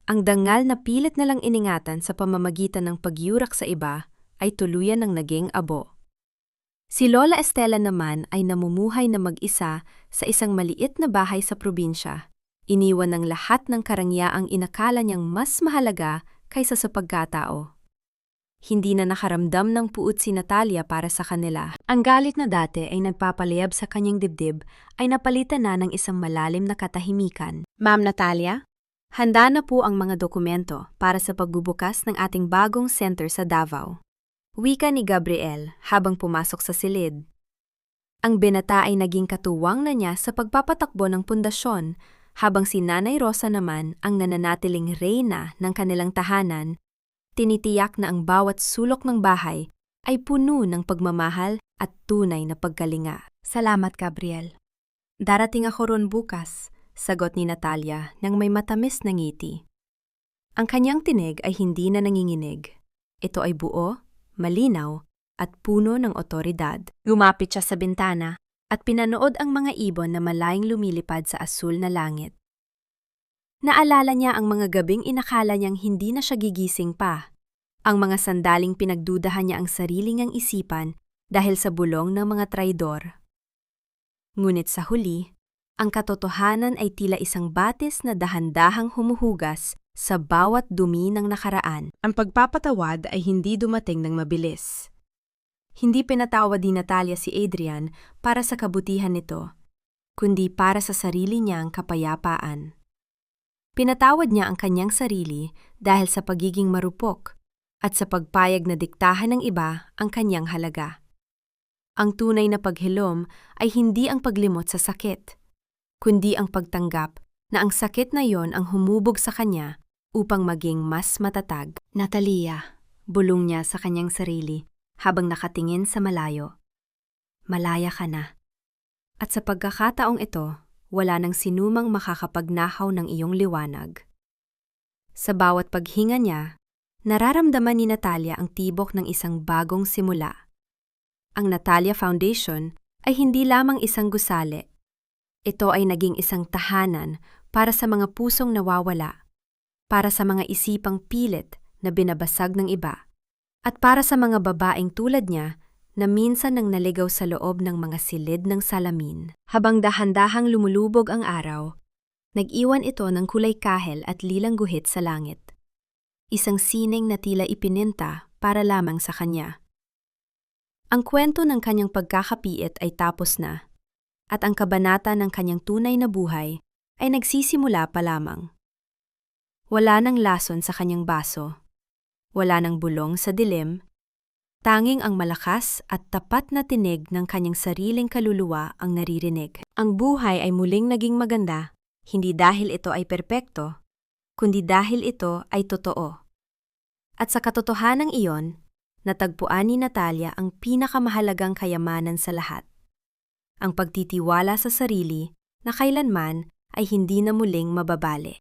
Ang dangal na pilit na lang iningatan sa pamamagitan ng pagyurak sa iba ay tuluyan ng naging abo. Si Lola Estela naman ay namumuhay na mag-isa sa isang maliit na bahay sa probinsya. Iniwan ng lahat ng karangyaang inakala niyang mas mahalaga kaysa sa pagkatao. Hindi na nakaramdam ng puot si Natalia para sa kanila. Ang galit na dati ay nagpapaliyab sa kanyang dibdib ay napalitan na ng isang malalim na katahimikan. Ma'am Natalia, handa na po ang mga dokumento para sa pagbubukas ng ating bagong center sa Davao. Wika ni Gabriel habang pumasok sa silid. Ang binata ay naging katuwang na niya sa pagpapatakbo ng pundasyon, habang si Nanay Rosa naman ang nananatiling reyna ng kanilang tahanan, tinitiyak na ang bawat sulok ng bahay ay puno ng pagmamahal at tunay na pagkalinga. Salamat, Gabriel. Darating ako ron bukas, sagot ni Natalia nang may matamis na ngiti. Ang kanyang tinig ay hindi na nanginginig. Ito ay buo, malinaw, at puno ng otoridad. Lumapit siya sa bintana at pinanood ang mga ibon na malayang lumilipad sa asul na langit. Naalala niya ang mga gabing inakala niyang hindi na siya gigising pa, ang mga sandaling pinagdudahan niya ang sarili niyang isipan dahil sa bulong ng mga traidor. Ngunit sa huli, ang katotohanan ay tila isang batis na dahan-dahang humuhugas sa bawat dumi ng nakaraan. Ang pagpapatawad ay hindi dumating ng mabilis. Hindi pinatawad ni Natalia si Adrian para sa kabutihan nito, kundi para sa sarili niyang kapayapaan. Pinatawad niya ang kanyang sarili dahil sa pagiging marupok at sa pagpayag na diktahan ng iba ang kanyang halaga. Ang tunay na paghilom ay hindi ang paglimot sa sakit, kundi ang pagtanggap na ang sakit na yon ang humubog sa kanya upang maging mas matatag. Natalia, bulong niya sa kanyang sarili habang nakatingin sa malayo. Malaya ka na. At sa pagkakataong ito, wala nang sinumang makakapagnahaw ng iyong liwanag. Sa bawat paghinga niya, nararamdaman ni Natalia ang tibok ng isang bagong simula. Ang Natalia Foundation ay hindi lamang isang gusali. Ito ay naging isang tahanan para sa mga pusong nawawala, para sa mga isipang pilit na binabasag ng iba, at para sa mga babaeng tulad niya na minsan nang naligaw sa loob ng mga silid ng salamin. Habang dahan-dahang lumulubog ang araw, nag-iwan ito ng kulay kahel at lilang guhit sa langit. Isang sining na tila ipininta para lamang sa kanya. Ang kwento ng kanyang pagkakapiit ay tapos na, at ang kabanata ng kanyang tunay na buhay ay nagsisimula pa lamang. Wala nang lason sa kanyang baso, wala nang bulong sa dilim, tanging ang malakas at tapat na tinig ng kanyang sariling kaluluwa ang naririnig. Ang buhay ay muling naging maganda, hindi dahil ito ay perpekto, kundi dahil ito ay totoo. At sa katotohanang iyon, natagpuan ni Natalia ang pinakamahalagang kayamanan sa lahat. Ang pagtitiwala sa sarili na kailanman ay hindi na muling mababali.